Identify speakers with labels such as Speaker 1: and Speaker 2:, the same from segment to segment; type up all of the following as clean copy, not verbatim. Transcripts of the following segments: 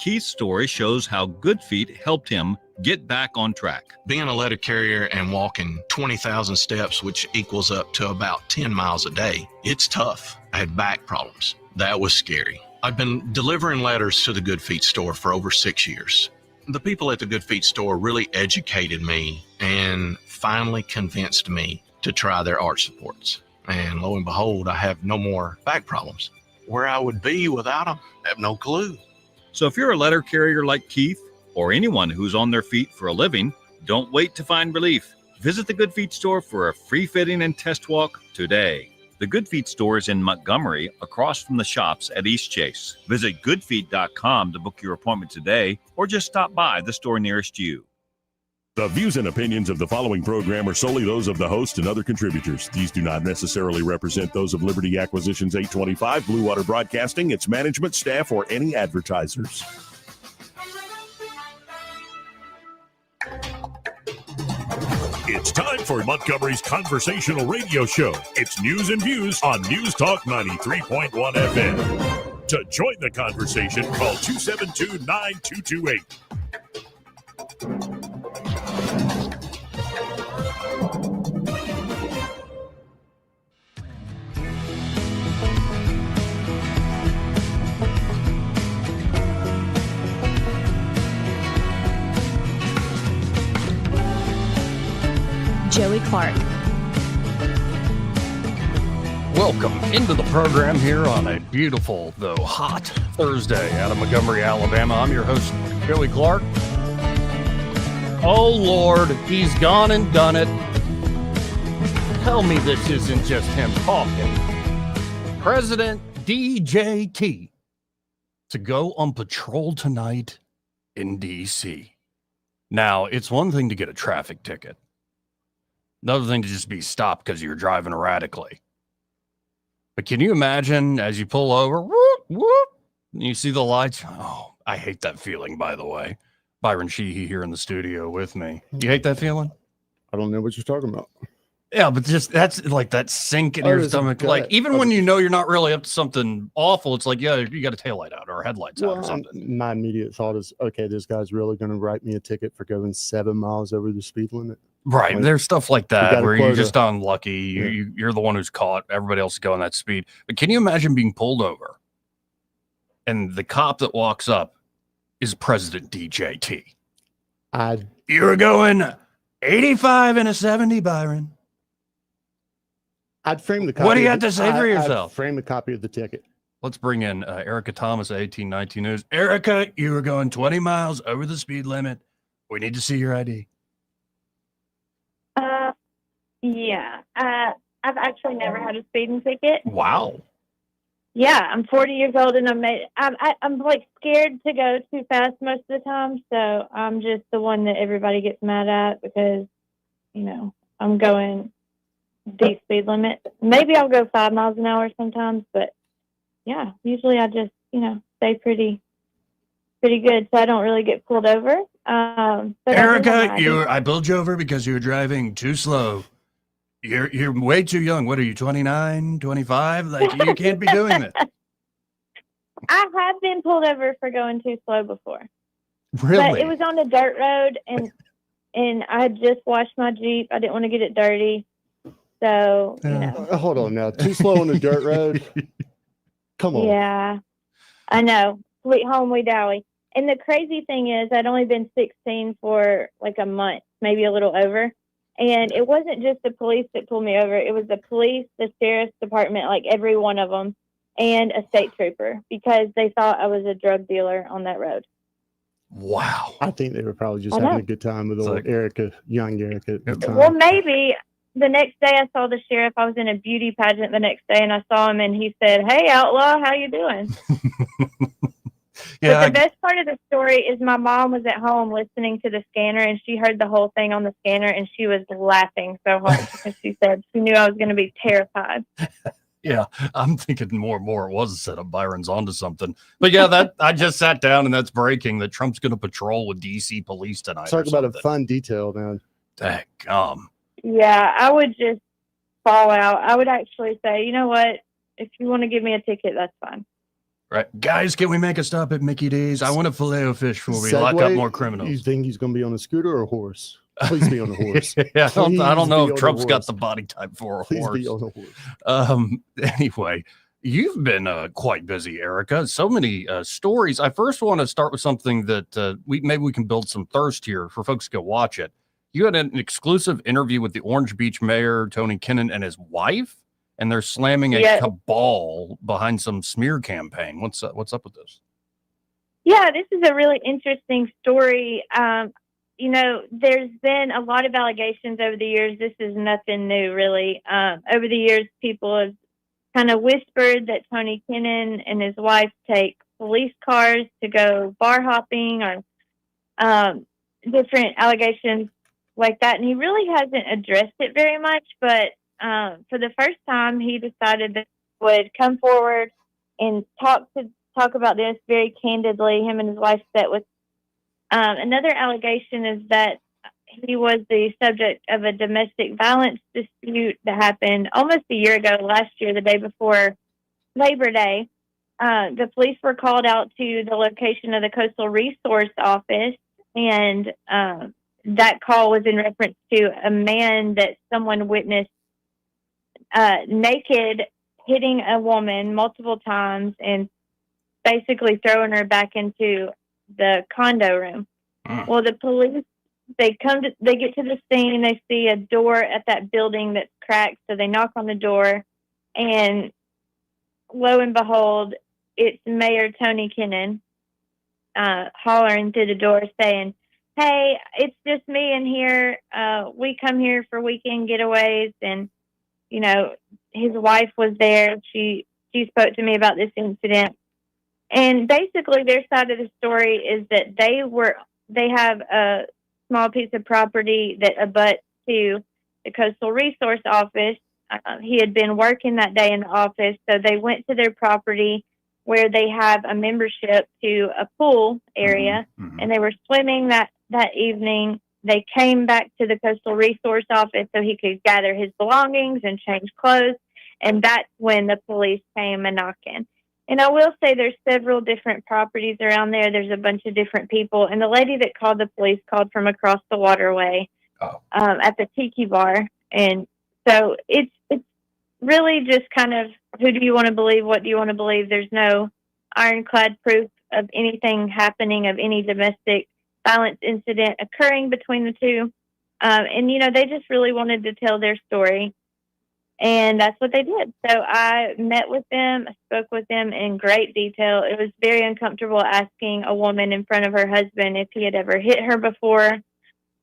Speaker 1: Keith's story shows how Good Feet helped him get back on track.
Speaker 2: Being a letter carrier and walking 20,000 steps, which equals up to about 10 miles a day, it's tough. I had back problems. That was scary. I've been delivering letters to the Good Feet store for over 6 years. The people at the Good Feet store really educated me and finally convinced me to try their arch supports. And lo and behold, I have no more back problems. Where I would be without them, I have no clue.
Speaker 1: So if you're a letter carrier like Keith, or anyone who's on their feet for a living, don't wait to find relief. Visit the Good Feet store for a free fitting and test walk today. The Good Feet store is in Montgomery, across from the shops at East Chase. Visit goodfeet.com to book your appointment today, or just stop by the store nearest you.
Speaker 3: The views and opinions of the following program are solely those of the host and other contributors. These do not necessarily represent those of Liberty Acquisitions 825, Blue Water Broadcasting, its management, staff, or any advertisers. It's time for Montgomery's conversational radio show. It's News and Views on News Talk 93.1 FM. To join the conversation, call 272-9228.
Speaker 4: Joey Clark.
Speaker 5: Welcome into the program here on a beautiful, though hot Thursday out of Montgomery, Alabama. I'm your host, Joey Clark. Oh, Lord, he's gone and done it. Tell me this isn't just him talking. President DJT to go on patrol tonight in D.C. Now, it's one thing to get a traffic ticket. Another thing to just be stopped because you're driving erratically. But can you imagine as you pull over, whoop, whoop, and you see the lights? Oh, I hate that feeling, by the way. Byron Sheehy here in the studio with me. You hate that feeling?
Speaker 6: I don't know what you're talking about.
Speaker 5: Yeah, but just that's like that sink in your stomach. Like, even when you know you're not really up to something awful, it's like, yeah, you got a taillight out or headlights out or something.
Speaker 6: My immediate thought is, okay, this guy's really going to write me a ticket for going 7 miles over the speed limit.
Speaker 5: Right.
Speaker 6: Like,
Speaker 5: there's stuff like that where you're just unlucky.
Speaker 6: Yeah.
Speaker 5: You're the one who's caught. Everybody else is going that speed. But can you imagine being pulled over and the cop that walks up is President DJT? You were going 85 and a 70, Byron.
Speaker 6: I'd frame the copy.
Speaker 5: What do you have to say for yourself?
Speaker 6: I'd frame a copy of the ticket.
Speaker 5: Let's bring in Erica Thomas, 1819 News. Erica, you were going 20 miles over the speed limit. We need to see your ID.
Speaker 7: Yeah. I've actually never had a speeding ticket.
Speaker 5: Wow.
Speaker 7: Yeah, I'm 40 years old and I'm like scared to go too fast most of the time. So I'm just the one that everybody gets mad at because, you know, I'm going the speed limit. Maybe I'll go 5 miles an hour sometimes, but yeah, usually I just, you know, stay pretty good. So I don't really get pulled over. But
Speaker 5: Erica, I pulled you over because you were driving too slow. You're way too young. What are you, 29, 25? Like, you can't be doing that.
Speaker 7: I have been pulled over for going too slow before.
Speaker 5: Really?
Speaker 7: But it was on a dirt road, and I had just washed my Jeep. I didn't want to get it dirty. So, you know.
Speaker 6: Hold on now. Too slow on the dirt road? Come on.
Speaker 7: Yeah, I know. Sweet home we dally. And the crazy thing is I'd only been 16 for like a month, maybe a little over. And it wasn't just the police that pulled me over. It was the police, the sheriff's department, like every one of them, and a state trooper because they thought I was a drug dealer on that road.
Speaker 5: Wow.
Speaker 6: I think they were probably just having a good time with old Erica, young Erica at the time.
Speaker 7: Well, maybe. The next day I saw the sheriff. I was in a beauty pageant the next day, and I saw him, and he said, "Hey, outlaw, how you doing?"
Speaker 5: Yeah,
Speaker 7: but the best part of the story is my mom was at home listening to the scanner, and she heard the whole thing on the scanner, and she was laughing so hard because she said she knew I was going to be terrified.
Speaker 5: Yeah, I'm thinking more and more it was a setup. Byron's onto something. But yeah, that I just sat down, and that's breaking that Trump's going to patrol with D.C. police tonight.
Speaker 6: Talk about a fun detail, man.
Speaker 5: Dang.
Speaker 7: Yeah, I would just fall out. I would actually say, you know what? If you want to give me a ticket, that's fine.
Speaker 5: Right. Guys, can we make a stop at Mickey D's? I want a filet-o-fish before we lock up more criminals.
Speaker 6: You think he's going to be on a scooter or a horse? Please be on a horse.
Speaker 5: Yeah, I don't know
Speaker 6: Please
Speaker 5: if
Speaker 6: be
Speaker 5: Trump's
Speaker 6: on a
Speaker 5: got
Speaker 6: horse.
Speaker 5: the body type for a
Speaker 6: Please
Speaker 5: horse.
Speaker 6: be on a horse.
Speaker 5: Anyway, you've been quite busy, Erica. So many stories. I first want to start with something that maybe we can build some thirst here for folks to go watch it. You had an exclusive interview with the Orange Beach mayor, Tony Kinnan, and his wife, and they're slamming a cabal behind some smear campaign. What's up with this?
Speaker 7: Yeah, this is a really interesting story. There's been a lot of allegations over the years. This is nothing new, really. Over the years, people have kind of whispered that Tony Kinnan and his wife take police cars to go bar hopping or different allegations like that. And he really hasn't addressed it very much. But for the first time, he decided that he would come forward and talk about this very candidly. Him and his wife sat with. Another allegation is that he was the subject of a domestic violence dispute that happened almost a year ago, last year, the day before Labor Day. The police were called out to the location of the Coastal Resource Office, and that call was in reference to a man that someone witnessed naked, hitting a woman multiple times and basically throwing her back into the condo room. Well, the police, they get to the scene, they see a door at that building that's cracked, so they knock on the door, and lo and behold, it's Mayor Tony Kinnan hollering through the door saying, "Hey, it's just me in here. We come here for weekend getaways." And, his wife was there. She spoke to me about this incident. And basically their side of the story is that they have a small piece of property that abuts to the Coastal Resource Office. He had been working that day in the office, so they went to their property where they have a membership to a pool area, and they were swimming that evening. They came back to the Coastal Resource Office so he could gather his belongings and change clothes, and that's when the police came a knocking. And I will say there's several different properties around there. There's a bunch of different people. And the lady that called the police called from across the waterway at the Tiki Bar. And so it's really just kind of, who do you want to believe? What do you want to believe? There's no ironclad proof of anything happening, of any domestic violence incident occurring between the two. And they just really wanted to tell their story. And that's what they did. So I met with them, I spoke with them in great detail. It was very uncomfortable asking a woman in front of her husband if he had ever hit her before.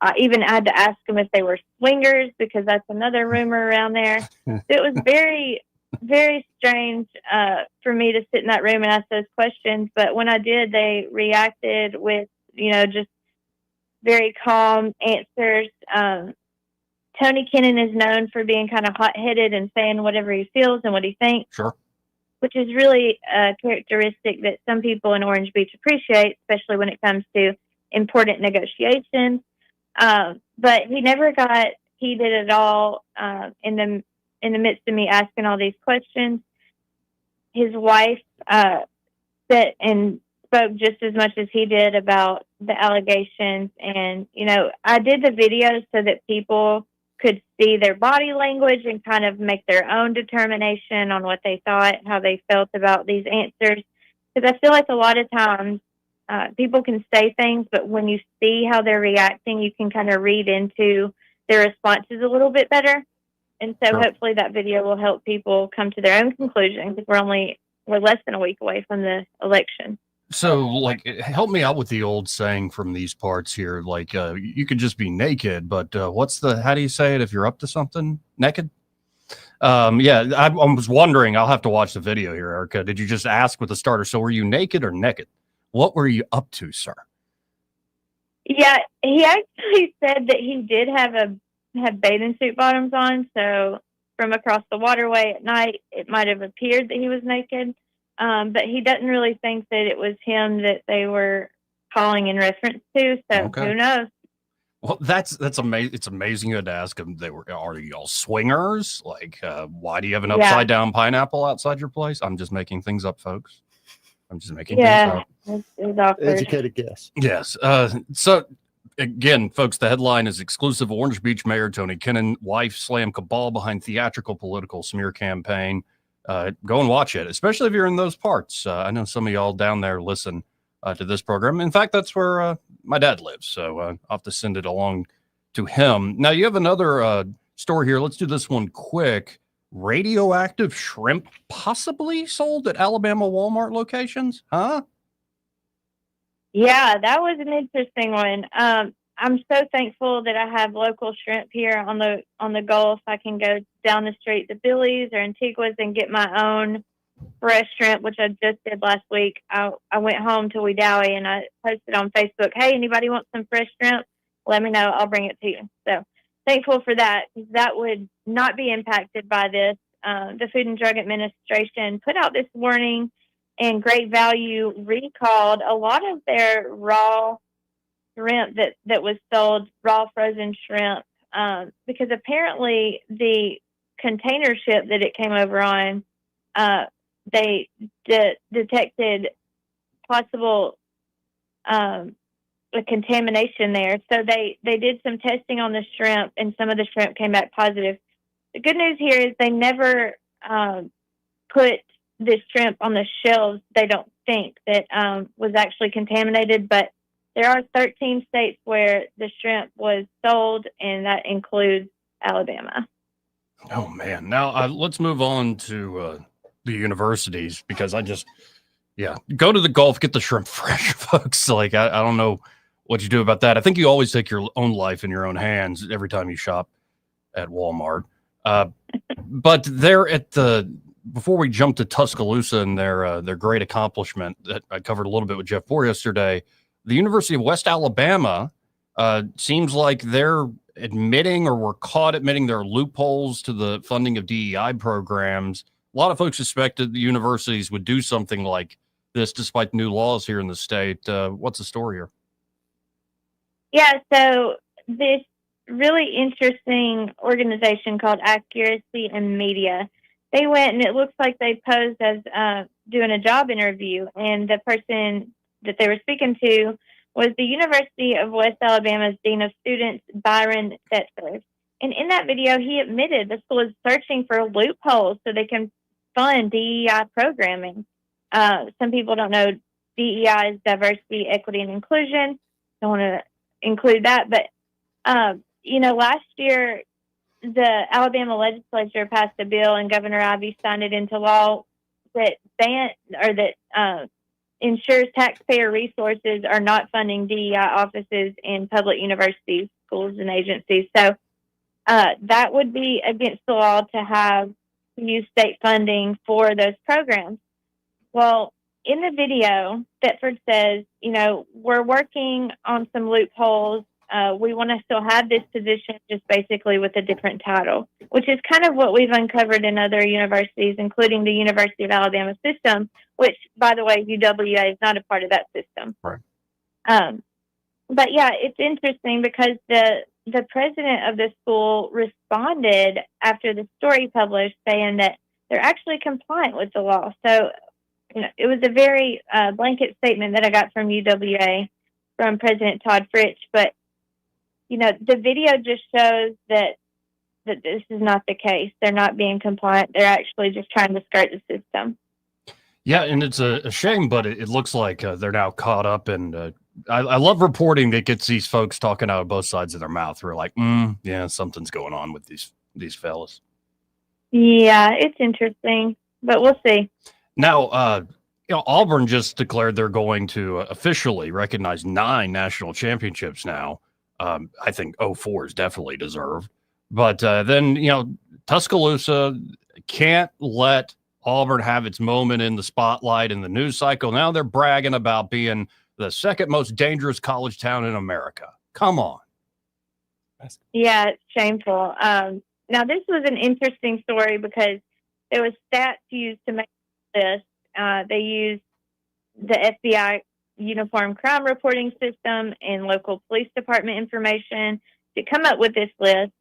Speaker 7: I even had to ask him if they were swingers, because that's another rumor around there. It was very, very strange for me to sit in that room and ask those questions. But when I did, they reacted with, just very calm answers. Tony Kinnan is known for being kind of hot-headed and saying whatever he feels and what he thinks, which is really a characteristic that some people in Orange Beach appreciate, especially when it comes to important negotiations. But he never got heated at all in the midst of me asking all these questions. His wife sat and spoke just as much as he did about the allegations. And, I did the video so that people could see their body language and kind of make their own determination on what they thought, how they felt about these answers. Because I feel like a lot of times people can say things, but when you see how they're reacting, you can kind of read into their responses a little bit better. And so hopefully that video will help people come to their own conclusion, because we're less than a week away from the election.
Speaker 5: So, help me out with the old saying from these parts here. You could just be naked, but how do you say it if you're up to something? Naked? I was wondering, I'll have to watch the video here, Erica. Did you just ask with the starter? So were you naked or naked? What were you up to, sir?
Speaker 7: Yeah, he actually said that he did have bathing suit bottoms on. So from across the waterway at night, it might have appeared that he was naked. But he doesn't really think that it was him that they were calling in reference to. So who knows?
Speaker 5: Well, that's amazing. It's amazing you had to ask him. Are you all swingers? Why do you have an upside down pineapple outside your place? I'm just making things up, folks. I'm just making things up.
Speaker 7: It was awkward.
Speaker 6: Educated guess.
Speaker 5: Yes. So, again, folks, the headline is exclusive. Orange Beach Mayor Tony Kennon, wife slam cabal behind theatrical political smear campaign. Go and watch it, especially if you're in those parts. I know some of y'all down there listen to this program. In fact, that's where my dad lives. So I'll have to send it along to him. Now, you have another story here. Let's do this one quick. Radioactive shrimp possibly sold at Alabama Walmart locations? Huh?
Speaker 7: Yeah, that was an interesting one. I'm so thankful that I have local shrimp here on the Gulf. I can go down the street to Billy's or Antigua's and get my own fresh shrimp, which I just did last week. I went home to Wedowee and I posted on Facebook, hey, anybody want some fresh shrimp? Let me know. I'll bring it to you. So thankful for that. That would not be impacted by this. The Food and Drug Administration put out this warning, and Great Value recalled a lot of their raw shrimp that was sold, raw frozen shrimp, because apparently the container ship that it came over on, they detected possible a contamination there. So they did some testing on the shrimp, and some of the shrimp came back positive. The good news here is they never put the shrimp on the shelves. They don't think that was actually contaminated, but there are 13 states where the shrimp was sold, and that includes Alabama.
Speaker 5: Oh, man. Now, let's move on to the universities, because go to the Gulf, get the shrimp fresh, folks. Like, I don't know what you do about that. I think you always take your own life in your own hands every time you shop at Walmart. But they're before we jump to Tuscaloosa and their great accomplishment that I covered a little bit with Jeff Ford yesterday, the University of West Alabama seems like they're admitting, or were caught admitting, there are loopholes to the funding of DEI programs. A lot of folks suspected the universities would do something like this despite new laws here in the state. What's the story here?
Speaker 7: Yeah, so this really interesting organization called Accuracy in Media, they went, and it looks like they posed as doing a job interview, and the person that they were speaking to was the University of West Alabama's Dean of Students, Byron Setzer. And in that video, he admitted the school is searching for loopholes so they can fund DEI programming. Some people don't know DEI is diversity, equity, and inclusion. Don't want to include that, but last year the Alabama legislature passed a bill, and Governor Ivey signed it into law that ensures taxpayer resources are not funding DEI offices in public universities, schools, and agencies. So that would be against the law to use state funding for those programs. Well, in the video, Thetford says, we're working on some loopholes. We want to still have this position, just basically with a different title, which is kind of what we've uncovered in other universities, including the University of Alabama system, which, by the way, UWA is not a part of that system.
Speaker 5: Right.
Speaker 7: But yeah, it's interesting because the president of the school responded after the story published, saying that they're actually compliant with the law. So, it was a very blanket statement that I got from UWA, from President Todd Fritsch, but the video just shows that this is not the case. They're not being compliant. They're actually just trying to skirt the system.
Speaker 5: Yeah, and it's a shame, but it looks like they're now caught up. And I love reporting that gets these folks talking out of both sides of their mouth. We're like, yeah, something's going on with these fellas.
Speaker 7: Yeah, it's interesting, but we'll see.
Speaker 5: Now, Auburn just declared they're going to officially recognize 9 national championships now. I think 04 is definitely deserved. But then, Tuscaloosa can't let Auburn have its moment in the spotlight in the news cycle. Now they're bragging about being the second most dangerous college town in America. Come on.
Speaker 7: Yeah, it's shameful. Now, this was an interesting story because there was stats used to make this. They used the FBI uniform crime reporting system and local police department information to come up with this list.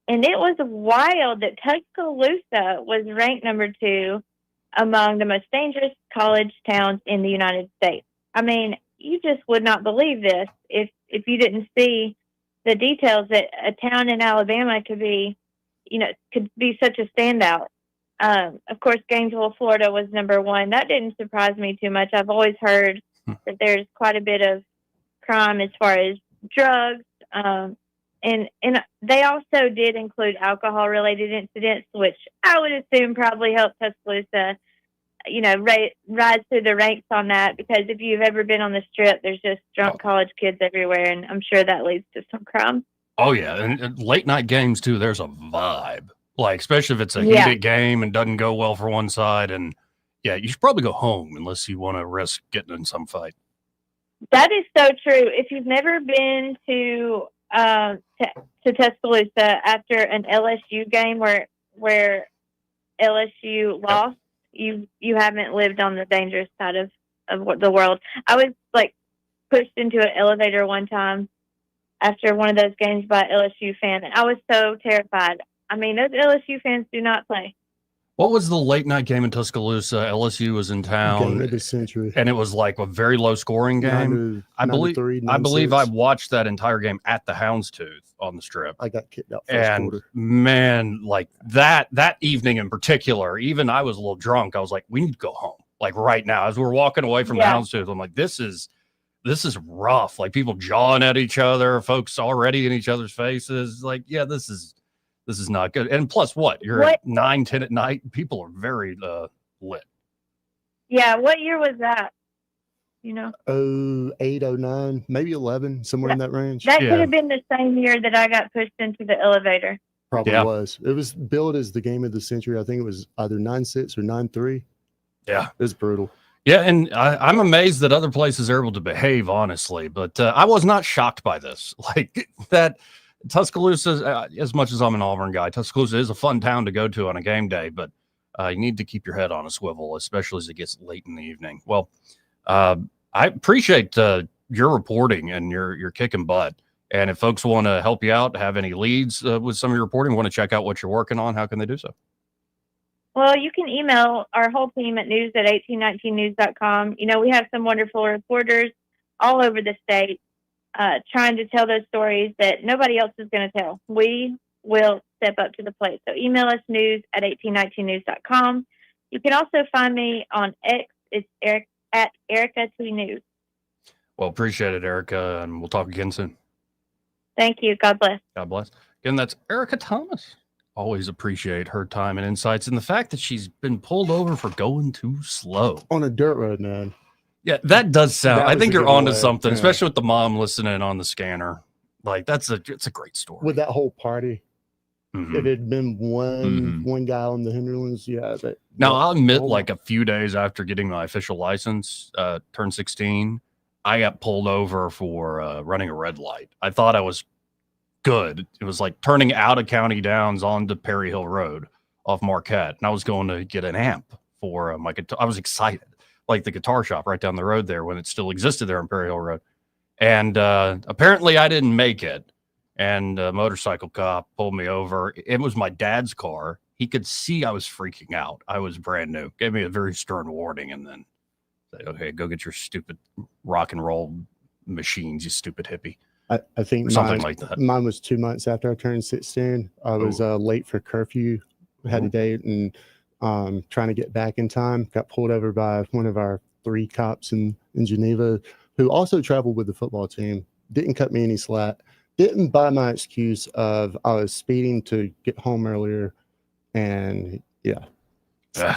Speaker 7: And it was wild that Tuscaloosa was ranked number 2 among the most dangerous college towns in the United States. I mean, you just would not believe this if you didn't see the details that a town in Alabama could be such a standout. Of course, Gainesville, Florida was number one. That didn't surprise me too much. I've always heard that there's quite a bit of crime as far as drugs. And they also did include alcohol-related incidents, which I would assume probably helped Tuscaloosa, rise through the ranks on that. Because if you've ever been on the Strip, there's just drunk college kids everywhere, and I'm sure that leads to some crime.
Speaker 5: Oh yeah, and late night games too. There's a vibe, like especially if it's a heated game and doesn't go well for one side. And yeah, you should probably go home unless you want to risk getting in some fight.
Speaker 7: That is so true. If you've never been to Tuscaloosa after an LSU game where LSU lost, you haven't lived on the dangerous side of the world. I was like pushed into an elevator one time after one of those games by an LSU fan, and I was so terrified. I mean, those LSU fans do not play.
Speaker 5: What was the late night game in Tuscaloosa? LSU was in town,
Speaker 6: Game of the century,
Speaker 5: and it was like a very low scoring game. I believe I watched that entire game at the Houndstooth on the Strip.
Speaker 6: I got kicked out first quarter.
Speaker 5: Man, like that evening in particular, even I was a little drunk. I was like, we need to go home, like right now. As we're walking away from the Houndstooth, I'm like, this is rough. Like people jawing at each other, folks already in each other's faces. Like, yeah, this is not good. And plus, you're at 9, 10 at night. People are very lit.
Speaker 7: Yeah. What year was that?
Speaker 6: 08, 09, maybe 11, somewhere in that range.
Speaker 7: That could have been the same year that I got pushed into the elevator.
Speaker 6: Probably was. It was billed as the game of the century. I think it was either 9-6 or 9-3.
Speaker 5: Yeah.
Speaker 6: It was brutal.
Speaker 5: Yeah, and I'm amazed that other places are able to behave, honestly. But I was not shocked by this. Like that Tuscaloosa, as much as I'm an Auburn guy, Tuscaloosa is a fun town to go to on a game day, but you need to keep your head on a swivel, especially as it gets late in the evening. Well, I appreciate your reporting and your kicking butt. And if folks want to help you out, have any leads with some of your reporting, want to check out what you're working on, how can they do so?
Speaker 7: Well, you can email our whole team at news@1819news.com. We have some wonderful reporters all over the state trying to tell those stories that nobody else is going to tell. We will step up to the plate. So email us news@1819news.com. You can also find me on X. It's at Erica T. News.
Speaker 5: Well, appreciate it, Erica, and we'll talk again soon.
Speaker 7: Thank you. God bless.
Speaker 5: God bless. Again, that's Erica Thomas. Always appreciate her time and insights, and the fact that she's been pulled over for going too slow
Speaker 6: on a dirt road, man.
Speaker 5: Yeah, that does sound. I think you're onto something, especially with the mom listening on the scanner. Like it's a great story
Speaker 6: with that whole party. Mm-hmm. If it had been one guy on the Hinterlands,
Speaker 5: Now I'll admit, like a few days after getting my official license, turned 16, I got pulled over for running a red light. I thought I was good. It was like turning out of County Downs onto Perry Hill Road off Marquette, and I was going to get an amp for my guitar. I was excited, like the guitar shop right down the road there when it still existed there on Perry Hill Road. And apparently I didn't make it, and a motorcycle cop pulled me over. It was my dad's car. He could see I was freaking out. I was brand new. Gave me a very stern warning, and then said, "Okay, go get your stupid rock and roll machines, you stupid hippie."
Speaker 6: I think
Speaker 5: something like that.
Speaker 6: Mine was 2 months after I turned 16. I was late for curfew, had a date, and trying to get back in time. Got pulled over by one of our 3 cops in Geneva, who also traveled with the football team. Didn't cut me any slack. Didn't buy my excuse of I was speeding to get home earlier, and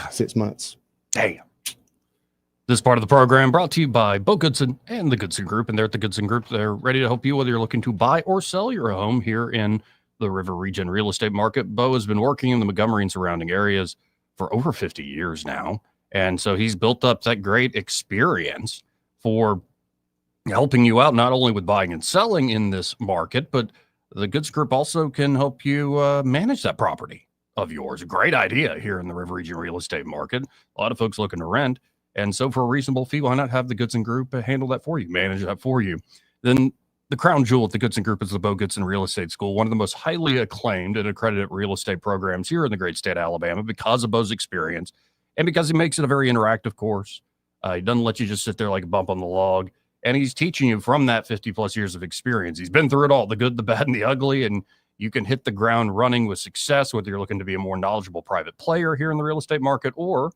Speaker 6: 6 months.
Speaker 5: Damn. This part of the program brought to you by Bo Goodson and the Goodson Group. And they're at the Goodson Group. They're ready to help you whether you're looking to buy or sell your home here in the River Region real estate market. Bo has been working in the Montgomery and surrounding areas for over 50 years now. And so he's built up that great experience for helping you out, not only with buying and selling in this market, but the Goodson Group also can help you manage that property of yours. A great idea here in the River Region real estate market. A lot of folks looking to rent. And so for a reasonable fee, why not have the Goodson Group handle that for you, manage that for you? Then the crown jewel at the Goodson Group is the Bo Goodson Real Estate School, one of the most highly acclaimed and accredited real estate programs here in the great state of Alabama because of Bo's experience And because he makes it a very interactive course, he doesn't let you just sit there like a bump on the log. And he's teaching you from that 50 plus years of experience. He's been through it all, the good, the bad, and the ugly. And you can hit the ground running with success, whether you're looking to be a more knowledgeable private player here in the real estate market or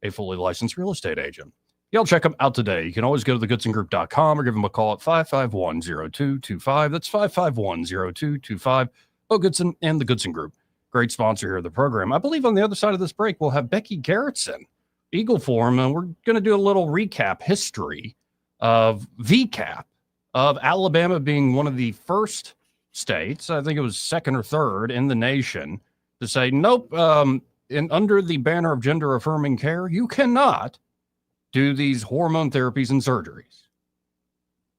Speaker 5: a fully licensed real estate agent. Y'all check them out today. You can always go to thegoodsongroup.com or give them a call at 551-0225. That's 551-0225. Bo Goodson and the Goodson Group. Great sponsor here of the program. I believe on the other side of this break, we'll have Becky Garrettson, Eagle Forum, and we're going to do a little recap history of VCAP, of Alabama being one of the first states, I think it was second or third in the nation, to say, nope, under the banner of gender affirming care, you cannot do these hormone therapies and surgeries.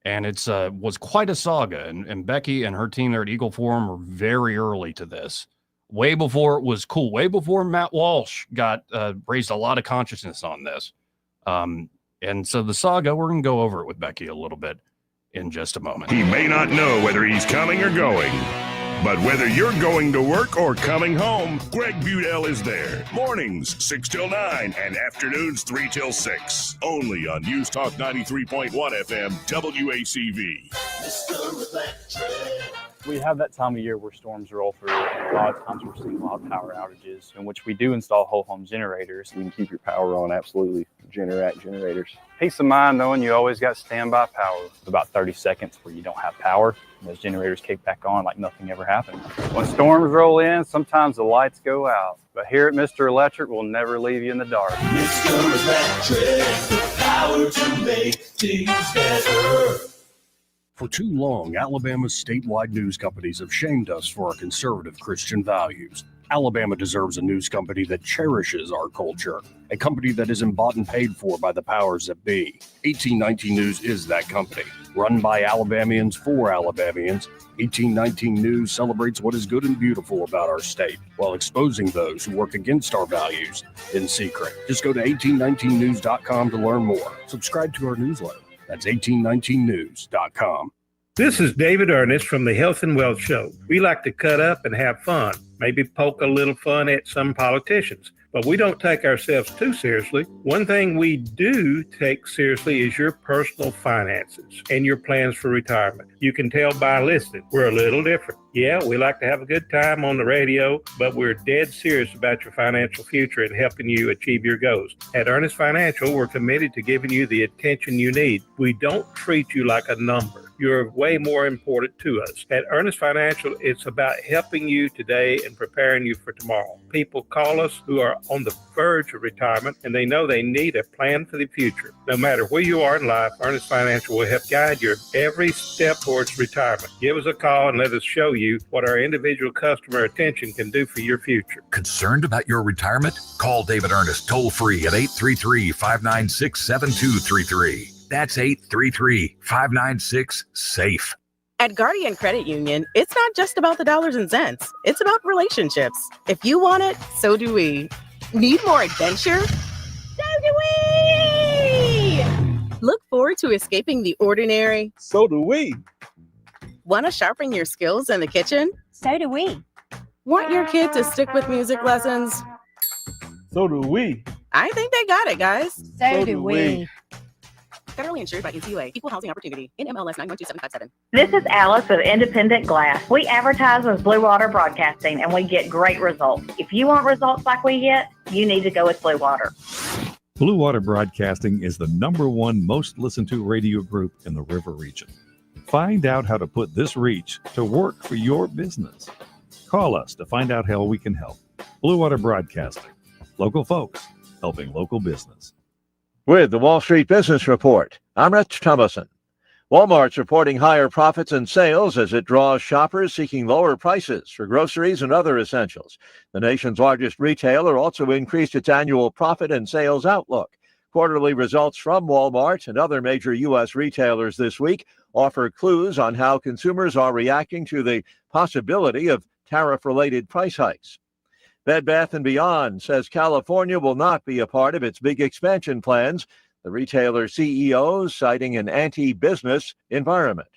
Speaker 5: And it's was quite a saga. And Becky and her team there at Eagle Forum were very early to this, way before it was cool, way before Matt Walsh got raised a lot of consciousness on this. And so the saga, we're going to go over it with Becky a little bit in just a moment.
Speaker 3: He may not know whether he's coming or going, but whether you're going to work or coming home, Greg Budell is there. Mornings, 6 till 9, and afternoons, 3 till 6. Only on News Talk 93.1 FM, WACV. Mr. Electric.
Speaker 8: We have that time of year where storms roll through, and a lot of times we're seeing a lot of power outages, in which we do install whole home generators.
Speaker 9: You can keep your power on, absolutely. Generac generators.
Speaker 8: Peace of mind knowing you always got standby power. About 30 seconds where you don't have power, and those generators kick back on like nothing ever happened. When storms roll in, sometimes the lights go out. But here at Mr. Electric, we'll never leave you in the dark.
Speaker 10: Mr. Electric, the power to make things better.
Speaker 5: For too long, Alabama's statewide news companies have shamed us for our conservative Christian values. Alabama deserves a news company that cherishes our culture, a company that isn't bought and paid for by the powers that be. 1819 News is that company. Run by Alabamians for Alabamians, 1819 News celebrates what is good and beautiful about our state, while exposing those who work against our values in secret. Just go to 1819news.com to learn more. Subscribe to our newsletter. That's 1819news.com.
Speaker 11: This is David Ernest from the Health and Wealth Show. We like to cut up and have fun, maybe poke a little fun at some politicians, but we don't take ourselves too seriously. One thing we do take seriously is your personal finances and your plans for retirement. You can tell by listening, we're a little different. Yeah, we like to have a good time on the radio, but we're dead serious about your financial future and helping you achieve your goals. At Ernest Financial, we're committed to giving you the attention you need. We don't treat you like a number. You're way more important to us. At Ernest Financial, it's about helping you today and preparing you for tomorrow. People call us who are on the verge of retirement, and they know they need a plan for the future. No matter where you are in life, Ernest Financial will help guide your every step towards retirement. Give us a call and let us show you what our individual customer attention can do for your future.
Speaker 12: Concerned about your retirement? Call David Ernest toll-free at 833-596-7233. That's 833-596-SAFE.
Speaker 13: At Guardian Credit Union, it's not just about the dollars and cents. It's about relationships. If you want it, so do we. Need more adventure? So do we! Look forward to escaping the ordinary?
Speaker 9: So do we.
Speaker 13: Want to sharpen your skills in the kitchen?
Speaker 4: So do we.
Speaker 13: Want your kid to stick with music lessons?
Speaker 9: So do we.
Speaker 13: I think they got it, guys.
Speaker 4: So do we.
Speaker 13: Federally insured by NCUA. Equal housing opportunity. NMLS 912757.
Speaker 14: This is Alice with Independent Glass. We advertise with Blue Water Broadcasting, and we get great results. If you want results like we get, you need to go with Blue Water.
Speaker 15: Blue Water Broadcasting is the #1 most listened to radio group in the River region. Find out how to put this reach to work for your business. Call us to find out how we can help. Blue Water Broadcasting. Local folks helping local business.
Speaker 16: With the Wall Street Business Report, I'm Rich Thomason. Walmart's reporting higher profits and sales as it draws shoppers seeking lower prices for groceries and other essentials. The nation's largest retailer also increased its annual profit and sales outlook. Quarterly results from Walmart and other major U.S. retailers this week offer clues on how consumers are reacting to the possibility of tariff-related price hikes. Bed Bath & Beyond says California will not be a part of its big expansion plans, the retailer CEO citing an anti-business environment.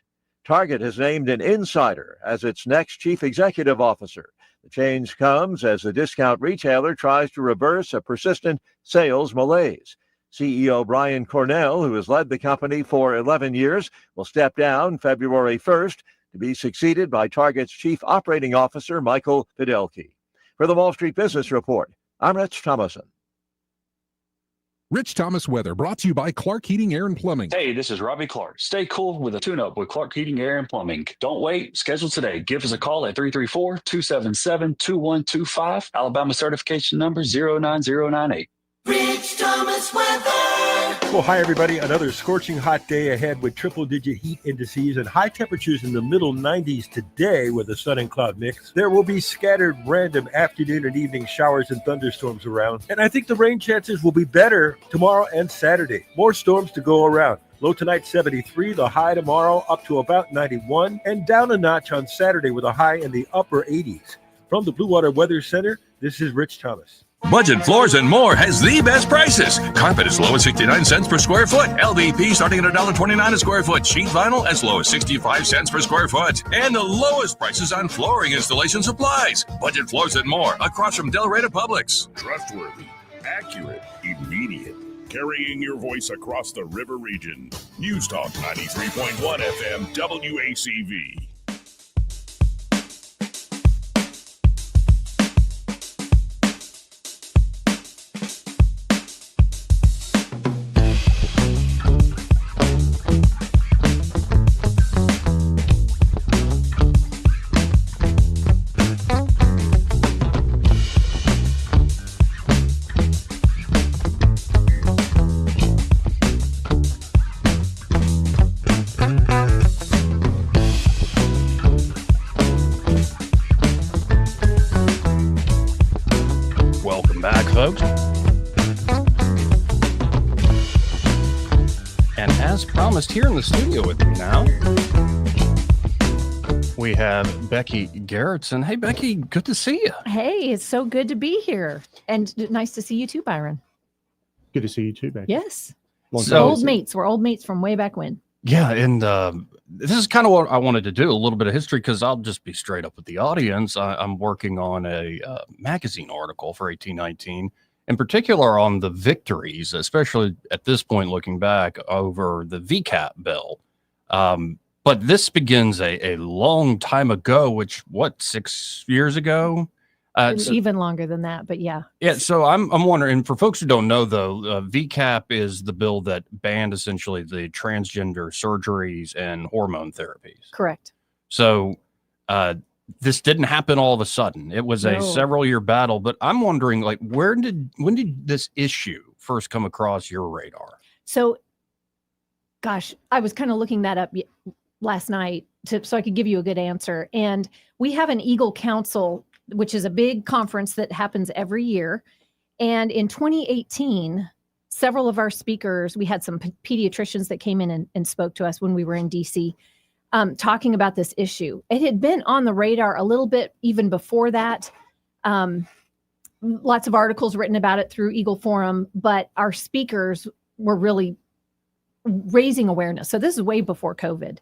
Speaker 16: Target has named an insider as its next chief executive officer. The change comes as the discount retailer tries to reverse a persistent sales malaise. CEO Brian Cornell, who has led the company for 11 years, will step down February 1st to be succeeded by Target's Chief Operating Officer, Michael Fidelki. For the Wall Street Business Report, I'm Rich Thomason.
Speaker 17: Rich Thomas weather brought to you by Clark Heating, Air and Plumbing.
Speaker 18: Hey, this is Robbie Clark. Stay cool with a tune-up with Clark Heating, Air and Plumbing. Don't wait. Schedule today. Give us a call at 334-277-2125. Alabama certification number 09098.
Speaker 10: Rich Thomas weather.
Speaker 19: Well, hi, everybody. Another scorching hot day ahead with triple-digit heat indices and high temperatures in the middle 90s today with a sun and cloud mix. There will be scattered random afternoon and evening showers and thunderstorms around. And I think the rain chances will be better tomorrow and Saturday. More storms to go around. Low tonight 73, the high tomorrow up to about 91, and down a notch on Saturday with a high in the upper 80s. From the Blue Water Weather Center, this is Rich Thomas.
Speaker 12: Budget Floors and More has the best prices. Carpet as low as 69 cents per square foot. LVP starting at $1.29 a square foot. Sheet vinyl as low as 65 cents per square foot. And the lowest prices on flooring installation supplies. Budget Floors and More across from Delray to Publix.
Speaker 3: Trustworthy, accurate, immediate. Carrying your voice across the river region. News Talk 93.1 FM WACV.
Speaker 5: Folks. And as promised, here in the studio with me now, we have Becky Garrettson. Hey, Becky, good to see you.
Speaker 4: Hey, it's so good to be here. And nice to see you too, Byron.
Speaker 6: Good to see you too, Becky.
Speaker 4: Yes.
Speaker 5: So,
Speaker 4: old mates. We're old mates from way back when.
Speaker 5: Yeah, and this is kind of what I wanted to do, a little bit of history, because I'll just be straight up with the audience. I'm working on a magazine article for 1819, in particular on the victories, especially at this point looking back over the VCAP bill. But this begins a long time ago, which, 6 years ago?
Speaker 4: Even longer than that, but yeah.
Speaker 5: Yeah, so I'm wondering, for folks who don't know, though, VCAP is the bill that banned essentially the transgender surgeries and hormone therapies.
Speaker 4: Correct.
Speaker 5: So this didn't happen all of a sudden. It was a several-year battle, but I'm wondering, like, when did this issue first come across your radar?
Speaker 4: So, gosh, I was kind of looking that up last night so I could give you a good answer. And we have an Eagle Council, which is a big conference that happens every year. And in 2018, several of our speakers, we had some pediatricians that came in and spoke to us when we were in DC, talking about this issue. It had been on the radar a little bit even before that. Lots of articles written about it through Eagle Forum, but our speakers were really raising awareness. So this is way before COVID,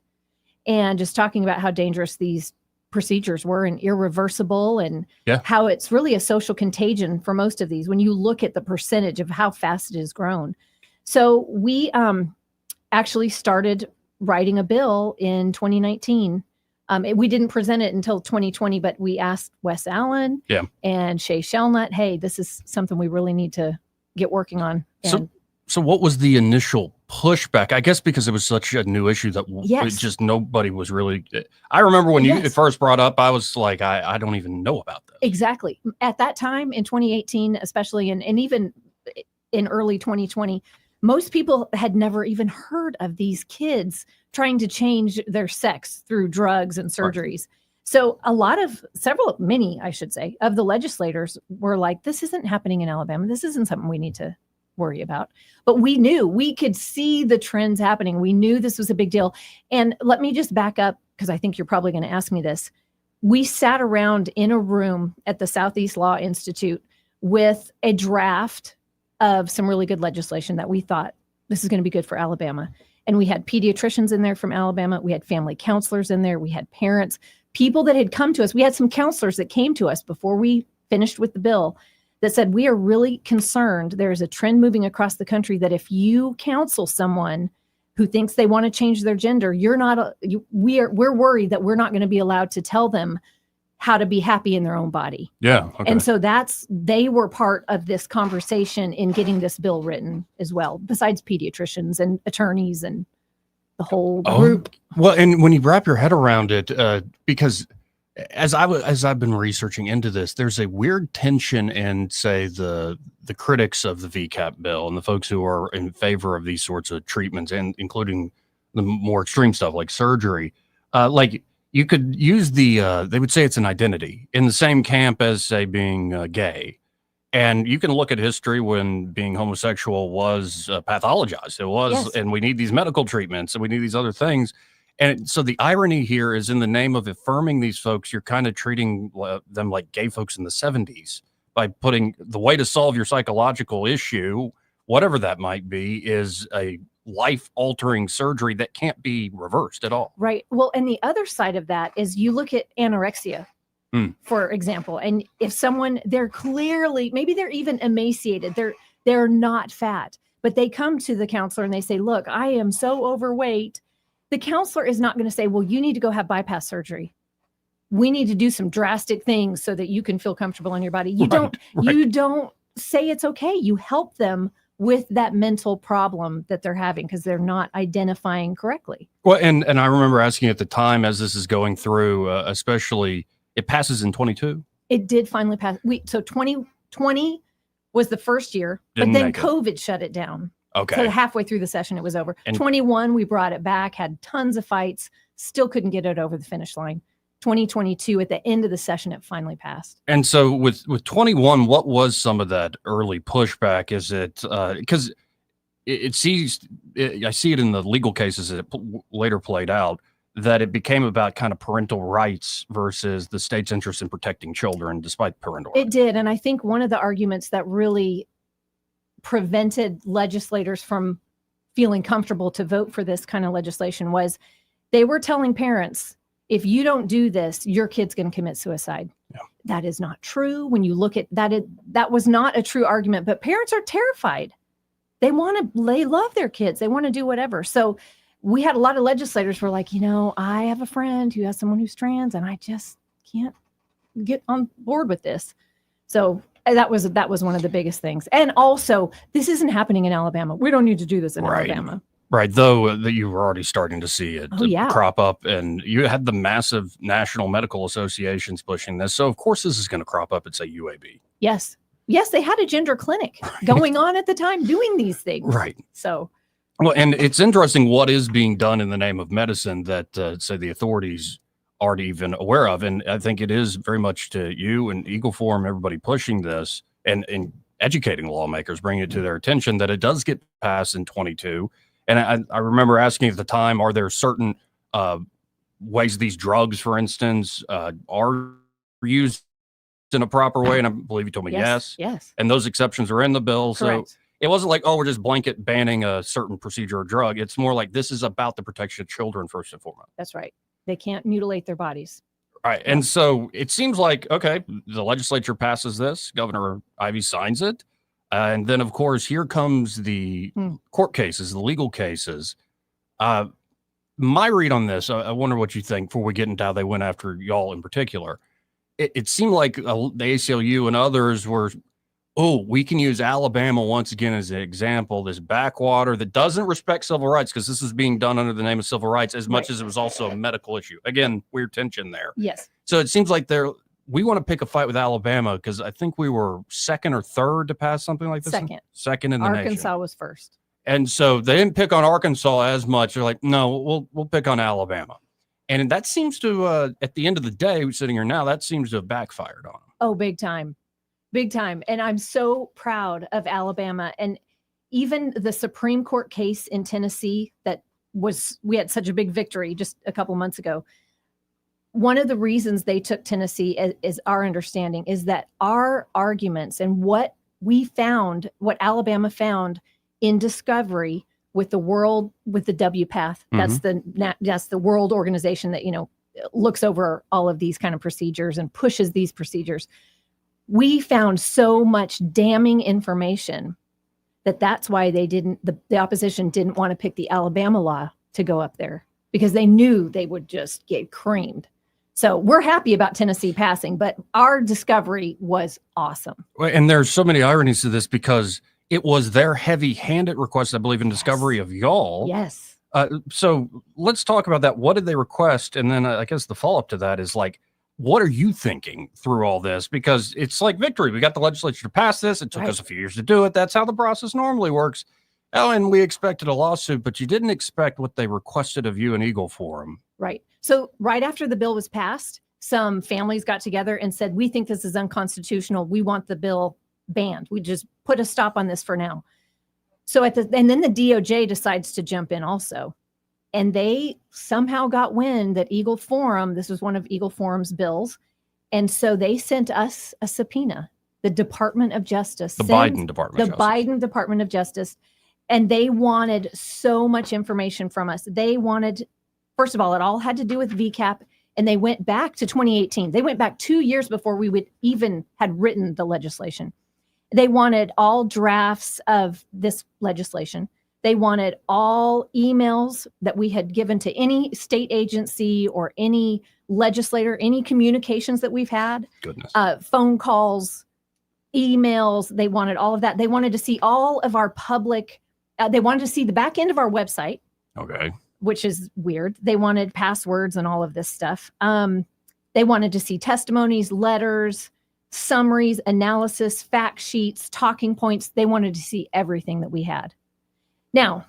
Speaker 4: and just talking about how dangerous these procedures were and irreversible, and how it's really a social contagion for most of these when you look at the percentage of how fast it has grown. So we actually started writing a bill in 2019. We didn't present it until 2020, but we asked Wes Allen and Shay Shelnut, hey, this is something we really need to get working on. And
Speaker 5: so what was the initial pushback? I guess because it was such a new issue that it just nobody was really. I remember when you first brought up, I was like, I don't even know about this.
Speaker 4: Exactly. At that time in 2018, especially, and even in early 2020, most people had never even heard of these kids trying to change their sex through drugs and surgeries. Right. So many, I should say, of the legislators were like, this isn't happening in Alabama. This isn't something we need to worry about. But we could see the trends happening. We knew this was a big deal. And let me just back up, because I think you're probably going to ask me this. We sat around in a room at the Southeast Law Institute with a draft of some really good legislation that we thought this is going to be good for Alabama. And we had pediatricians in there from Alabama. We had family counselors in there. We had parents, people that had come to us. We had some counselors that came to us before we finished with the bill that said, we are really concerned. There's a trend moving across the country that if you counsel someone who thinks they want to change their gender, we're worried that we're not going to be allowed to tell them how to be happy in their own body.
Speaker 5: Yeah. Okay.
Speaker 4: And so they were part of this conversation in getting this bill written as well, besides pediatricians and attorneys and the whole group.
Speaker 5: Well, and when you wrap your head around it, because as I've been researching into this, there's a weird tension in, say, the critics of the VCAP bill and the folks who are in favor of these sorts of treatments, and including the more extreme stuff like surgery. Like you could use they would say it's an identity in the same camp as, say, being gay. And you can look at history when being homosexual was pathologized. It was, yes. And we need these medical treatments and we need these other things. And so the irony here is, in the name of affirming these folks, you're kind of treating them like gay folks in the 70s by putting the way to solve your psychological issue, whatever that might be, is a life-altering surgery that can't be reversed at all.
Speaker 4: Right. Well, and the other side of that is you look at anorexia, for example, and if someone, they're clearly, maybe they're even emaciated, they're not fat, but they come to the counselor and they say, look, I am so overweight. The counselor is not going to say, well, you need to go have bypass surgery. We need to do some drastic things so that you can feel comfortable in your body. You don't say it's okay. You help them with that mental problem that they're having because they're not identifying correctly.
Speaker 5: Well, and I remember asking at the time, as this is going through, especially, it passes in 22.
Speaker 4: It did finally pass. So 2020 was the first year, but then COVID shut it down.
Speaker 5: Okay.
Speaker 4: So halfway through the session, it was over. And 21, we brought it back, had tons of fights, still couldn't get it over the finish line. 2022, at the end of the session, it finally passed.
Speaker 5: And so with 21, what was some of that early pushback? Is it because I see it in the legal cases that later played out, that it became about kind of parental rights versus the state's interest in protecting children despite parental rights?
Speaker 4: It did. And I think one of the arguments that really prevented legislators from feeling comfortable to vote for this kind of legislation was they were telling parents, if you don't do this, your kid's going to commit suicide. Yeah. That is not true. When you look at that, that was not a true argument, but parents are terrified. They love their kids. They want to do whatever. So we had a lot of legislators who were like, I have a friend who has someone who's trans and I just can't get on board with this. So that was one of the biggest things. And also, this isn't happening in Alabama. We don't need to do this in Alabama.
Speaker 5: Right, though that you were already starting to see it crop up, and you had the massive national medical associations pushing this. So of course this is going to crop up at, say, UAB.
Speaker 4: Yes, they had a gender clinic going on at the time doing these things.
Speaker 5: Right.
Speaker 4: So,
Speaker 5: well, and it's interesting what is being done in the name of medicine that say the authorities aren't even aware of, and I think it is very much to you and Eagle Forum, everybody pushing this and educating lawmakers, bringing it to their attention that it does get passed in 22. And I remember asking at the time, are there certain ways these drugs, for instance, are used in a proper way? And I believe you told me yes. And those exceptions are in the bill.
Speaker 4: Correct.
Speaker 5: So it wasn't like, we're just blanket banning a certain procedure or drug. It's more like this is about the protection of children first and foremost.
Speaker 4: That's right. They can't mutilate their bodies.
Speaker 5: All right. And so it seems like, okay, the legislature passes this. Governor Ivey signs it. And then, of course, here comes the court cases, the legal cases. My read on this, I wonder what you think before we get into how they went after y'all in particular. It seemed like the ACLU and others were, we can use Alabama once again as an example, this backwater that doesn't respect civil rights, because this is being done under the name of civil rights as much as it was also a medical issue. Again, weird tension there.
Speaker 4: Yes.
Speaker 5: So it seems like we want to pick a fight with Alabama because I think we were second or third to pass something like this. Second in the nation.
Speaker 4: Arkansas was first.
Speaker 5: And so they didn't pick on Arkansas as much. They're like, no, we'll pick on Alabama. And that seems to, at the end of the day, sitting here now, that seems to have backfired on them.
Speaker 4: Oh, big time. Big time. And I'm so proud of Alabama. And even the Supreme Court case in Tennessee we had such a big victory just a couple months ago. One of the reasons they took Tennessee is our understanding is that our arguments and what Alabama found in discovery with the WPATH. That's the world organization that, looks over all of these kind of procedures and pushes these procedures. We found so much damning information that's why the opposition didn't want to pick the Alabama law to go up there, because they knew they would just get creamed. So we're happy about Tennessee passing, but our discovery was awesome.
Speaker 5: And there's so many ironies to this, because it was their heavy-handed request, I believe, in discovery of y'all.
Speaker 4: Yes.
Speaker 5: So let's talk about that. What did they request? And then I guess the follow-up to that is like, what are you thinking through all this? Because it's like victory. We got the legislature to pass this. It took us a few years to do it. That's how the process normally works. Oh, and we expected a lawsuit, but you didn't expect what they requested of you in Eagle Forum.
Speaker 4: Right. So right after the bill was passed, some families got together and said, we think this is unconstitutional. We want the bill banned. We just put a stop on this for now. So and then the DOJ decides to jump in also. And they somehow got wind that Eagle Forum, this was one of Eagle Forum's bills. And so they sent us a subpoena, the Department of Justice.
Speaker 5: The Biden Department of Justice.
Speaker 4: And they wanted so much information from us. They wanted, first of all, it all had to do with VCAP. And they went back to 2018. They went back 2 years before we would even had written the legislation. They wanted all drafts of this legislation. They wanted all emails that we had given to any state agency or any legislator, any communications that we've had.
Speaker 5: Goodness.
Speaker 4: Phone calls, emails. They wanted all of that. They wanted to see all of our public, they wanted to see the back end of our website.
Speaker 5: Okay.
Speaker 4: Which is weird. They wanted passwords and all of this stuff. They wanted to see testimonies, letters, summaries, analysis, fact sheets, talking points. They wanted to see everything that we had. Now,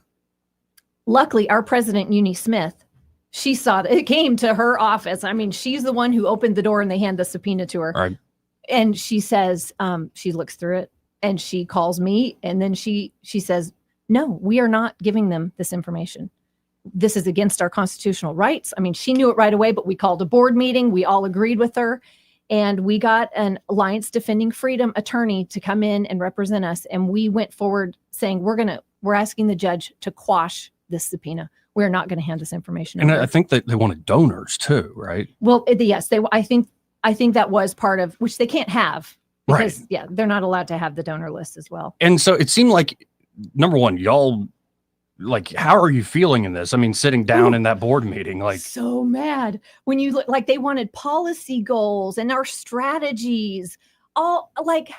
Speaker 4: luckily, our president, Uni Smith, she saw that it came to her office. I mean, she's the one who opened the door and they hand the subpoena to her.
Speaker 5: Right.
Speaker 4: And she says, she looks through it and she calls me. And then she says, no, we are not giving them this information. This is against our constitutional rights. I mean, she knew it right away, but we called a board meeting. We all agreed with her. And we got an Alliance Defending Freedom attorney to come in and represent us. And we went forward saying, we're asking the judge to quash this subpoena. We're not going to hand this information
Speaker 5: And
Speaker 4: over.
Speaker 5: I think that they wanted donors too, right?
Speaker 4: Well, yes, I think that was part of, which they can't have. Because, yeah, they're not allowed to have the donor list as well.
Speaker 5: And so it seemed like, number one, y'all, like, how are you feeling in this? I mean, sitting down in that board meeting, like,
Speaker 4: so mad when you look, like they wanted policy goals and our strategies. All like,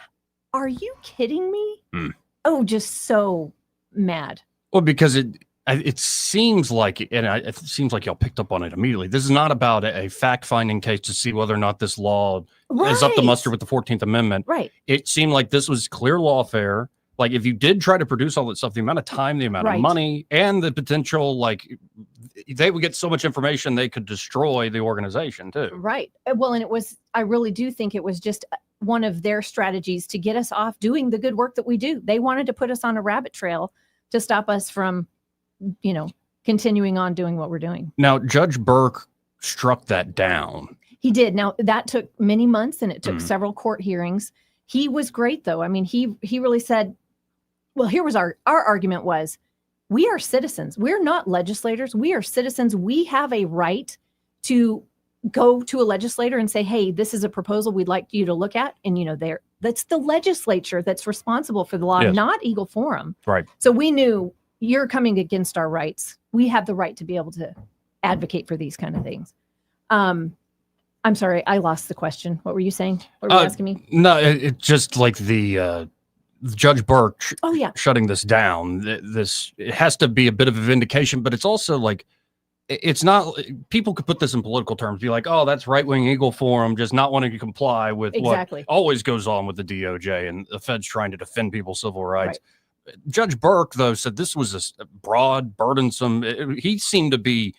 Speaker 4: are you kidding me? Oh, just so mad.
Speaker 5: Well, because it seems like, and it seems like y'all picked up on it immediately. This is not about a fact-finding case to see whether or not this law is up to muster with the 14th Amendment.
Speaker 4: Right.
Speaker 5: It seemed like this was clear lawfare. Like, if you did try to produce all that stuff, the amount of time, the amount of money, and the potential, like, they would get so much information they could destroy the organization too.
Speaker 4: Right. Well, and I really do think it was just one of their strategies to get us off doing the good work that we do. They wanted to put us on a rabbit trail to stop us from, continuing on doing what we're doing.
Speaker 5: Now, Judge Burke struck that down.
Speaker 4: He did. Now, that took many months and it took several court hearings. He was great, though. I mean, he really said, well, here was our argument was, we are citizens. We're not legislators. We are citizens. We have a right to go to a legislator and say, hey, this is a proposal we'd like you to look at. And, that's the legislature that's responsible for the law, not Eagle Forum.
Speaker 5: Right.
Speaker 4: So we knew you're coming against our rights. We have the right to be able to advocate for these kind of things. I'm sorry, I lost the question. What were you saying? What were you asking me?
Speaker 5: No, it's just like the Judge Burke shutting this down. It has to be a bit of a vindication, but it's also like, it's not, people could put this in political terms, be like, oh, that's right-wing Eagle Forum just not wanting to comply with what always goes on with the DOJ and the feds trying to defend people's civil rights. Right. Judge Burke, though, said this was a broad, burdensome. He seemed to be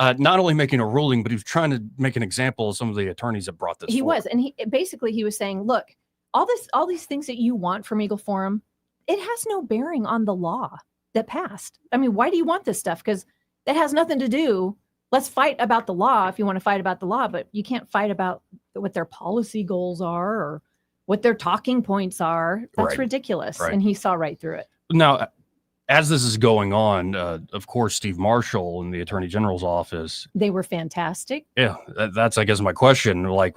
Speaker 5: not only making a ruling, but he was trying to make an example of some of the attorneys that brought this forward.
Speaker 4: Was, and he was saying, look, all these things that you want from Eagle Forum, it has no bearing on the law that passed. I mean, why do you want this stuff? Because that has nothing to do. Let's fight about the law if you want to fight about the law, but you can't fight about what their policy goals are or what their talking points are. That's ridiculous. Right. And he saw right through it.
Speaker 5: Now, as this is going on, of course, Steve Marshall in the Attorney General's office.
Speaker 4: They were fantastic.
Speaker 5: Yeah, that's, I guess, my question. Like,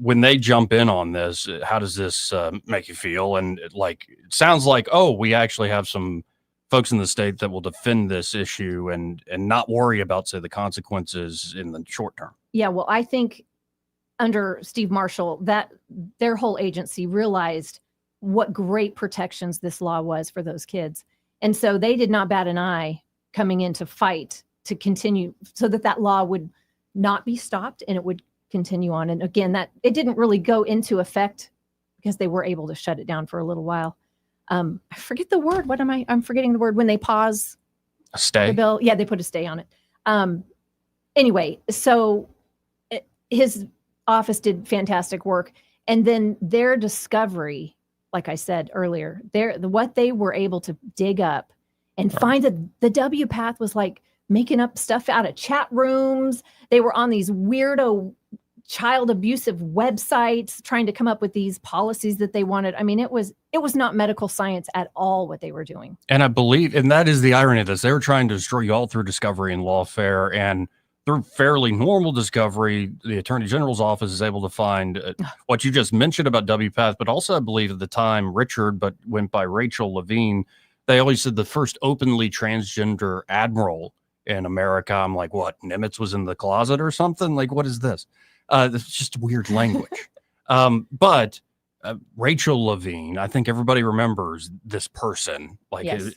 Speaker 5: when they jump in on this, how does this make you feel? And like, it sounds like, oh, we actually have some folks in the state that will defend this issue and not worry about, say, the consequences in the short term.
Speaker 4: Yeah, well, I think under Steve Marshall, that their whole agency realized what great protections this law was for those kids. And so they did not bat an eye coming in to fight to continue so that law would not be stopped and it would continue on. And again, that it didn't really go into effect because they were able to shut it down for a little while. I forget the word. I'm forgetting the word when they pause
Speaker 5: a stay.
Speaker 4: The bill. Yeah, they put a stay on it. Anyway, so his office did fantastic work. And then their discovery, like I said earlier, what they were able to dig up and find that the W path was like making up stuff out of chat rooms. They were on these weirdo child abusive websites trying to come up with these policies that they wanted. I mean, it was not medical science at all what they were doing.
Speaker 5: And I believe, and that is the irony of this, they were trying to destroy you all through discovery and lawfare, and through fairly normal discovery, the Attorney General's office is able to find what you just mentioned about WPATH, but also I believe at the time Richard, but went by Rachel Levine. They always said the first openly transgender admiral in America. I'm like, what? Nimitz was in the closet or something? Like, what is this? It's just weird language. But Rachel Levine, I think everybody remembers this person. Like
Speaker 4: Yes.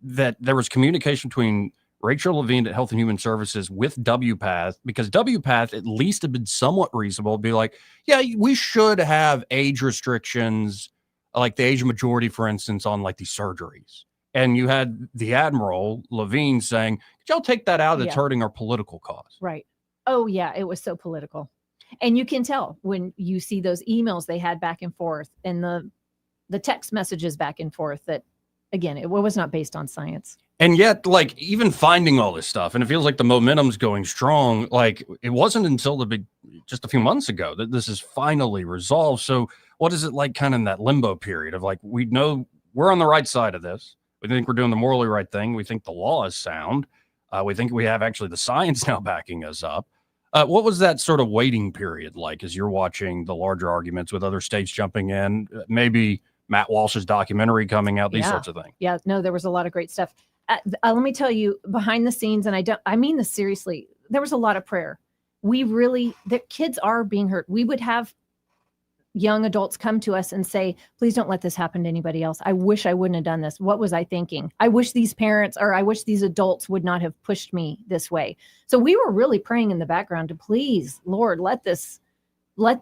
Speaker 5: that there was communication between Rachel Levine at Health and Human Services with WPATH, because WPATH at least had been somewhat reasonable. Be like, yeah, we should have age restrictions, like the age of majority, for instance, on like these surgeries. And you had the Admiral Levine saying, could y'all take that out? It's
Speaker 4: Yeah.
Speaker 5: hurting our political cause.
Speaker 4: Right. Oh, yeah. It was so political. And you can tell when you see those emails they had back and forth and the text messages back and forth that, again, it was not based on science.
Speaker 5: And yet, like, even finding all this stuff, and it feels like the momentum's going strong. Like, it wasn't until just a few months ago that this is finally resolved. So what is it like kind of in that limbo period of like, we know we're on the right side of this. We think we're doing the morally right thing. We think the law is sound. We think we have actually the science now backing us up. What was that sort of waiting period like as you're watching the larger arguments with other states jumping in, maybe Matt Walsh's documentary coming out, these sorts of things?
Speaker 4: Yeah, no, there was a lot of great stuff. Let me tell you, behind the scenes, and I mean this seriously, there was a lot of prayer. The kids are being hurt. We would have young adults come to us and say, please don't let this happen to anybody else. I wish I wouldn't have done this. What was I thinking? I wish these parents, or I wish these adults would not have pushed me this way. So we were really praying in the background to please, Lord, let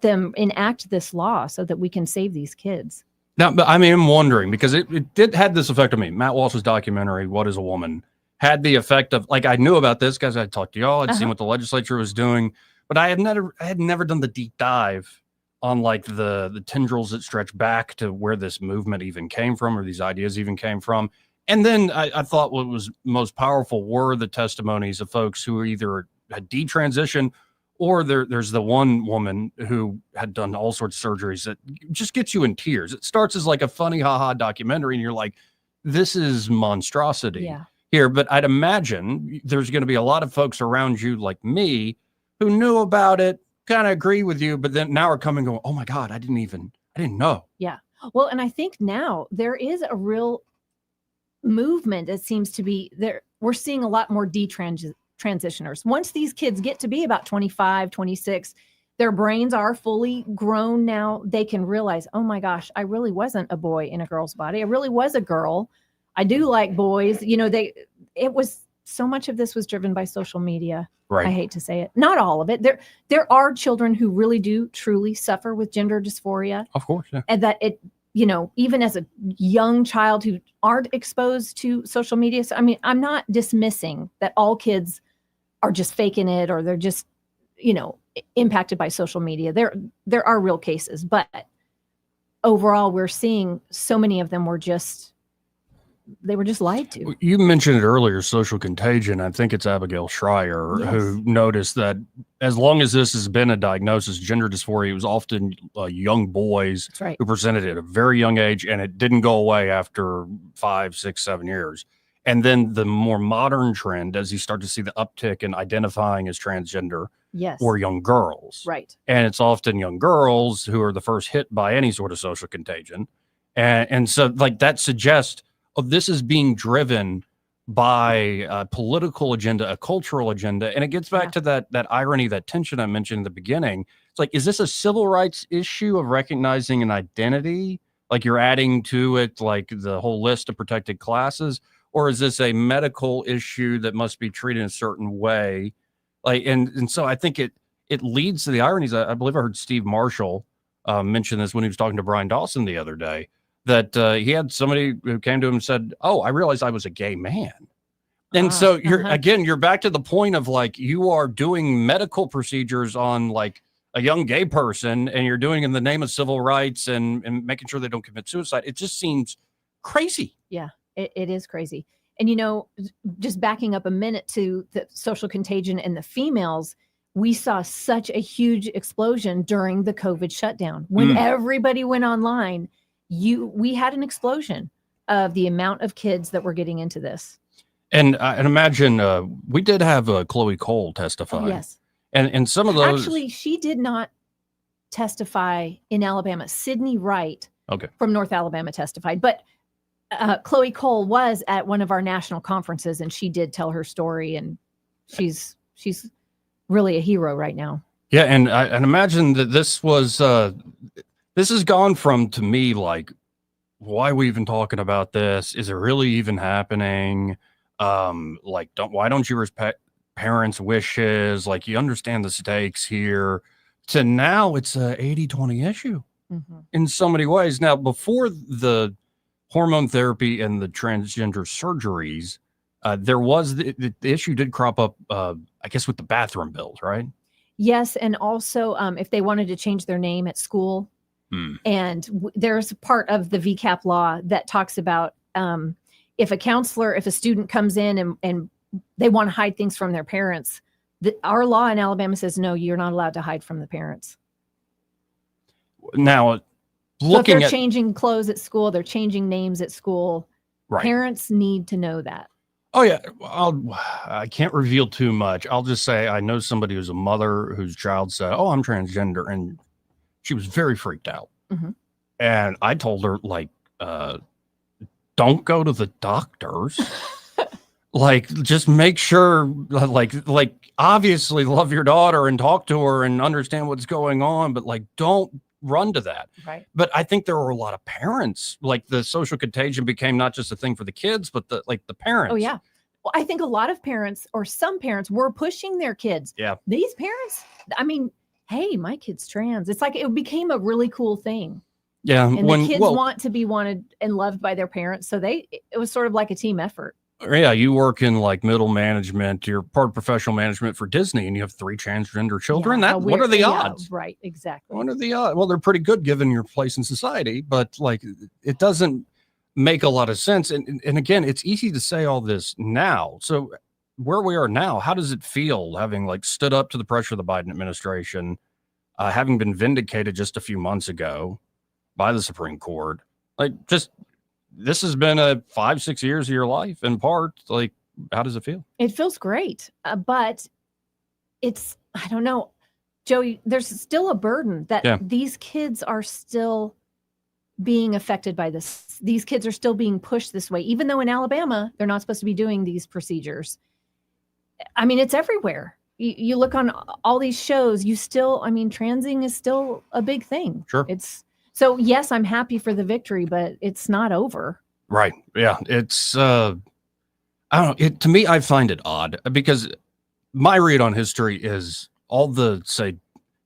Speaker 4: them enact this law so that we can save these kids.
Speaker 5: Now, but I mean, I'm wondering, because it did had this effect on me. Matt Walsh's documentary, What is a Woman, had the effect of, like, I knew about this because I talked to y'all, I'd seen what the legislature was doing, but I had never done the deep dive on like the tendrils that stretch back to where this movement even came from, or these ideas even came from. And then I thought what was most powerful were the testimonies of folks who either had detransitioned, or there's the one woman who had done all sorts of surgeries that just gets you in tears. It starts as like a funny haha documentary, and you're like, this is monstrosity here. But I'd imagine there's going to be a lot of folks around you like me who knew about it, kind of agree with you, but then now are coming going, oh my God, I didn't know.
Speaker 4: Yeah. Well, and I think now there is a real movement that seems to be there. We're seeing a lot more detransitioners. Once these kids get to be about 25, 26, their brains are fully grown now. They can realize, oh my gosh, I really wasn't a boy in a girl's body. I really was a girl. I do like boys. You know, so much of this was driven by social media.
Speaker 5: Right.
Speaker 4: I hate to say it. Not all of it. There are children who really do truly suffer with gender dysphoria.
Speaker 5: Of course. Yeah.
Speaker 4: And that it, even as a young child who aren't exposed to social media. So, I mean, I'm not dismissing that all kids are just faking it, or they're just, impacted by social media. There are real cases, but overall we're seeing so many of them were just lied to.
Speaker 5: You mentioned it earlier, social contagion. I think it's Abigail Schreier who noticed that as long as this has been a diagnosis, gender dysphoria, it was often young boys who presented it at a very young age, and it didn't go away after 5, 6, 7 years. And then the more modern trend, as you start to see the uptick in identifying as transgender,
Speaker 4: Yes.
Speaker 5: or young girls.
Speaker 4: Right.
Speaker 5: And it's often young girls who are the first hit by any sort of social contagion. And so like that suggests, oh, this is being driven by a political agenda, a cultural agenda. And it gets back to that irony, that tension I mentioned in the beginning. It's like, is this a civil rights issue of recognizing an identity? Like you're adding to it, like the whole list of protected classes? Or is this a medical issue that must be treated in a certain way? Like, and so I think it leads to the ironies. I believe I heard Steve Marshall mention this when he was talking to Brian Dawson the other day, that he had somebody who came to him and said, "Oh, I realized I was a gay man." And so you're back to the point of like, you are doing medical procedures on like a young gay person, and you're doing it in the name of civil rights and making sure they don't commit suicide. It just seems crazy.
Speaker 4: Yeah, it is crazy. And, you know, just backing up a minute to the social contagion and the females, we saw such a huge explosion during the COVID shutdown. When everybody went online, we had an explosion of the amount of kids that were getting into this.
Speaker 5: And imagine we did have Chloe Cole testify.
Speaker 4: Oh, yes.
Speaker 5: And some of those.
Speaker 4: Actually, she did not testify in Alabama. Sydney Wright from North Alabama testified. But Chloe Cole was at one of our national conferences, and she did tell her story, and she's really a hero right now.
Speaker 5: Yeah, and imagine that this was this has gone from, to me, like, why are we even talking about this? Is it really even happening? Like, why don't you respect parents' wishes? Like, you understand the stakes here. To now, it's a 80-20 issue in so many ways. Now, before the hormone therapy and the transgender surgeries, there was the issue did crop up, I guess, with the bathroom bills, right?
Speaker 4: Yes, and also if they wanted to change their name at school, and there's a part of the VCAP law that talks about if a student comes in and they want to hide things from their parents, our law in Alabama says, no, you're not allowed to hide from the parents.
Speaker 5: Now,
Speaker 4: So if they're changing clothes at school, they're changing names at school.
Speaker 5: Right.
Speaker 4: Parents need to know that.
Speaker 5: Oh yeah, I can't reveal too much. I'll just say I know somebody who's a mother whose child said, "Oh, I'm transgender," and she was very freaked out. And I told her, like, don't go to the doctors. Like, just make sure, like obviously love your daughter and talk to her and understand what's going on, but like, don't run to that.
Speaker 4: Right.
Speaker 5: But I think there were a lot of parents, like the social contagion became not just a thing for the kids, but the parents.
Speaker 4: Oh yeah. Well, I think a lot of parents, or some parents, were pushing their kids.
Speaker 5: Yeah.
Speaker 4: These parents, I mean, hey, my kid's trans. It's like it became a really cool thing.
Speaker 5: Yeah.
Speaker 4: And the kids want to be wanted and loved by their parents. So it was sort of like a team effort.
Speaker 5: Yeah, you work in like middle management, you're part of professional management for Disney, and you have 3 transgender children.
Speaker 4: Yeah,
Speaker 5: what are the odds?
Speaker 4: Right, exactly.
Speaker 5: What are the odds? Well, they're pretty good given your place in society, but like it doesn't make a lot of sense. And again, it's easy to say all this now. So where we are now, how does it feel having like stood up to the pressure of the Biden administration, having been vindicated just a few months ago by the Supreme Court? Like, just this has been a 5-6 years of your life in part. Like, how does it feel?
Speaker 4: It feels great, but it's, I don't know, Joey, there's still a burden that these kids are still being affected by this. These kids are still being pushed this way, even though in Alabama, they're not supposed to be doing these procedures. I mean, it's everywhere. You look on all these shows, transing is still a big thing.
Speaker 5: Sure.
Speaker 4: So yes, I'm happy for the victory, but it's not over.
Speaker 5: Right. Yeah. It's, I don't know. To me, I find it odd because my read on history is all the, say,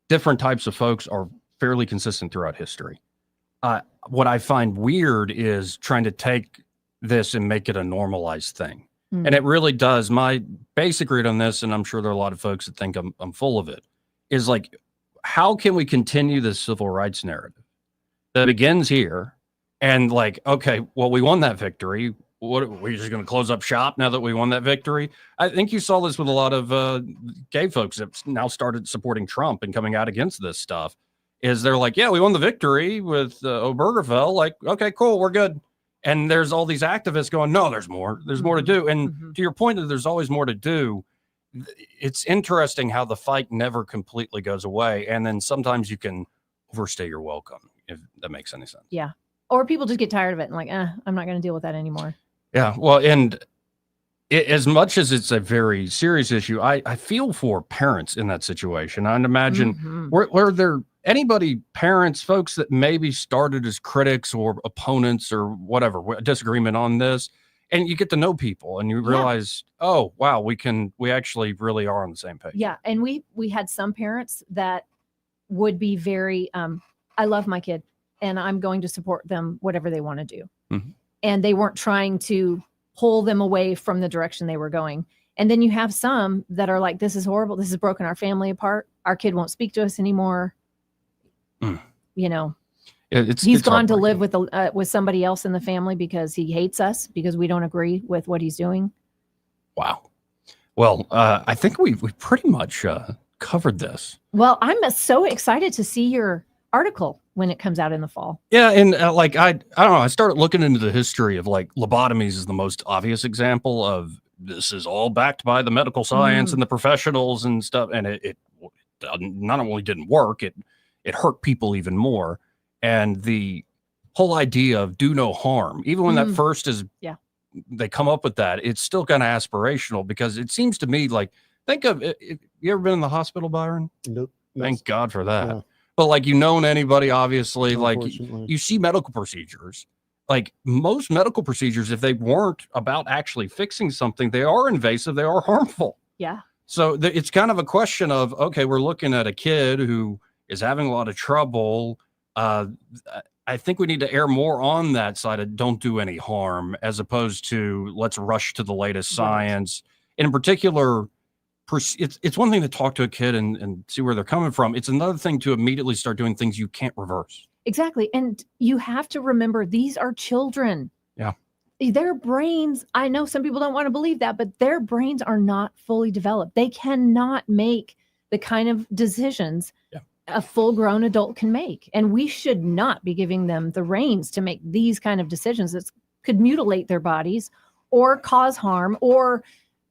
Speaker 5: different types of folks are fairly consistent throughout history. What I find weird is trying to take this and make it a normalized thing. And it really does. My basic read on this, and I'm sure there are a lot of folks that think I'm full of it, is like, how can we continue this civil rights narrative that begins here? And like, okay, well, we won that victory. What, we're just going to close up shop now that we won that victory? I think you saw this with a lot of gay folks that now started supporting Trump and coming out against this stuff. Is they're like, yeah, we won the victory with Obergefell. Like, okay, cool, we're good. And there's all these activists going, no, there's more to do. And to your point that there's always more to do, it's interesting how the fight never completely goes away. And then sometimes you can overstay your welcome, if that makes any sense.
Speaker 4: Yeah. Or people just get tired of it and like, I'm not going to deal with that anymore.
Speaker 5: Yeah. Well, and as much as it's a very serious issue, I feel for parents in that situation. I'd imagine were there anybody, parents, folks that maybe started as critics or opponents or whatever, disagreement on this, and you get to know people and you realize, oh, wow, we actually really are on the same page.
Speaker 4: Yeah. And we had some parents that would be very, I love my kid and I'm going to support them, whatever they want to do. And they weren't trying to pull them away from the direction they were going. And then you have some that are like, this is horrible. This has broken our family apart. Our kid won't speak to us anymore. You know, he's gone to live with somebody else in the family because he hates us because we don't agree with what he's doing.
Speaker 5: Wow. Well, I think we pretty much covered this.
Speaker 4: Well, I'm so excited to see your article when it comes out in the fall.
Speaker 5: Yeah. And like, I don't know, I started looking into the history of like lobotomies is the most obvious example of this is all backed by the medical science and the professionals and stuff. And it not only didn't work, it hurt people even more. And the whole idea of do no harm, even when that first is, they come up with that, it's still kind of aspirational because it seems to me like, think of it. You ever been in the hospital, Byron?
Speaker 6: Nope.
Speaker 5: Thank God for that.
Speaker 6: Yeah.
Speaker 5: But like, you known anybody, obviously, like you see medical procedures, like most medical procedures, if they weren't about actually fixing something, they are invasive, they are harmful.
Speaker 4: Yeah.
Speaker 5: So it's kind of a question of, okay, we're looking at a kid who is having a lot of trouble. I think we need to err more on that side of don't do any harm, as opposed to let's rush to the latest science. And in particular, it's one thing to talk to a kid and see where they're coming from. It's another thing to immediately start doing things you can't reverse.
Speaker 4: Exactly. And you have to remember, these are children.
Speaker 5: Yeah.
Speaker 4: Their brains, I know some people don't want to believe that, but their brains are not fully developed. They cannot make the kind of decisions a full-grown adult can make. And we should not be giving them the reins to make these kind of decisions that could mutilate their bodies or cause harm or,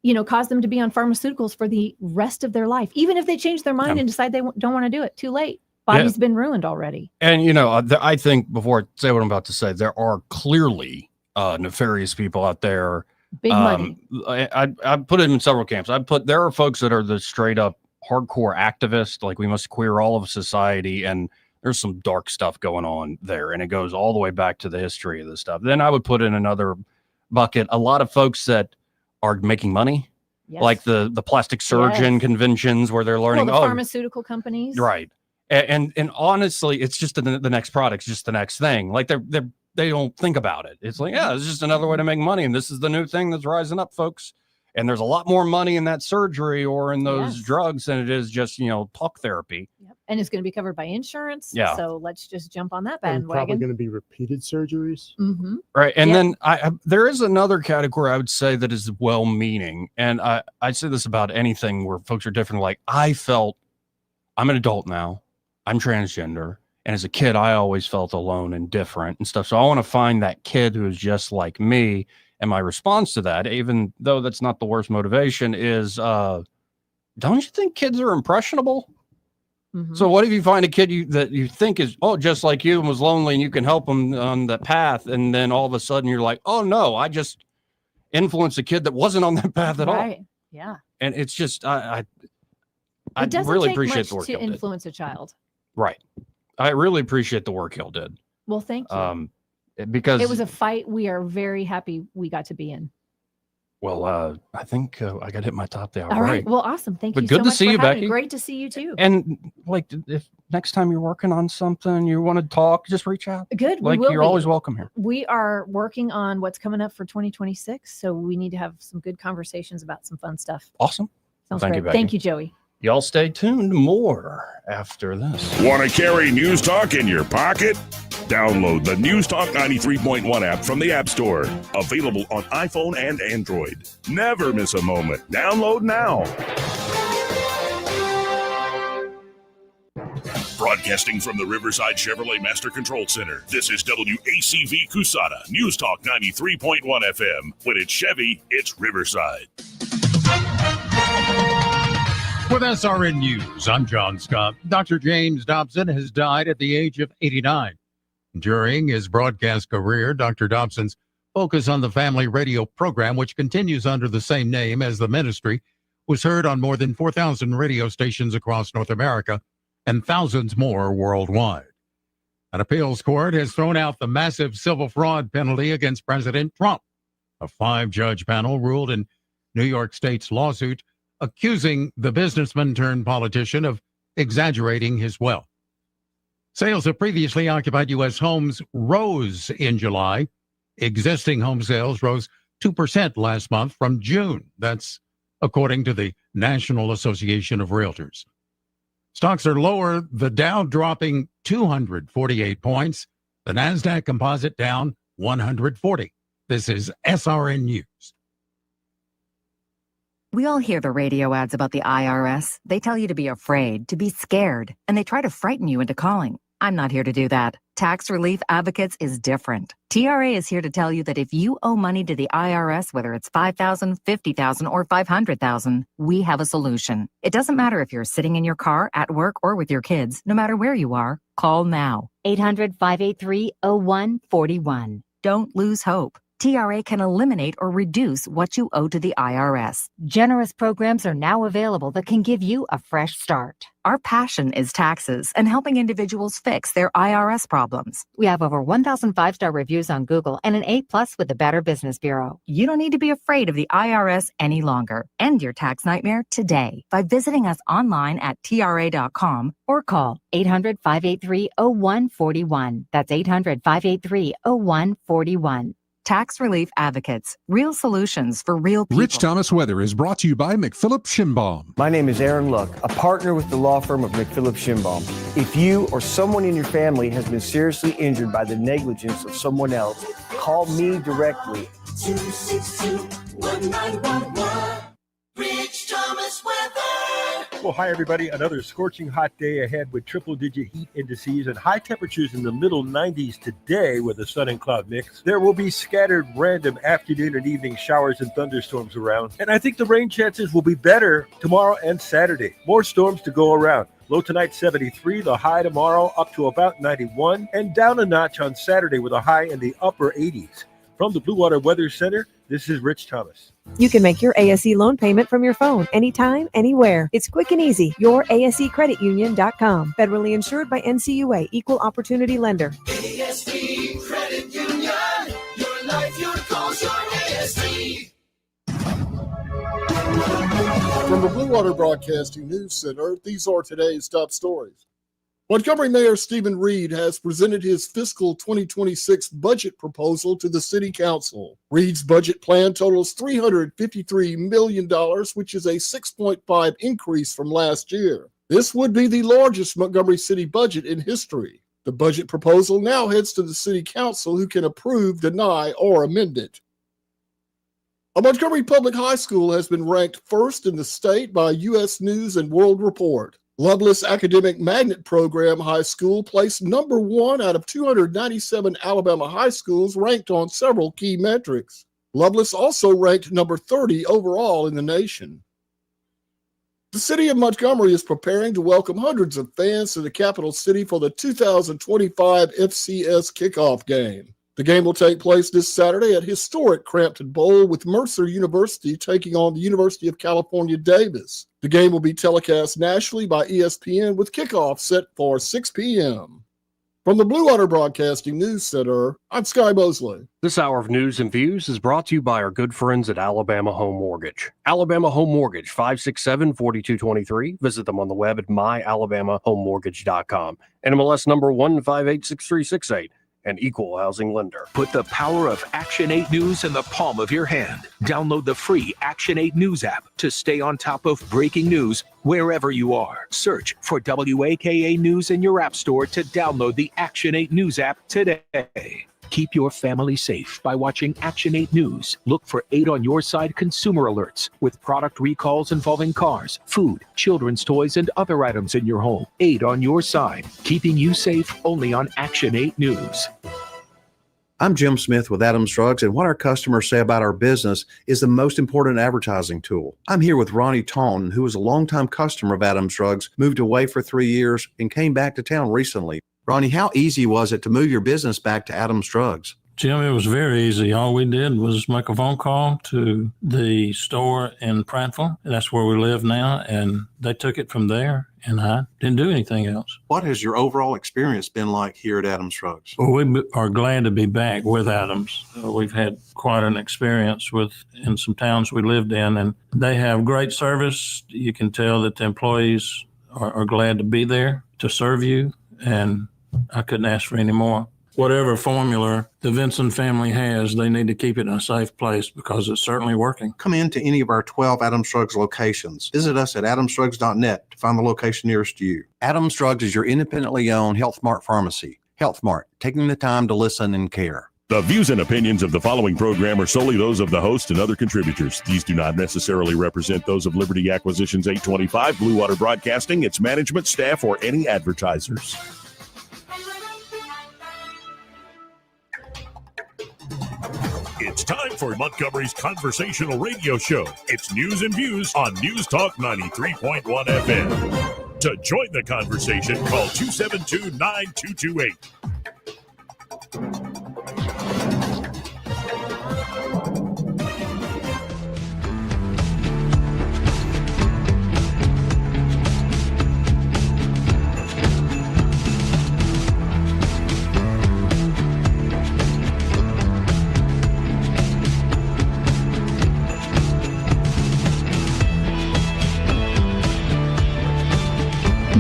Speaker 4: you know, cause them to be on pharmaceuticals for the rest of their life. Even if they change their mind and decide they don't want to do it, too late. Body's been ruined already.
Speaker 5: And, you know, I think before I say what I'm about to say, there are clearly nefarious people out there.
Speaker 4: Big money.
Speaker 5: I put it in several camps. There are folks that are the straight up hardcore activists, like we must queer all of society. And there's some dark stuff going on there. And it goes all the way back to the history of this stuff. Then I would put in another bucket, a lot of folks that are making money, like the plastic surgeon conventions where they're learning.
Speaker 4: The pharmaceutical companies.
Speaker 5: Right. And honestly, it's just the next product, just the next thing. Like they don't think about it. It's like, it's just another way to make money. And this is the new thing that's rising up, folks. And there's a lot more money in that surgery or in those drugs than it is just, you know, talk therapy.
Speaker 4: Yep. And it's going to be covered by insurance.
Speaker 5: Yeah.
Speaker 4: So let's just jump on that
Speaker 6: And
Speaker 4: bandwagon.
Speaker 6: probably going to be repeated surgeries.
Speaker 5: Right. And then there is another category I would say that is well-meaning. And I say this about anything where folks are different. Like I'm an adult now. I'm transgender. And as a kid, I always felt alone and different and stuff. So I want to find that kid who is just like me. And my response to that, even though that's not the worst motivation, is don't you think kids are impressionable? So what if you find a kid that you think is, just like you and was lonely and you can help them on that path. And then all of a sudden you're like, oh no, I just influenced a kid that wasn't on that path at all.
Speaker 4: Yeah.
Speaker 5: And it's just, I
Speaker 4: doesn't
Speaker 5: really
Speaker 4: take
Speaker 5: appreciate
Speaker 4: much
Speaker 5: the work
Speaker 4: to
Speaker 5: y'all did.
Speaker 4: influence a child.
Speaker 5: Right. I really appreciate the work y'all did.
Speaker 4: Well, thank you.
Speaker 5: Because
Speaker 4: it was a fight we are very happy we got to be in.
Speaker 5: Well, I think I got to hit my top there.
Speaker 4: All right. Well, awesome. Thank you
Speaker 5: good
Speaker 4: so
Speaker 5: to
Speaker 4: much
Speaker 5: see
Speaker 4: for
Speaker 5: you,
Speaker 4: having me.
Speaker 5: Becky.
Speaker 4: Great to see you too.
Speaker 5: And like, if next time you're working on something, you want to talk, just reach out.
Speaker 4: Good.
Speaker 5: Like you're always welcome here.
Speaker 4: We are working on what's coming up for 2026. So we need to have some good conversations about some fun stuff.
Speaker 5: Awesome.
Speaker 4: Sounds
Speaker 5: Thank
Speaker 4: great.
Speaker 5: you, Becky.
Speaker 4: Thank you, Joey.
Speaker 5: Y'all stay tuned. More after this.
Speaker 3: Want to carry News Talk in your pocket? Download the News Talk 93.1 app from the App Store. Available on iPhone and Android. Never miss a moment. Download now. Broadcasting from the Riverside Chevrolet Master Control Center, this is WACV Cusada, News Talk 93.1 FM. When it's Chevy, it's Riverside.
Speaker 5: With SRN News, I'm John Scott. Dr. James Dobson has died at the age of 89. During his broadcast career, Dr. Dobson's focus on the family radio program, which continues under the same name as the ministry, was heard on more than 4,000 radio stations across North America and thousands more worldwide. An appeals court has thrown out the massive civil fraud penalty against President Trump. A 5-judge panel ruled in New York State's lawsuit accusing the businessman turned politician of exaggerating his wealth. Sales of previously occupied U.S. homes rose in July. Existing home sales rose 2% last month from June. That's according to the National Association of Realtors. Stocks are lower, the Dow dropping 248 points, the NASDAQ Composite down 140. This is SRN News.
Speaker 20: We all hear the radio ads about the IRS. They tell you to be afraid, to be scared, and they try to frighten you into calling. I'm not here to do that. Tax Relief Advocates is different. TRA is here to tell you that if you owe money to the IRS, whether it's $5,000, $50,000, or $500,000, we have a solution. It doesn't matter if you're sitting in your car, at work, or with your kids. No matter where you are, call now. 800-583-0141. Don't lose hope. TRA can eliminate or reduce what you owe to the IRS.
Speaker 21: Generous programs are now available that can give you a fresh start.
Speaker 20: Our passion is taxes and helping individuals fix their IRS problems.
Speaker 21: We have over 1,000 5-star reviews on Google and an A+ with the Better Business Bureau.
Speaker 20: You don't need to be afraid of the IRS any longer. End your tax nightmare today by visiting us online at TRA.com
Speaker 21: or call 800-583-0141. That's 800-583-0141.
Speaker 20: Tax Relief Advocates. Real solutions for real people.
Speaker 17: Rich Thomas Weather is brought to you by McPhillip Schimbaum.
Speaker 22: My name is Aaron Luck, a partner with the law firm of McPhillip Schimbaum. If you or someone in your family has been seriously injured by the negligence of someone else, call me directly.
Speaker 10: 262-1911. Rich Thomas Weather.
Speaker 19: Well, hi, everybody. Another scorching hot day ahead with triple-digit heat indices and high temperatures in the middle 90s today with a sun and cloud mix. There will be scattered random afternoon and evening showers and thunderstorms around. And I think the rain chances will be better tomorrow and Saturday. More storms to go around. Low tonight 73, the high tomorrow up to about 91, and down a notch on Saturday with a high in the upper 80s. From the Blue Water Weather Center, this is Rich Thomas.
Speaker 23: You can make your ASE loan payment from your phone anytime, anywhere. It's quick and easy. YourASECreditUnion.com. Federally insured by NCUA. Equal Opportunity Lender.
Speaker 10: ASE Credit Union. Your life, your cause, your ASE.
Speaker 24: From the Blue Water Broadcasting News Center, these are today's top stories. Montgomery Mayor Stephen Reed has presented his fiscal 2026 budget proposal to the City Council. Reed's budget plan totals $353 million, which is a 6.5% increase from last year. This would be the largest Montgomery City budget in history. The budget proposal now heads to the City Council, who can approve, deny, or amend it. A Montgomery Public High School has been ranked first in the state by U.S. News and World Report. Loveless Academic Magnet Program High School placed number 1 out of 297 Alabama high schools ranked on several key metrics. Loveless also ranked number 30 overall in the nation. The city of Montgomery is preparing to welcome hundreds of fans to the capital city for the 2025 FCS kickoff game. The game will take place this Saturday at historic Crampton Bowl, with Mercer University taking on the University of California, Davis. The game will be telecast nationally by ESPN, with kickoff set for 6 p.m. From the Blue Water Broadcasting News Center, I'm Sky Mosley.
Speaker 25: This hour of news and views is brought to you by our good friends at Alabama Home Mortgage. Alabama Home Mortgage, 567-4223. Visit them on the web at myalabamahomemortgage.com. NMLS number 1586368. An equal housing lender.
Speaker 26: Put the power of Action 8 News in the palm of your hand. Download the free Action 8 News app to stay on top of breaking news wherever you are. Search for WAKA News in your app store to download the Action 8 News app today. Keep your family safe by watching Action 8 News. Look for 8 on Your Side consumer alerts with product recalls involving cars, food, children's toys, and other items in your home. 8 on Your Side, keeping you safe only on Action 8 News.
Speaker 1: I'm Jim Smith with Adams Drugs, and what our customers say about our business is the most important advertising tool. I'm here with Ronnie Taunton, who is a longtime customer of Adams Drugs, moved away for 3 years, and came back to town recently. Ronnie, how easy was it to move your business back to Adams Drugs?
Speaker 2: Jim, it was very easy. All we did was make a phone call to the store in Prattville. That's where we live now, and they took it from there, and I didn't do anything else.
Speaker 1: What has your overall experience been like here at Adams Drugs?
Speaker 2: Well, we are glad to be back with Adams. We've had quite an experience in some towns we lived in, and they have great service. You can tell that the employees are glad to be there to serve you, and I couldn't ask for any more. Whatever formula the Vinson family has, they need to keep it in a safe place because it's certainly working.
Speaker 1: Come into any of our 12 Adams Drugs locations. Visit us at adamsdrugs.net to find the location nearest you. Adams Drugs is your independently owned Health Mart pharmacy. Health Mart, taking the time to listen and care.
Speaker 3: The views and opinions of the following program are solely those of the host and other contributors. These do not necessarily represent those of Liberty Acquisitions 825, Blue Water Broadcasting, its management, staff, or any advertisers. It's time for Montgomery's conversational radio show. It's news and views on News Talk 93.1 FM. To join the conversation, call 272-9228.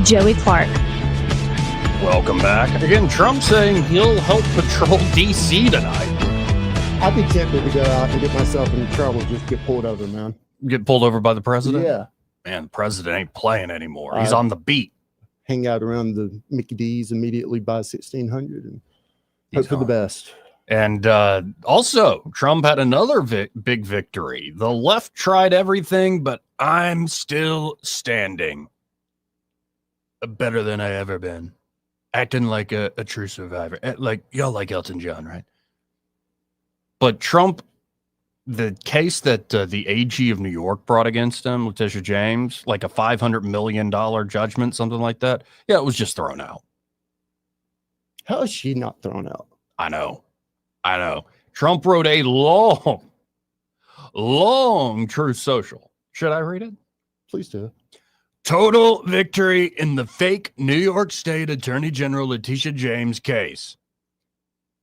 Speaker 7: Joey Clark.
Speaker 5: Welcome back. Again, Trump saying he'll help patrol D.C. tonight.
Speaker 6: I'd be tempted to go out and get myself in trouble, just get pulled over, man.
Speaker 5: Get pulled over by the president?
Speaker 6: Yeah.
Speaker 5: Man, the president ain't playing anymore. He's on the beat.
Speaker 6: Hang out around the Mickey D's immediately by 1600 and hope for the best.
Speaker 5: And also, Trump had another big victory. The left tried everything, but I'm still standing. Better than I ever been. Acting like a true survivor. Like, y'all like Elton John, right? But Trump, the case that the AG of New York brought against him, Letitia James, like a $500 million judgment, something like that. Yeah, it was just thrown out.
Speaker 6: How is she not thrown out?
Speaker 5: I know. Trump wrote a long Truth Social. Should I read it?
Speaker 6: Please do.
Speaker 5: Total victory in the fake New York State Attorney General Letitia James case.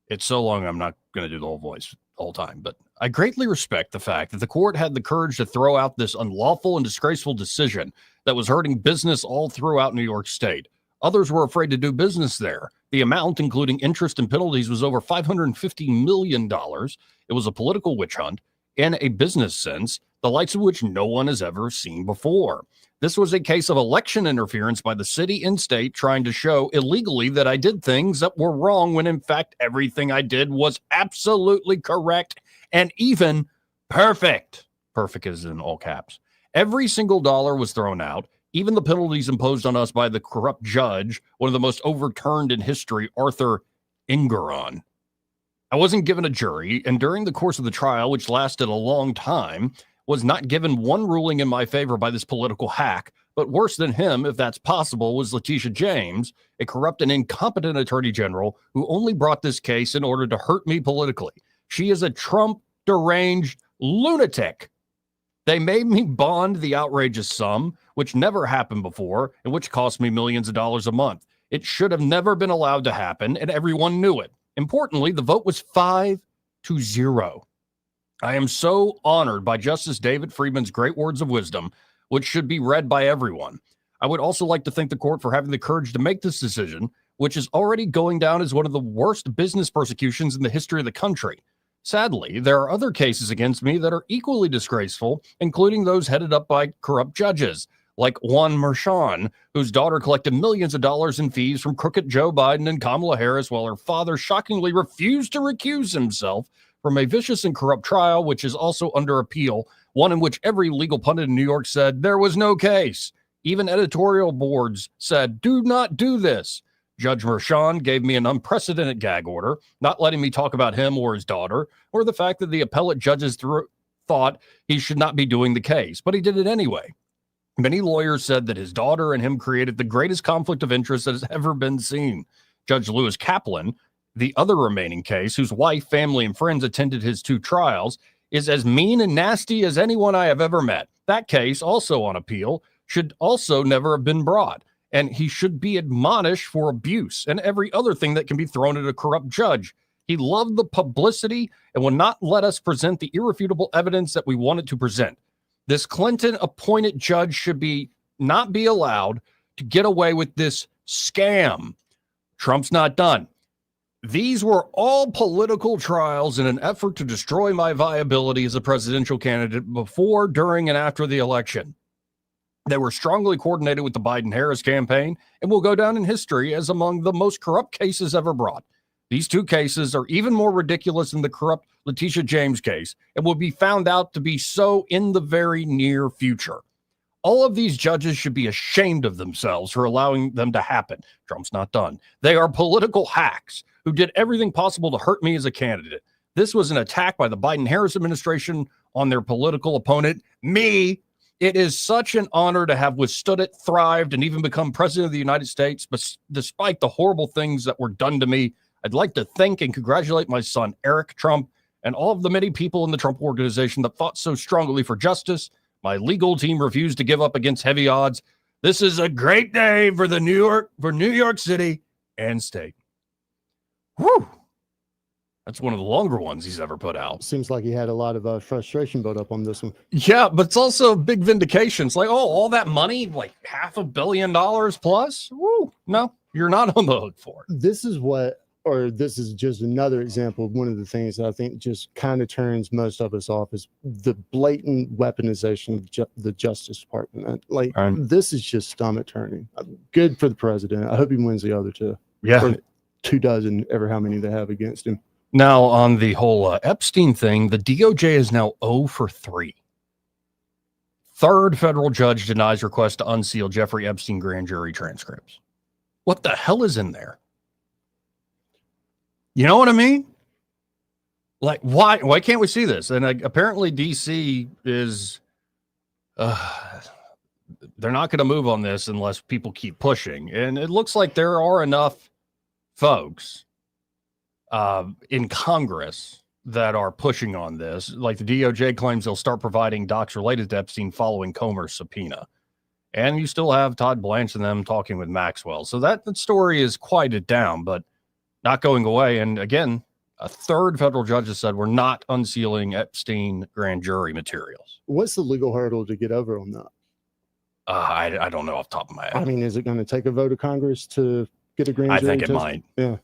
Speaker 5: It's so long, I'm not going to do the whole voice the whole time, but I greatly respect the fact that the court had the courage to throw out this unlawful and disgraceful decision that was hurting business all throughout New York State. Others were afraid to do business there. The amount, including interest and penalties, was over $550 million. It was a political witch hunt in a business sense, the likes of which no one has ever seen before. This was a case of election interference by the city and state trying to show illegally that I did things that were wrong when in fact everything I did was absolutely correct and even perfect. Perfect is in all caps. Every single dollar was thrown out, even the penalties imposed on us by the corrupt judge, one of the most overturned in history, Arthur Engeron. I wasn't given a jury, and during the course of the trial, which lasted a long time, was not given one ruling in my favor by this political hack, but worse than him, if that's possible, was Letitia James, a corrupt and incompetent attorney general who only brought this case in order to hurt me politically. She is a Trump deranged lunatic. They made me bond the outrageous sum, which never happened before, and which cost me millions of dollars a month. It should have never been allowed to happen, and everyone knew it. Importantly, the vote was 5-0. I am so honored by Justice David Friedman's great words of wisdom, which should be read by everyone. I would also like to thank the court for having the courage to make this decision, which is already going down as one of the worst business persecutions in the history of the country. Sadly, there are other cases against me that are equally disgraceful, including those headed up by corrupt judges. like one Mershon, whose daughter collected millions of dollars in fees from crooked Joe Biden and Kamala Harris, while her father shockingly refused to recuse himself from a vicious and corrupt trial, which is also under appeal, one in which every legal pundit in New York said there was no case. Even editorial boards said, do not do this. Judge Mershon gave me an unprecedented gag order, not letting me talk about him or his daughter, or the fact that the appellate judges thought he should not be doing the case, but he did it anyway. Many lawyers said that his daughter and him created the greatest conflict of interest that has ever been seen. Judge Lewis Kaplan, the other remaining case, whose wife, family, and friends attended his 2 trials, is as mean and nasty as anyone I have ever met. That case, also on appeal, should also never have been brought, and he should be admonished for abuse and every other thing that can be thrown at a corrupt judge. He loved the publicity and would not let us present the irrefutable evidence that we wanted to present. This Clinton-appointed judge should not be allowed to get away with this scam. Trump's not done. These were all political trials in an effort to destroy my viability as a presidential candidate before, during, and after the election. They were strongly coordinated with the Biden-Harris campaign and will go down in history as among the most corrupt cases ever brought. These 2 cases are even more ridiculous than the corrupt Letitia James case and will be found out to be so in the very near future. All of these judges should be ashamed of themselves for allowing them to happen. Trump's not done. They are political hacks who did everything possible to hurt me as a candidate. This was an attack by the Biden-Harris administration on their political opponent, me. It is such an honor to have withstood it, thrived, and even become president of the United States. But despite the horrible things that were done to me, I'd like to thank and congratulate my son, Eric Trump, and all of the many people in the Trump organization that fought so strongly for justice. My legal team refused to give up against heavy odds. This is a great day for New York City and state. Whew. That's one of the longer ones he's ever put out.
Speaker 6: Seems like he had a lot of frustration built up on this one.
Speaker 5: Yeah, but it's also a big vindication. It's like, oh, all that money, like $500 million plus? Woo. No, you're not on the hook for it.
Speaker 6: This is just another example of one of the things that I think just kind of turns most of us off is the blatant weaponization of the Justice Department. Like, this is just stomach turning. Good for the president. I hope he wins the other 2.
Speaker 5: Yeah.
Speaker 6: Or 24, ever how many they have against him.
Speaker 5: Now, on the whole Epstein thing, the DOJ is now 0 for 3. Third federal judge denies request to unseal Jeffrey Epstein grand jury transcripts. What the hell is in there? You know what I mean? Like, why can't we see this? And apparently DC is, they're not going to move on this unless people keep pushing. And it looks like there are enough folks in Congress that are pushing on this. Like the DOJ claims they'll start providing docs related to Epstein following Comer's subpoena. And you still have Todd Blanche and them talking with Maxwell. So that story is quieted down, but not going away. And again, a third federal judge has said we're not unsealing Epstein grand jury materials.
Speaker 6: What's the legal hurdle to get over on that?
Speaker 5: I don't know off the top of my head.
Speaker 6: I mean, is it going to take a vote of Congress to get a grand jury?
Speaker 5: I think it might.
Speaker 6: Yeah.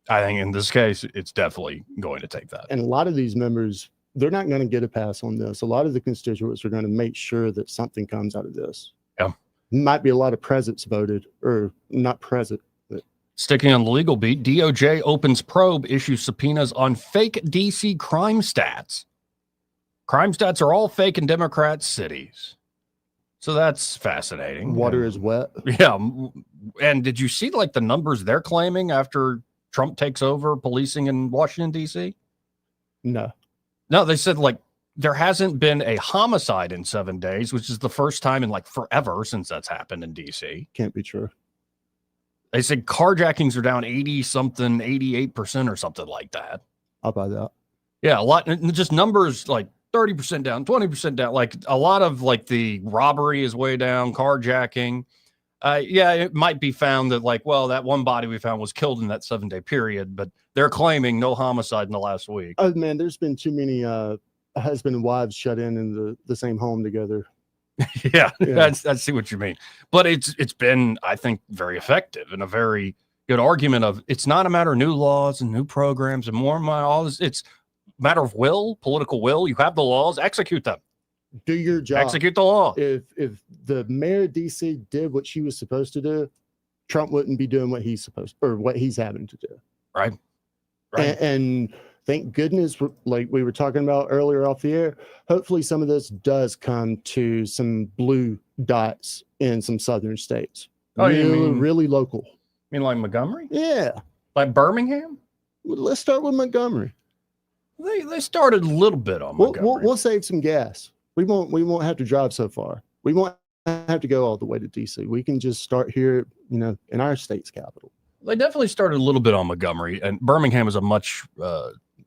Speaker 5: I think in this case, it's definitely going to take that.
Speaker 6: And a lot of these members, they're not going to get a pass on this. A lot of the constituents are going to make sure that something comes out of this.
Speaker 5: Yeah.
Speaker 6: Might be a lot of presents voted or not present.
Speaker 5: Sticking on the legal beat, DOJ opens probe, issues subpoenas on fake DC crime stats. Crime stats are all fake in Democrat cities. So that's fascinating.
Speaker 6: Water is wet.
Speaker 5: Yeah. And did you see like the numbers they're claiming after Trump takes over policing in Washington, D.C.?
Speaker 6: No,
Speaker 5: they said like there hasn't been a homicide in 7 days, which is the first time in like forever since that's happened in D.C.
Speaker 6: Can't be true.
Speaker 5: They said carjackings are down 88% or something like that.
Speaker 6: I'll buy that.
Speaker 5: Yeah, a lot. Just numbers like 30% down, 20% down. Like a lot of like the robbery is way down, carjacking. Yeah, it might be found that like, well, that one body we found was killed in that 7-day period, but they're claiming no homicide in the last week.
Speaker 6: Oh man, there's been too many husband and wives shut in the same home together.
Speaker 5: Yeah. I see what you mean. But it's been, I think, very effective and a very good argument of it's not a matter of new laws and new programs and more all this. It's a matter of will, political will. You have the laws, execute them.
Speaker 6: do your job.
Speaker 5: Execute the law.
Speaker 6: If the mayor of DC did what she was supposed to do, Trump wouldn't be doing what he's supposed or what he's having to do.
Speaker 5: Right.
Speaker 6: And thank goodness, like we were talking about earlier off the air, hopefully some of this does come to some blue dots in some southern states.
Speaker 5: Oh, you mean
Speaker 6: really local?
Speaker 5: I mean, like Montgomery?
Speaker 6: Yeah.
Speaker 5: Like Birmingham?
Speaker 6: Well, let's start with Montgomery.
Speaker 5: They started a little bit on Montgomery.
Speaker 6: We'll save some gas. We won't have to drive so far. We won't have to go all the way to DC. We can just start here, in our state's capital.
Speaker 5: They definitely started a little bit on Montgomery, and Birmingham is a much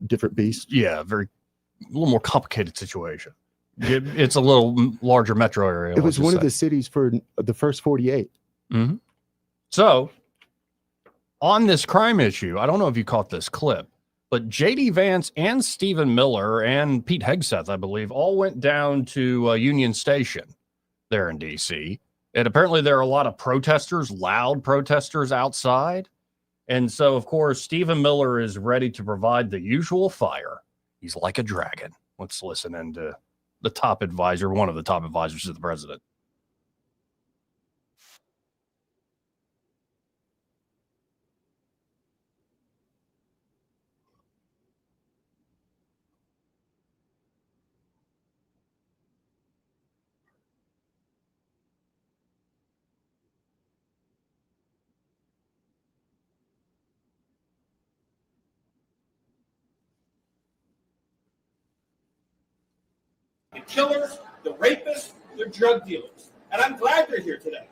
Speaker 6: different beast.
Speaker 5: Yeah, a little more complicated situation. It's a little larger metro area.
Speaker 6: It was one of the cities for the first 48.
Speaker 5: Mm-hmm. So, on this crime issue, I don't know if you caught this clip, but J.D. Vance and Stephen Miller and Pete Hegseth, I believe, all went down to Union Station there in D.C., and apparently there are a lot of protesters, loud protesters outside. And so, of course, Stephen Miller is ready to provide the usual fire. He's like a dragon. Let's listen into the top advisor, one of the top advisors to the president.
Speaker 8: The killers, the rapists, the drug dealers. And I'm glad they're here today.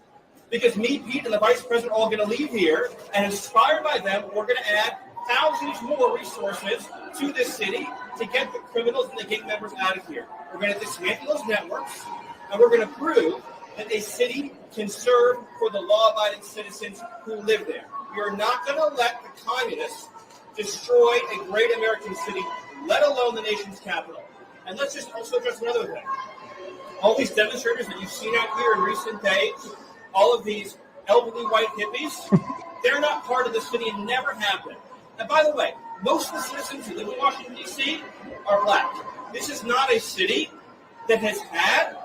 Speaker 8: Because me, Pete, and the vice president are all going to leave here, and inspired by them, we're going to add thousands more resources to this city to get the criminals and the gang members out of here. We're going to dismantle those networks, and we're going to prove that a city can serve for the law-abiding citizens who live there. We are not going to let the communists destroy a great American city, let alone the nation's capital. And let's just also address another thing. All these demonstrators that you've seen out here in recent days, all of these elderly white hippies, they're not part of the city and never have been. And by the way, most of the citizens who live in Washington, D.C. are black. This is not a city that has had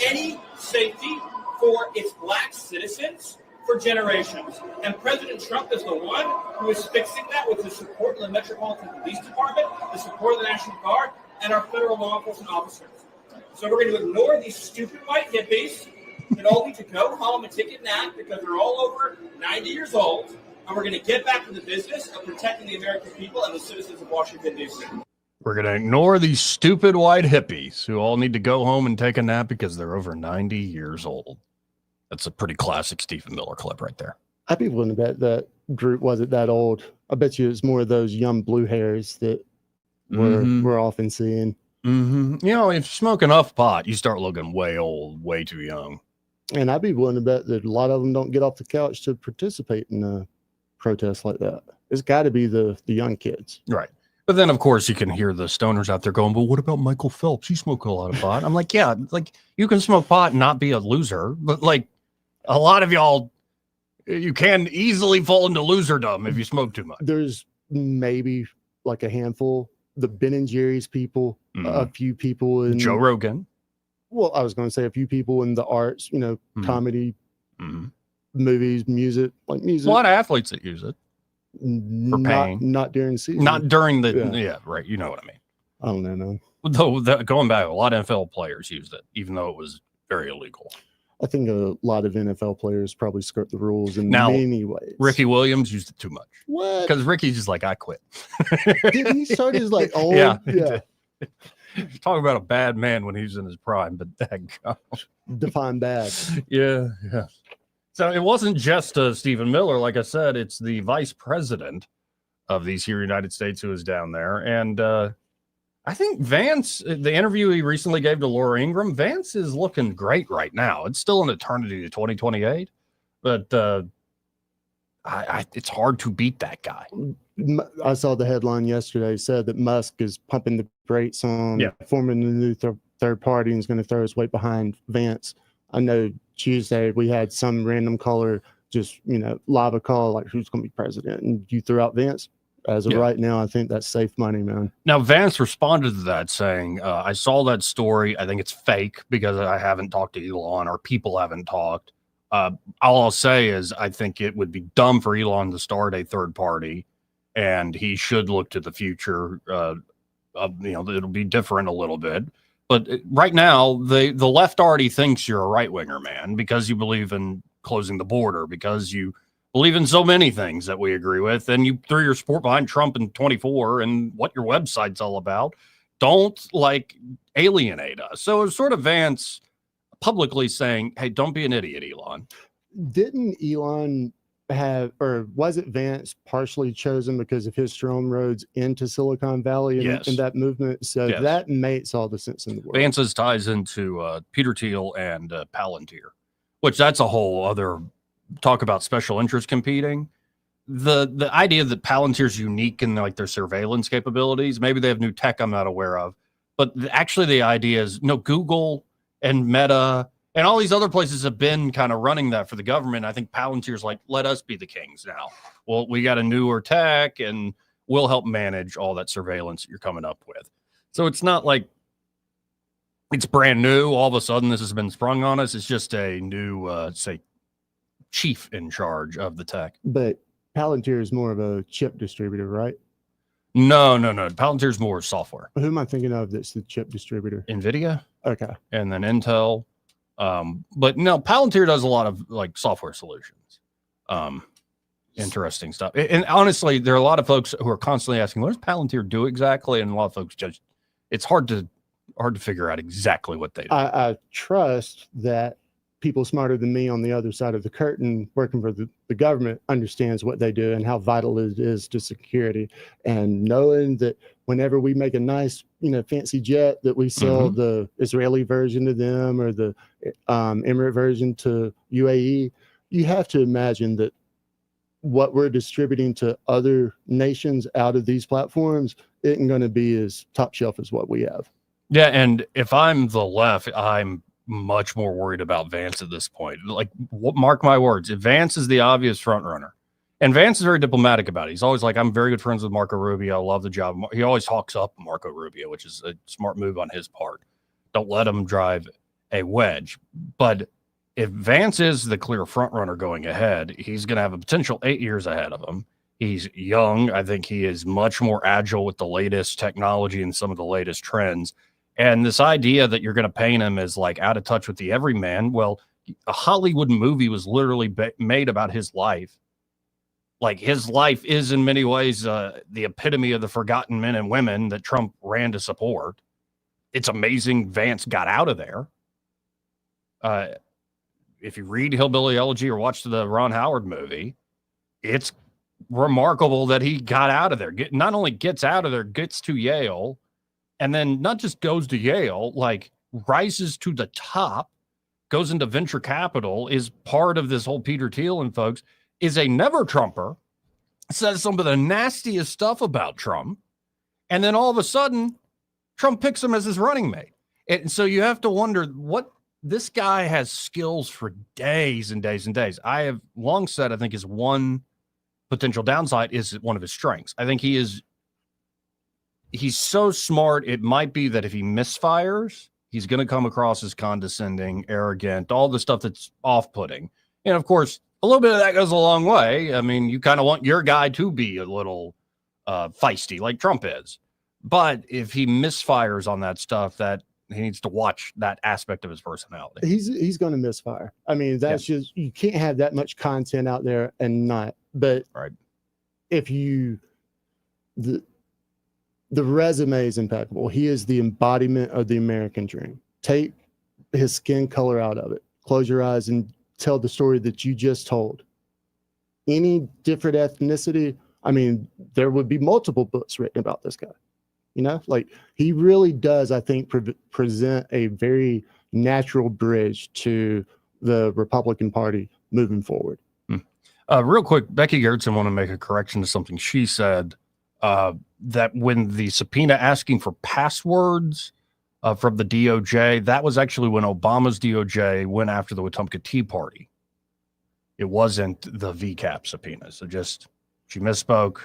Speaker 8: any safety for its black citizens for generations. And President Trump is the one who is fixing that with the support of the Metropolitan Police Department, the support of the National Guard, and our federal law enforcement officers. So we're going to ignore these stupid white hippies that all need to go home and take a nap because they're all over 90 years old, and we're going to get back to the business of protecting the American people and the citizens of Washington, D.C.
Speaker 5: We're going to ignore these stupid white hippies who all need to go home and take a nap because they're over 90 years old. That's a pretty classic Stephen Miller clip right there.
Speaker 6: I'd be willing to bet that group wasn't that old. I bet you it's more of those young blue hairs that we're often seeing.
Speaker 5: Mm-hmm. If you smoke enough pot, you start looking way old, way too young.
Speaker 6: And I'd be willing to bet that a lot of them don't get off the couch to participate in a protest like that. It's got to be the young kids.
Speaker 5: Right. But then, of course, you can hear the stoners out there going, but what about Michael Phelps? He smoked a lot of pot. I'm like, yeah, like you can smoke pot and not be a loser. But like a lot of y'all, you can easily fall into loserdom if you smoke too much.
Speaker 6: There's maybe like a handful. The Ben and Jerry's people, a few people in
Speaker 5: Joe Rogan.
Speaker 6: Well, I was going to say a few people in the arts, comedy, movies, music, like music.
Speaker 5: A lot of athletes that use it for pain.
Speaker 6: Not during the season.
Speaker 5: Not during the, yeah, right. You know what I mean.
Speaker 6: I don't know, man.
Speaker 5: Though going back, a lot of NFL players used it, even though it was very illegal.
Speaker 6: I think a lot of NFL players probably skirt the rules in many ways.
Speaker 5: Ricky Williams used it too much.
Speaker 6: What?
Speaker 5: Because Ricky's just like, I quit.
Speaker 6: Did he start his like old?
Speaker 5: Yeah. Talking about a bad man when he was in his prime, but that
Speaker 6: define bad.
Speaker 5: Yeah. So it wasn't just Stephen Miller. Like I said, it's the vice president of these here United States who is down there. And I think Vance, the interview he recently gave to Laura Ingraham, Vance is looking great right now. It's still an eternity to 2028, but it's hard to beat that guy.
Speaker 6: I saw the headline yesterday said that Musk is pumping the brakes on forming a new third party and is going to throw his weight behind Vance. I know Tuesday we had some random caller just, live a call like who's going to be president, and you threw out Vance. As of right now, I think that's safe money, man.
Speaker 25: Now, Vance responded to that saying, I saw that story. I think it's fake because I haven't talked to Elon or people haven't talked. All I'll say is I think it would be dumb for Elon to start a third party, and he should look to the future. It'll be different a little bit. But right now, the left already thinks you're a right-winger, man, because you believe in closing the border, because you believe in so many things that we agree with, and you threw your support behind Trump in 24 and what your website's all about. Don't alienate us. So it's sort of Vance publicly saying, hey, don't be an idiot, Elon.
Speaker 6: Didn't Elon or was it Vance partially chosen because of his strong roads into Silicon Valley and that movement? So that makes all the sense in the world.
Speaker 25: Vance's ties into Peter Thiel and Palantir, which that's a whole other talk about special interest competing. The idea that Palantir's unique in their surveillance capabilities, maybe they have new tech I'm not aware of, but actually the idea is Google and Meta and all these other places have been kind of running that for the government. I think Palantir's let us be the kings now. Well, we got a newer tech and we'll help manage all that surveillance that you're coming up with. So it's not like it's brand new. All of a sudden this has been sprung on us. It's just a new, chief in charge of the tech.
Speaker 6: But Palantir is more of a chip distributor, right?
Speaker 25: No. Palantir's more software.
Speaker 6: Who am I thinking of that's the chip distributor?
Speaker 25: NVIDIA.
Speaker 6: Okay.
Speaker 25: And then Intel. But no, Palantir does a lot of software solutions. Interesting stuff. And honestly, there are a lot of folks who are constantly asking, what does Palantir do exactly? And a lot of folks it's hard to figure out exactly what they do.
Speaker 6: I trust that people smarter than me on the other side of the curtain working for the government understands what they do and how vital it is to security, and knowing that whenever we make a nice fancy jet that we sell the Israeli version to them or the Emirate version to UAE, you have to imagine that what we're distributing to other nations out of these platforms isn't going to be as top shelf as what we have.
Speaker 25: Yeah, and if I'm the left, I'm much more worried about Vance at this point. Mark my words, if Vance is the obvious front runner, and Vance is very diplomatic about it. He's always I'm very good friends with Marco Rubio. I love the job. He always hawks up Marco Rubio, which is a smart move on his part. Don't let him drive a wedge. But if Vance is the clear front runner going ahead, he's going to have a potential 8 years ahead of him. He's young. I think he is much more agile with the latest technology and some of the latest trends. And this idea that you're going to paint him as out of touch with the everyman, well, a Hollywood movie was literally made about his life. His life is in many ways the epitome of the forgotten men and women that Trump ran to support. It's amazing Vance got out of there. If you read Hillbilly Elegy or watch the Ron Howard movie, it's remarkable that he got out of there. Not only gets out of there, gets to Yale, and then not just goes to Yale, rises to the top, goes into venture capital, is part of this whole Peter Thiel and folks, is a never Trumper, says some of the nastiest stuff about Trump. And then all of a sudden, Trump picks him as his running mate. And so you have to wonder what this guy has skills for days and days and days. I have long said, I think his one potential downside is one of his strengths. I think he's so smart. It might be that if he misfires, he's going to come across as condescending, arrogant, all the stuff that's off-putting. And of course, a little bit of that goes a long way. I mean, you kind of want your guy to be a little feisty like Trump is. But if he misfires on that stuff, that he needs to watch that aspect of his personality.
Speaker 6: He's going to misfire. I mean, that's just, you can't have that much content out there and not. But if the resume is impeccable. He is the embodiment of the American dream. Take his skin color out of it. Close your eyes and tell the story that you just told. Any different ethnicity, I mean, there would be multiple books written about this guy. He really does, I think, present a very natural bridge to the Republican Party moving forward.
Speaker 25: Real quick, Becky Gertson want to make a correction to something she said. That when the subpoena asking for passwords from the DOJ, that was actually when Obama's DOJ went after the Wetumpka Tea Party. It wasn't the VCAP subpoena. So she misspoke.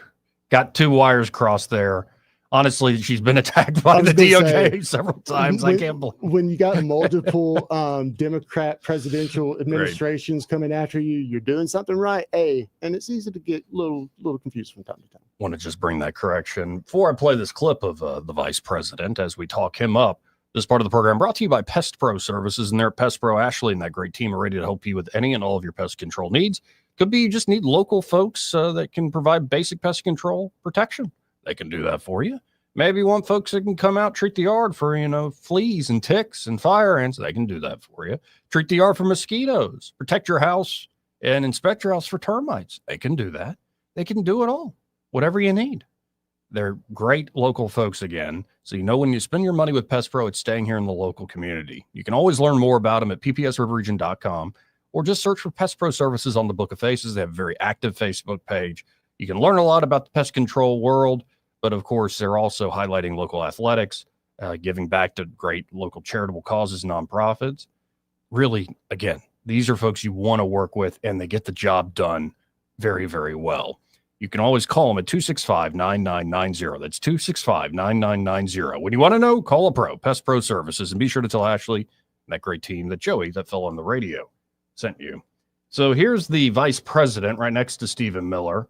Speaker 25: Got two wires crossed there. Honestly, she's been attacked by the DOJ several times. I can't believe.
Speaker 6: When you got multiple Democrat presidential administrations coming after you, you're doing something right. And it's easy to get a little confused from time to time.
Speaker 25: Want to just bring that correction before I play this clip of the vice president as we talk him up. This part of the program brought to you by Pest Pro Services, and they're at Pest Pro. Ashley and that great team are ready to help you with any and all of your pest control needs. Could be you just need local folks that can provide basic pest control protection. They can do that for you. Maybe you want folks that can come out, treat the yard for, fleas and ticks and fire ants. They can do that for you. Treat the yard for mosquitoes. Protect your house and inspect your house for termites. They can do that. They can do it all. Whatever you need. They're great local folks again. So when you spend your money with Pest Pro, it's staying here in the local community. You can always learn more about them at ppsriverregion.com or just search for Pest Pro Services on the Book of Faces. They have a very active Facebook page. You can learn a lot about the pest control world, but of course, they're also highlighting local athletics, giving back to great local charitable causes, nonprofits. Really, again, these are folks you want to work with, and they get the job done very, very well. You can always call them at 265-9990. That's 265-9990. When you want to know, call a pro, Pest Pro Services, and be sure to tell Ashley and that great team that Joey, that fellow on the radio, sent you. So here's the vice president right next to Stephen Miller.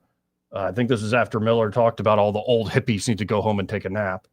Speaker 25: I think this is after Miller talked about all the old hippies need to go home and take a nap.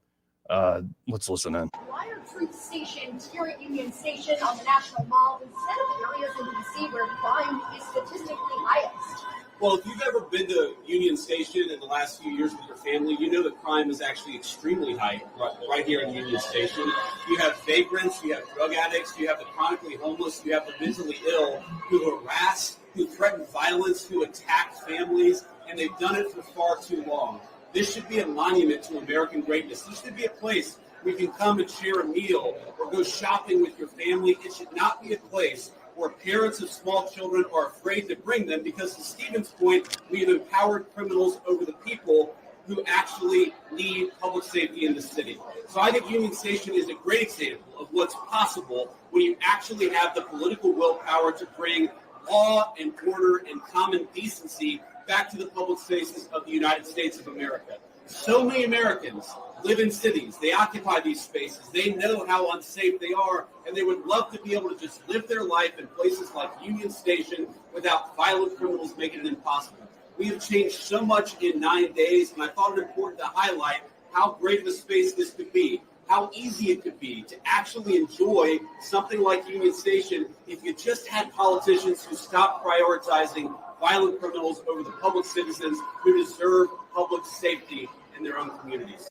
Speaker 25: Let's listen in.
Speaker 9: Why are troops stationed here at Union Station on the National Mall instead of areas in D.C. where crime is statistically highest?
Speaker 8: Well, if you've ever been to Union Station in the last few years with your family, you know that crime is actually extremely high right here in Union Station. You have vagrants, you have drug addicts, you have the chronically homeless, you have the mentally ill who harass, who threaten violence, who attack families, and they've done it for far too long. This should be a monument to American greatness. This should be a place where you can come and share a meal or go shopping with your family. It should not be a place where parents of small children are afraid to bring them because, to Stephen's point, we have empowered criminals over the people who actually need public safety in the city. So I think Union Station is a great example of what's possible when you actually have the political willpower to bring law and order and common decency back to the public spaces of the United States of America. So many Americans live in cities. They occupy these spaces. They know how unsafe they are, and they would love to be able to just live their life in places like Union Station without violent criminals making it impossible. We have changed so much in 9 days, and I thought it important to highlight how great of a space this could be, how easy it could be to actually enjoy something like Union Station if you just had politicians who stopped prioritizing violent criminals over the public citizens who deserve public safety in their own communities.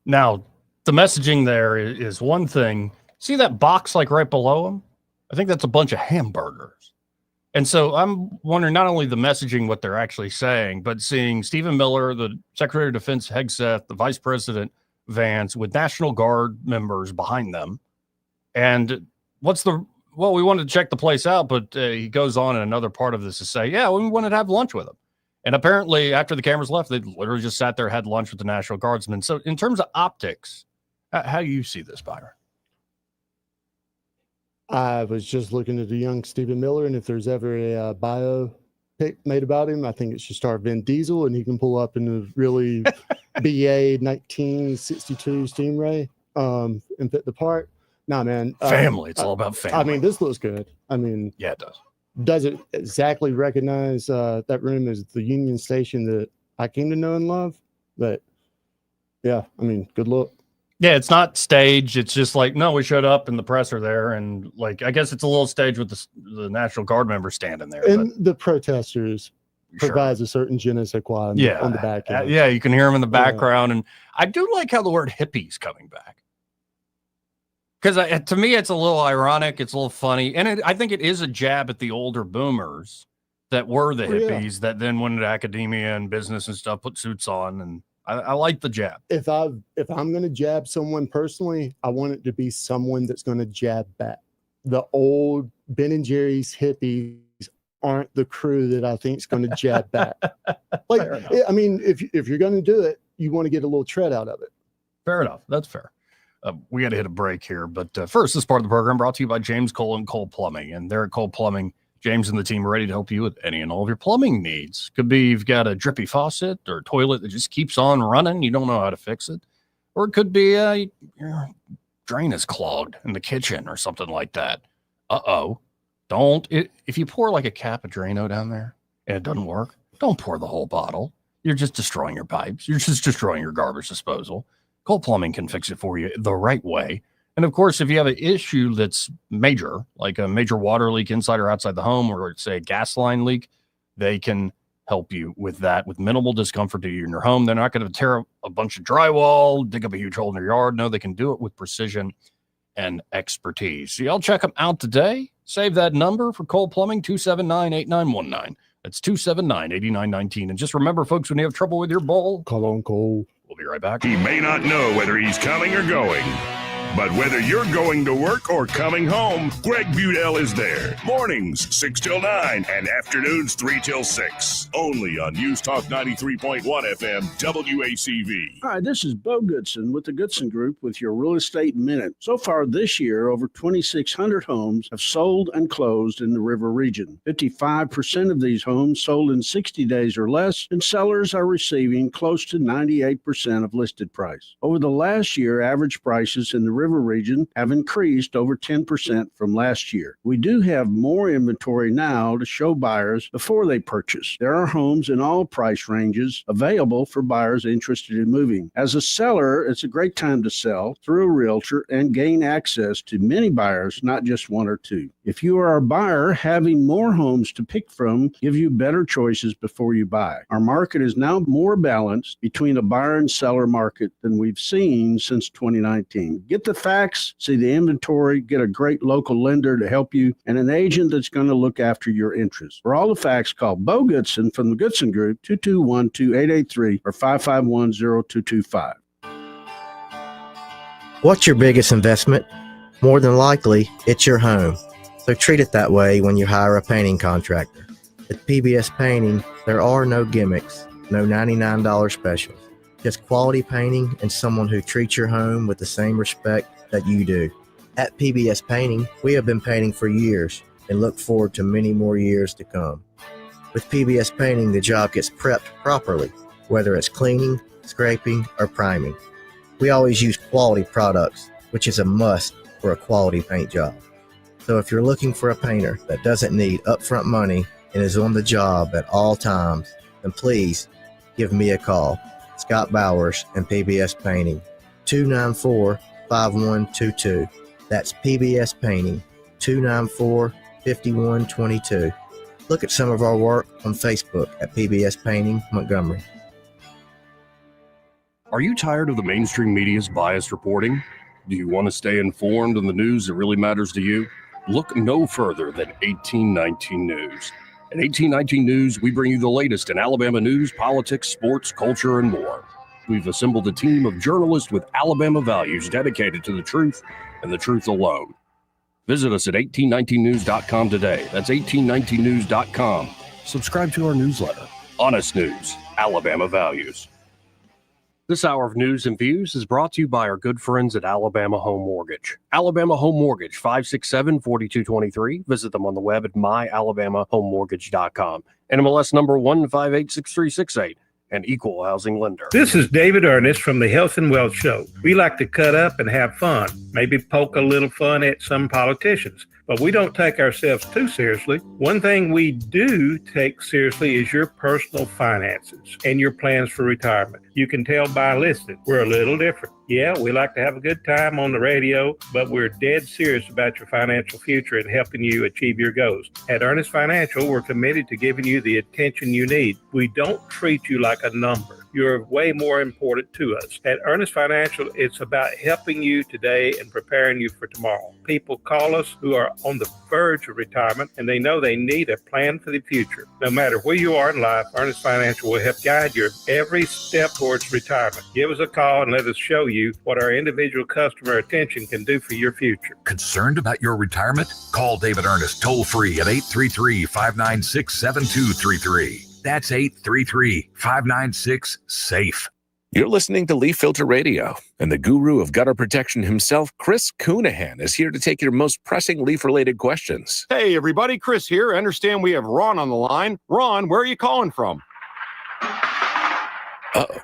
Speaker 25: Now, the messaging there is one thing. See that box like right below them? I think that's a bunch of hamburgers. And so I'm wondering not only the messaging, what they're actually saying, but seeing Stephen Miller, the Secretary of Defense Hegseth, the Vice President Vance with National Guard members behind them. And we wanted to check the place out, but he goes on in another part of this to say, we wanted to have lunch with him. And apparently after the cameras left, they literally just sat there, had lunch with the National Guardsmen. So in terms of optics, how do you see this, Byron?
Speaker 6: I was just looking at the young Stephen Miller, and if there's ever a biopic made about him, I think it should star Vin Diesel, and he can pull up in a really BA 1962 Stingray and fit the part. Nah, man.
Speaker 25: Family. It's all about family.
Speaker 6: I mean, this looks good. I mean,
Speaker 25: yeah, it does.
Speaker 6: Does it exactly recognize that room as the Union Station that I came to know and love? But yeah, I mean, good look.
Speaker 25: Yeah, it's not staged. It's just like, no, we showed up and the press are there. And like, I guess it's a little staged with the National Guard members standing there.
Speaker 6: And the protesters provides a certain je ne sais quoi on the back end.
Speaker 25: Yeah, you can hear them in the background. And I do like how the word hippie's coming back. Because to me, it's a little ironic. It's a little funny. And I think it is a jab at the older boomers that were the hippies that then went into academia and business and stuff, put suits on. And I like the jab.
Speaker 6: If I'm going to jab someone personally, I want it to be someone that's going to jab back. The old Ben and Jerry's hippies aren't the crew that I think is going to jab back. Like, I mean, if you're going to do it, you want to get a little tread out of it.
Speaker 25: Fair enough. That's fair. We got to hit a break here. But first, this part of the program brought to you by James Cole and Cole Plumbing. And they're at Cole Plumbing, James and the team are ready to help you with any and all of your plumbing needs. Could be you've got a drippy faucet or a toilet that just keeps on running. You don't know how to fix it. Or it could be your drain is clogged in the kitchen or something like that. If you pour like a cap of Drano down there and it doesn't work, don't pour the whole bottle. You're just destroying your pipes. You're just destroying your garbage disposal. Cole Plumbing can fix it for you the right way. And of course, if you have an issue that's major, like a major water leak inside or outside the home, or say a gas line leak, they can help you with that with minimal discomfort to you in your home. They're not going to tear up a bunch of drywall, dig up a huge hole in your yard. No, they can do it with precision and expertise. So y'all check them out today. Save that number for Cole Plumbing, 279-8919. That's 279-8919. And just remember, folks, when you have trouble with your bowl,
Speaker 6: call on Cole.
Speaker 25: We'll be right back.
Speaker 3: He may not know whether he's coming or going, but whether you're going to work or coming home, Greg Budell is there. Mornings, 6 till 9, and afternoons, 3 till 6. Only on News Talk 93.1 FM, WACV.
Speaker 11: Hi, this is Bo Goodson with the Goodson Group with your Real Estate Minute. So far this year, over 2,600 homes have sold and closed in the River region. 55% of these homes sold in 60 days or less, and sellers are receiving close to 98% of listed price. Over the last year, average prices in the River region have increased over 10% from last year. We do have more inventory now to show buyers before they purchase. There are homes in all price ranges available for buyers interested in moving. As a seller, it's a great time to sell through a realtor and gain access to many buyers, not just one or two. If you are a buyer, having more homes to pick from give you better choices before you buy. Our market is now more balanced between a buyer and seller market than we've seen since 2019. Get the facts, see the inventory, get a great local lender to help you, and an agent that's going to look after your interests. For all the facts, call Bo Goodson from the Goodson Group, 221-2883 or 551-0225.
Speaker 13: What's your biggest investment? More than likely, it's your home. So treat it that way when you hire a painting contractor. At PBS Painting, there are no gimmicks, no $99 specials. Just quality painting and someone who treats your home with the same respect that you do. At PBS Painting, we have been painting for years and look forward to many more years to come. With PBS Painting, the job gets prepped properly, whether it's cleaning, scraping, or priming. We always use quality products, which is a must for a quality paint job. So if you're looking for a painter that doesn't need upfront money and is on the job at all times, then please give me a call. Scott Bowers and PBS Painting, 294-5122. That's PBS Painting, 294-5122. Look at some of our work on Facebook at PBS Painting Montgomery.
Speaker 12: Are you tired of the mainstream media's biased reporting? Do you want to stay informed on the news that really matters to you? Look no further than 1819 News. At 1819 News, we bring you the latest in Alabama news, politics, sports, culture, and more. We've assembled a team of journalists with Alabama values dedicated to the truth and the truth alone. Visit us at 1819news.com today. That's 1819news.com. Subscribe to our newsletter. Honest News, Alabama Values. This hour of news and views is brought to you by our good friends at Alabama Home Mortgage. Alabama Home Mortgage, 567-4223. Visit them on the web at myalabamahomemortgage.com. NMLS number 1586368. An equal housing lender.
Speaker 14: This is David Ernest from the Health and Wealth Show. We like to cut up and have fun, maybe poke a little fun at some politicians, but we don't take ourselves too seriously. One thing we do take seriously is your personal finances and your plans for retirement. You can tell by listening, we're a little different. Yeah, we like to have a good time on the radio, but we're dead serious about your financial future and helping you achieve your goals. At Ernest Financial, we're committed to giving you the attention you need. We don't treat you like a number. You're way more important to us. At Ernest Financial, it's about helping you today and preparing you for tomorrow. People call us who are on the verge of retirement, and they know they need a plan for the future. No matter where you are in life, Ernest Financial will help guide your every step towards retirement. Give us a call and let us show you what our individual customer attention can do for your future.
Speaker 15: Concerned about your retirement? Call David Ernest toll-free at 833-596-7233. That's 833-596-SAFE.
Speaker 4: You're listening to Leaf Filter Radio, and the guru of gutter protection himself, Chris Coonahan, is here to take your most pressing leaf-related questions.
Speaker 16: Hey, everybody, Chris here. I understand we have Ron on the line. Ron, where are you calling from?
Speaker 4: Uh-oh.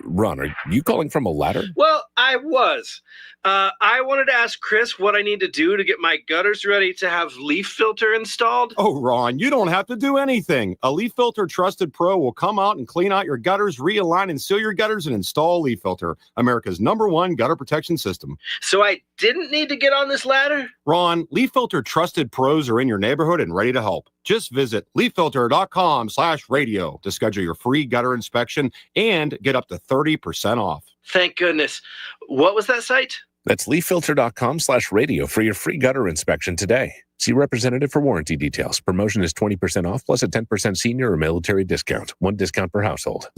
Speaker 4: Ron, are you calling from a ladder?
Speaker 17: Well, I was. I wanted to ask Chris what I need to do to get my gutters ready to have leaf filter installed.
Speaker 16: Oh, Ron, you don't have to do anything. A Leaf Filter Trusted Pro will come out and clean out your gutters, realign and seal your gutters, and install Leaf Filter, America's #1 gutter protection system.
Speaker 17: So I didn't need to get on this ladder?
Speaker 16: Ron, Leaf Filter Trusted Pros are in your neighborhood and ready to help. Just visit leaffilter.com/radio to schedule your free gutter inspection and get up to 30% off.
Speaker 17: Thank goodness. What was that site?
Speaker 4: That's leaffilter.com/radio for your free gutter inspection today. See representative for warranty details. Promotion is 20% off plus a 10% senior or military discount. One discount per household.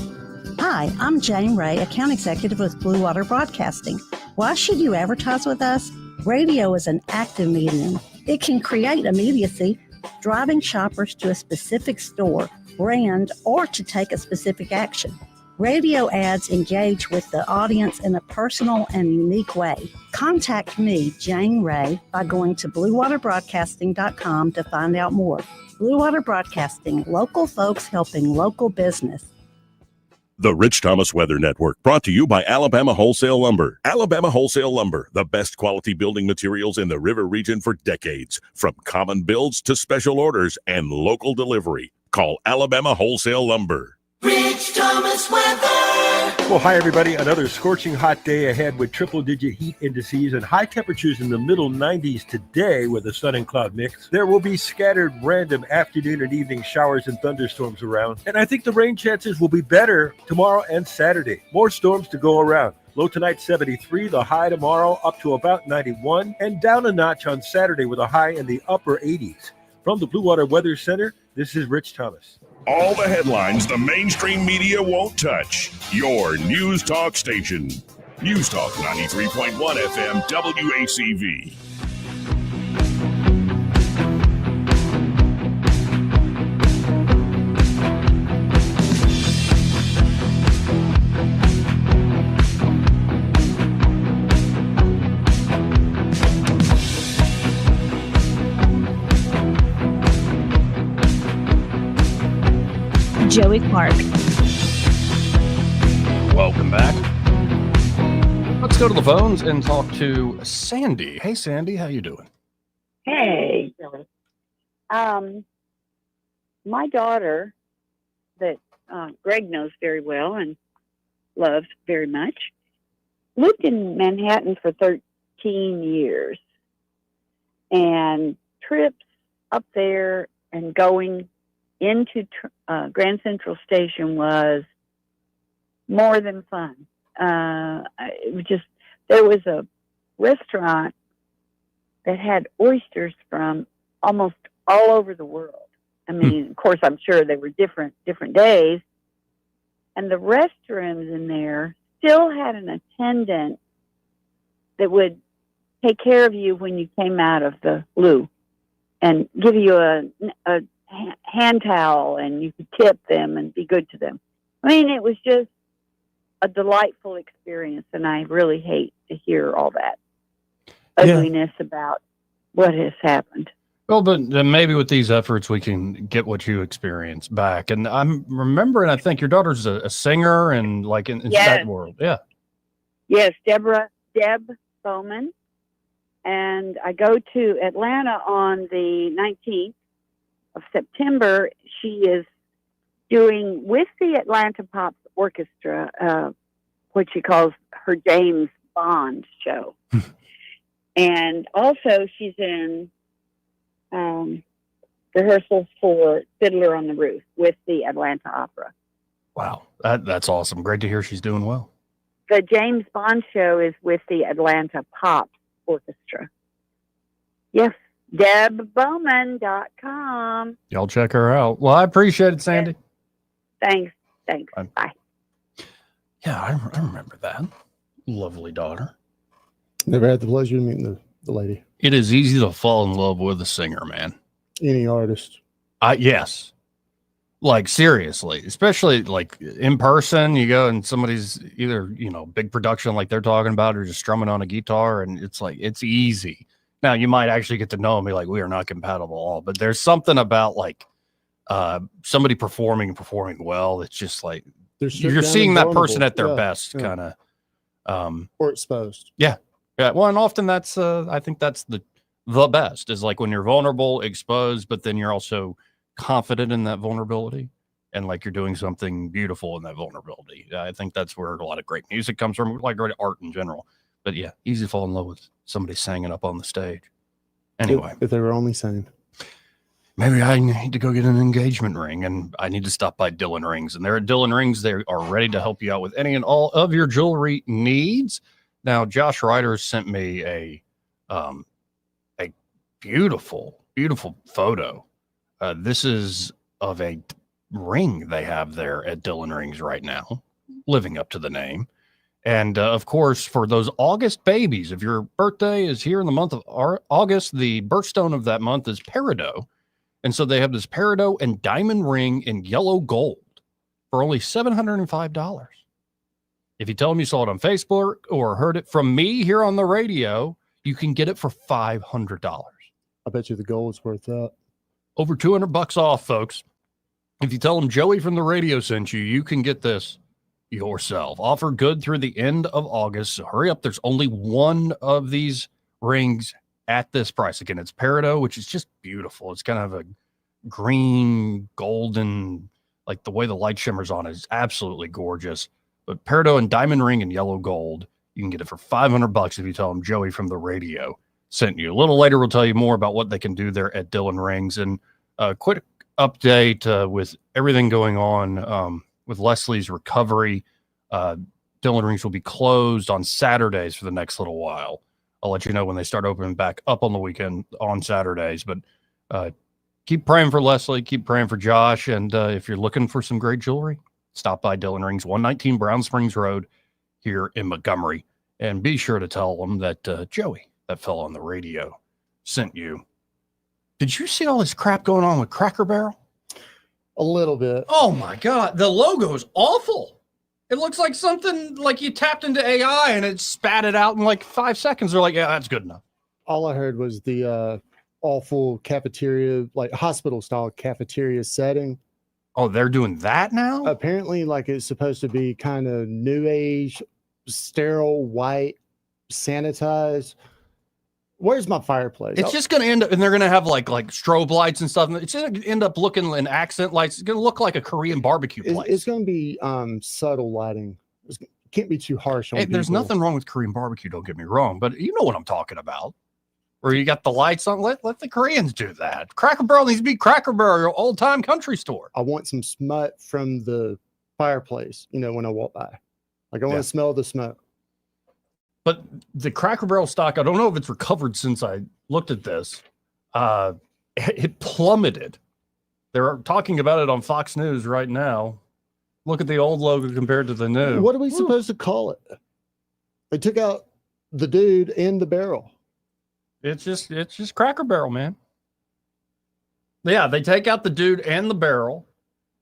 Speaker 18: Hi, I'm Jane Ray, account executive with Blue Water Broadcasting. Why should you advertise with us? Radio is an active medium. It can create immediacy, driving shoppers to a specific store, brand, or to take a specific action. Radio ads engage with the audience in a personal and unique way. Contact me, Jane Ray, by going to bluewaterbroadcasting.com to find out more. Blue Water Broadcasting, local folks helping local business.
Speaker 3: The Rich Thomas Weather Network, brought to you by Alabama Wholesale Lumber. Alabama Wholesale Lumber, the best quality building materials in the river region for decades. From common builds to special orders and local delivery. Call Alabama Wholesale Lumber.
Speaker 10: Rich Thomas weather.
Speaker 19: Well, hi, everybody. Another scorching hot day ahead with triple-digit heat indices and high temperatures in the middle 90s today with a sun and cloud mix. There will be scattered random afternoon and evening showers and thunderstorms around. And I think the rain chances will be better tomorrow and Saturday. More storms to go around. Low tonight, 73. The high tomorrow up to about 91. And down a notch on Saturday with a high in the upper 80s. From the Blue Water Weather Center, this is Rich Thomas.
Speaker 3: All the headlines the mainstream media won't touch. Your News Talk station. News Talk 93.1 FM WACV.
Speaker 7: Joey Clark.
Speaker 25: Welcome back. Let's go to the phones and talk to Sandy. Hey, Sandy, how you doing?
Speaker 20: Hey. My daughter that Greg knows very well and loves very much lived in Manhattan for 13 years, and trips up there and going into Grand Central Station was more than fun. It was just, there was a restaurant that had oysters from almost all over the world. I mean, of course, I'm sure they were different days. And the restrooms in there still had an attendant that would take care of you when you came out of the loo and give you a hand towel, and you could tip them and be good to them. I mean, it was just a delightful experience, and I really hate to hear all that ugliness about what has happened.
Speaker 25: Well, but maybe with these efforts, we can get what you experienced back. And I'm remembering, I think your daughter's a singer and like in that world. Yeah.
Speaker 20: Yes, Deb Bowman. And I go to Atlanta on the 19th of September. She is doing with the Atlanta Pop Orchestra, what she calls her James Bond show. And also she's in rehearsals for Fiddler on the Roof with the Atlanta Opera.
Speaker 25: Wow. That's awesome. Great to hear she's doing well.
Speaker 20: The James Bond show is with the Atlanta Pop Orchestra. Yes. DebBowman.com.
Speaker 25: Y'all check her out. Well, I appreciate it, Sandy.
Speaker 20: Thanks. Bye.
Speaker 25: Yeah, I remember that. Lovely daughter.
Speaker 6: Never had the pleasure of meeting the lady.
Speaker 25: It is easy to fall in love with a singer, man.
Speaker 6: Any artist.
Speaker 25: Yes. Like seriously, especially like in person, you go and somebody's either, big production like they're talking about or just strumming on a guitar, and it's like, it's easy. Now you might actually get to know them, be like, we are not compatible at all, but there's something about like somebody performing well. It's just like you're seeing that person at their best, kind of
Speaker 6: or exposed.
Speaker 25: Yeah. Well, and often that's I think that's the best is like when you're vulnerable, exposed, but then you're also confident in that vulnerability and like you're doing something beautiful in that vulnerability. I think that's where a lot of great music comes from, like great art in general. But yeah, easy to fall in love with somebody singing up on the stage. Anyway,
Speaker 6: if they were only singing.
Speaker 25: Maybe I need to go get an engagement ring, and I need to stop by Dillon Rings. And they're at Dillon Rings. They are ready to help you out with any and all of your jewelry needs. Now, Josh Ryder sent me a beautiful, beautiful photo. This is of a ring they have there at Dillon Rings right now, living up to the name. And of course, for those August babies, if your birthday is here in the month of August, the birthstone of that month is peridot. And so they have this peridot and diamond ring in yellow gold for only $705. If you tell them you saw it on Facebook or heard it from me here on the radio, you can get it for $500.
Speaker 6: I bet you the gold's worth that.
Speaker 25: Over $200 off, folks. If you tell them Joey from the radio sent you, you can get this yourself. Offer good through the end of August. So hurry up. There's only one of these rings at this price. Again, it's peridot, which is just beautiful. It's kind of a green, golden, like the way the light shimmers on it is absolutely gorgeous. But peridot and diamond ring and yellow gold, you can get it for $500 if you tell them Joey from the radio sent you. A little later, we'll tell you more about what they can do there at Dillon Rings. And a quick update with everything going on with Leslie's recovery. Dillon Rings will be closed on Saturdays for the next little while. I'll let you know when they start opening back up on the weekend on Saturdays. But keep praying for Leslie. Keep praying for Josh. And if you're looking for some great jewelry, stop by Dillon Rings, 119 Brown Springs Road here in Montgomery. And be sure to tell them that Joey, that fellow on the radio, sent you. Did you see all this crap going on with Cracker Barrel?
Speaker 6: A little bit.
Speaker 25: Oh, my God. The logo is awful. It looks like something like you tapped into AI and it spat it out in like 5 seconds. They're like, yeah, that's good enough.
Speaker 6: All I heard was the awful cafeteria, like hospital-style cafeteria setting.
Speaker 25: Oh, they're doing that now?
Speaker 6: Apparently, like it's supposed to be kind of new age, sterile, white, sanitized. Where's my fireplace?
Speaker 25: It's just going to end up, and they're going to have like strobe lights and stuff. It's going to end up looking in accent lights. It's going to look like a Korean barbecue place.
Speaker 6: It's going to be subtle lighting. It can't be too harsh on people.
Speaker 25: There's nothing wrong with Korean barbecue. Don't get me wrong, but you know what I'm talking about. Where you got the lights on. Let the Koreans do that. Cracker Barrel needs to be Cracker Barrel, your old time country store.
Speaker 6: I want some smut from the fireplace. When I walk by, like I want to smell the smoke.
Speaker 25: But the Cracker Barrel stock, I don't know if it's recovered since I looked at this. It plummeted. They're talking about it on Fox News right now. Look at the old logo compared to the new.
Speaker 6: What are we supposed to call it? They took out the dude and the barrel.
Speaker 25: It's just Cracker Barrel, man. Yeah, they take out the dude and the barrel,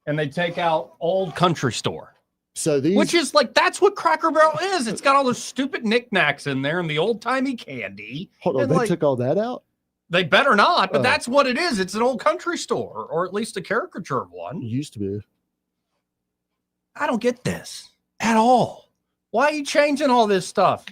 Speaker 25: and they take out old country store.
Speaker 6: So
Speaker 25: which is like, that's what Cracker Barrel is. It's got all those stupid knickknacks in there and the old timey candy.
Speaker 6: Hold on, they took all that out?
Speaker 25: They better not, but that's what it is. It's an old country store, or at least a caricature of one.
Speaker 6: It used to be.
Speaker 25: I don't get this at all. Why are you changing all this stuff?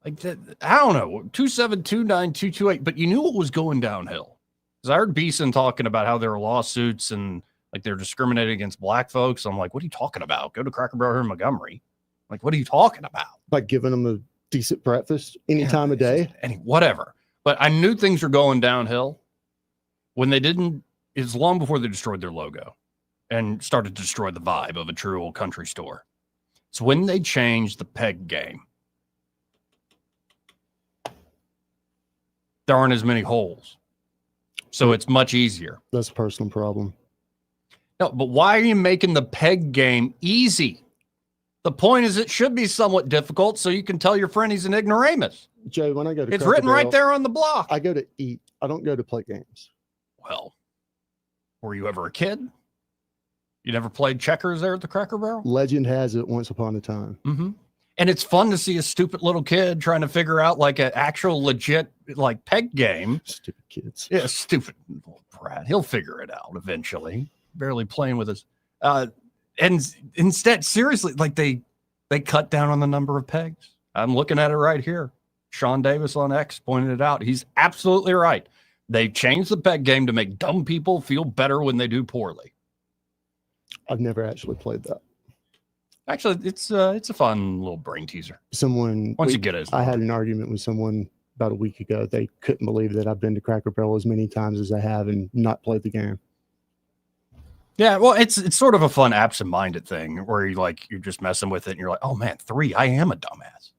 Speaker 25: Like that, I don't know, 2729228. But you knew what was going downhill. Because I heard Beeson talking about how there were lawsuits and like they're discriminating against black folks. I'm like, what are you talking about? Go to Cracker Barrel here in Montgomery. Like, what are you talking about?
Speaker 6: Like giving them a decent breakfast any time of day?
Speaker 25: Whatever. But I knew things were going downhill when they didn't. It's long before they destroyed their logo and started to destroy the vibe of a true old country store. It's when they changed the peg game. There aren't as many holes. So it's much easier.
Speaker 6: That's a personal problem.
Speaker 25: No, but why are you making the peg game easy? The point is it should be somewhat difficult so you can tell your friend he's an ignoramus.
Speaker 6: Joe, when I go to
Speaker 25: it's written right there on the block.
Speaker 6: I go to eat. I don't go to play games.
Speaker 25: Well,
Speaker 5: Were you ever a kid? You never played checkers there at the Cracker Barrel?
Speaker 6: Legend has it once upon a time.
Speaker 5: Mm-hmm. And it's fun to see a stupid little kid trying to figure out like an actual legit like peg game.
Speaker 6: Stupid kids.
Speaker 5: Yeah, stupid little brat. He'll figure it out eventually. Barely playing with us. And instead, seriously, like they cut down on the number of pegs. I'm looking at it right here. Sean Davis on X pointed it out. He's absolutely right. They changed the peg game to make dumb people feel better when they do poorly.
Speaker 6: I've never actually played that.
Speaker 5: Actually, it's a fun little brain teaser. Once you get it.
Speaker 6: I had an argument with someone about a week ago. They couldn't believe that I've been to Cracker Barrel as many times as I have and not played the game.
Speaker 5: Yeah, well, it's sort of a fun absent-minded thing where you're just messing with it and you're like, oh man, 3, I am a dumbass.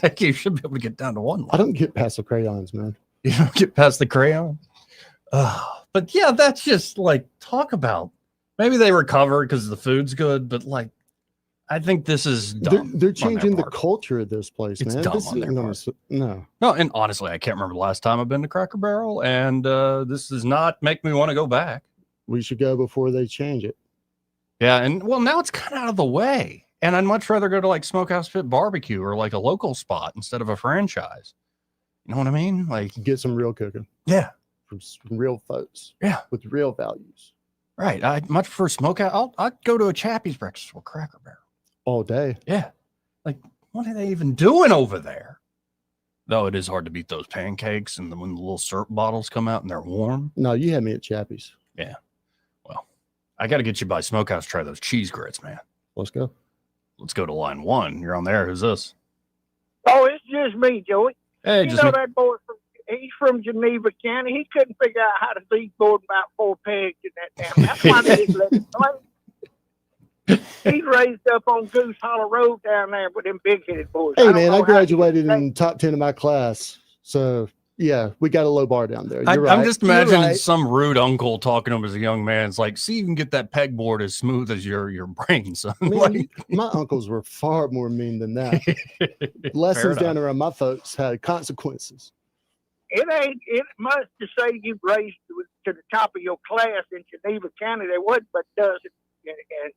Speaker 5: Like you should be able to get down to 1 line.
Speaker 6: I don't get past the crayons, man.
Speaker 5: You don't get past the crayon. But yeah, that's just like talk about. Maybe they recover because the food's good, but like I think this is dumb.
Speaker 6: They're changing the culture of this place,
Speaker 5: It's
Speaker 6: man.
Speaker 5: dumb
Speaker 6: This
Speaker 5: on their
Speaker 6: is no.
Speaker 5: And honestly, I can't remember the last time I've been to Cracker Barrel, and this does not make me want to go back.
Speaker 6: We should go before they change it.
Speaker 5: Yeah, and well, now it's kind of out of the way, and I'd much rather go to like Smokehouse Pit Barbecue or like a local spot instead of a franchise. You know what I mean? Like
Speaker 6: get some real cooking.
Speaker 5: Yeah,
Speaker 6: from real folks.
Speaker 5: Yeah,
Speaker 6: with real values.
Speaker 5: Right. I'd much prefer Smokehouse. I'd go to a Chappie's breakfast or Cracker Barrel
Speaker 6: all day.
Speaker 5: Yeah. Like, what are they even doing over there? Though it is hard to beat those pancakes and when the little syrup bottles come out and they're warm.
Speaker 6: No, you had me at Chappie's.
Speaker 5: Yeah. Well, I got to get you by Smokehouse to try those cheese grits, man.
Speaker 6: Let's go.
Speaker 5: Let's go to line 1. You're on there. Who's this?
Speaker 2: Oh, it's just me, Joey.
Speaker 5: Hey,
Speaker 2: you
Speaker 5: just
Speaker 2: know
Speaker 5: me.
Speaker 2: that boy he's from Geneva County. He couldn't figure out how to lead more than about 4 pegs in that damn. That's why they didn't let him play. He's raised up on Goose Hollow Road down there with them big-headed boys.
Speaker 6: Hey, man, I graduated in top 10 of my class. So, yeah, we got a low bar down there. You're right.
Speaker 5: I'm just imagining some rude uncle talking to him as a young man. It's like, see, you can get that pegboard as smooth as your brain, son.
Speaker 6: Man,
Speaker 5: Like,
Speaker 6: my uncles were far more mean than that. Lessons down around my folks had consequences.
Speaker 2: It must to say you raised to the top of your class in Geneva County. There wasn't but dozen. And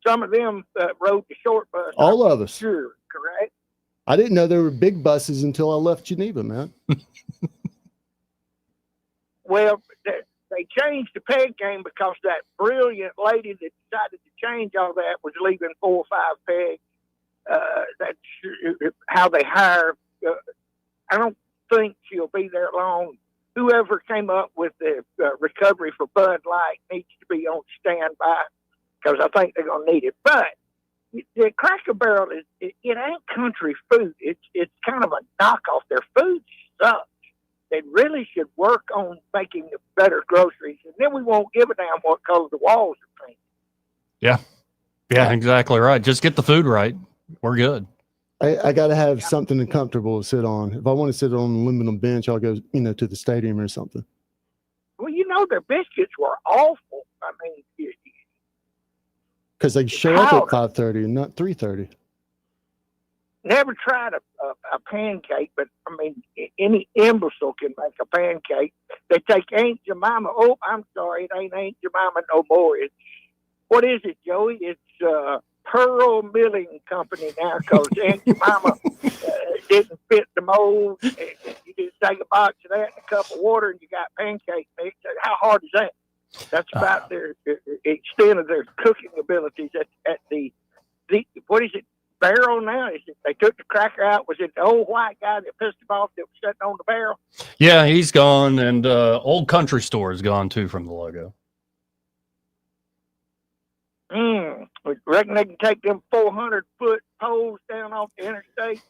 Speaker 2: some of them rode the short bus.
Speaker 6: All of us.
Speaker 2: Sure, correct?
Speaker 6: I didn't know there were big buses until I left Geneva, man.
Speaker 2: Well, they changed the peg game because that brilliant lady that decided to change all that was leaving 4 or 5 pegs. That's how they hire. I don't think she'll be there long. Whoever came up with the recovery for Bud Light needs to be on standby because I think they're going to need it. But the Cracker Barrel it ain't country food. It's kind of a knockoff. Their food sucks. They really should work on making better groceries, and then we won't give a damn what color the walls are painted.
Speaker 5: yeah, exactly right. Just get the food right. We're good.
Speaker 6: I got to have something comfortable to sit on. If I want to sit on an aluminum bench, I'll go, to the stadium or something.
Speaker 2: Well, their biscuits were awful. I mean,
Speaker 6: because they show up at 5:30 and not 3:30.
Speaker 2: Never tried a pancake, but I mean, any imbecile can make a pancake. They take Aunt Jemima. Oh, I'm sorry, it ain't Aunt Jemima no more. What is it, Joey? It's Pearl Milling Company now because Aunt Jemima didn't fit the mold. You just take a box of that and a cup of water and you got pancake mix. How hard is that? That's about their extent of their cooking abilities at the what is it, barrel now? Is it they took the cracker out? Was it the old white guy that pissed him off that was sitting on the barrel?
Speaker 5: Yeah, he's gone, and Old Country Store is gone too from the logo.
Speaker 2: I reckon they can take them 400-foot poles down off the interstate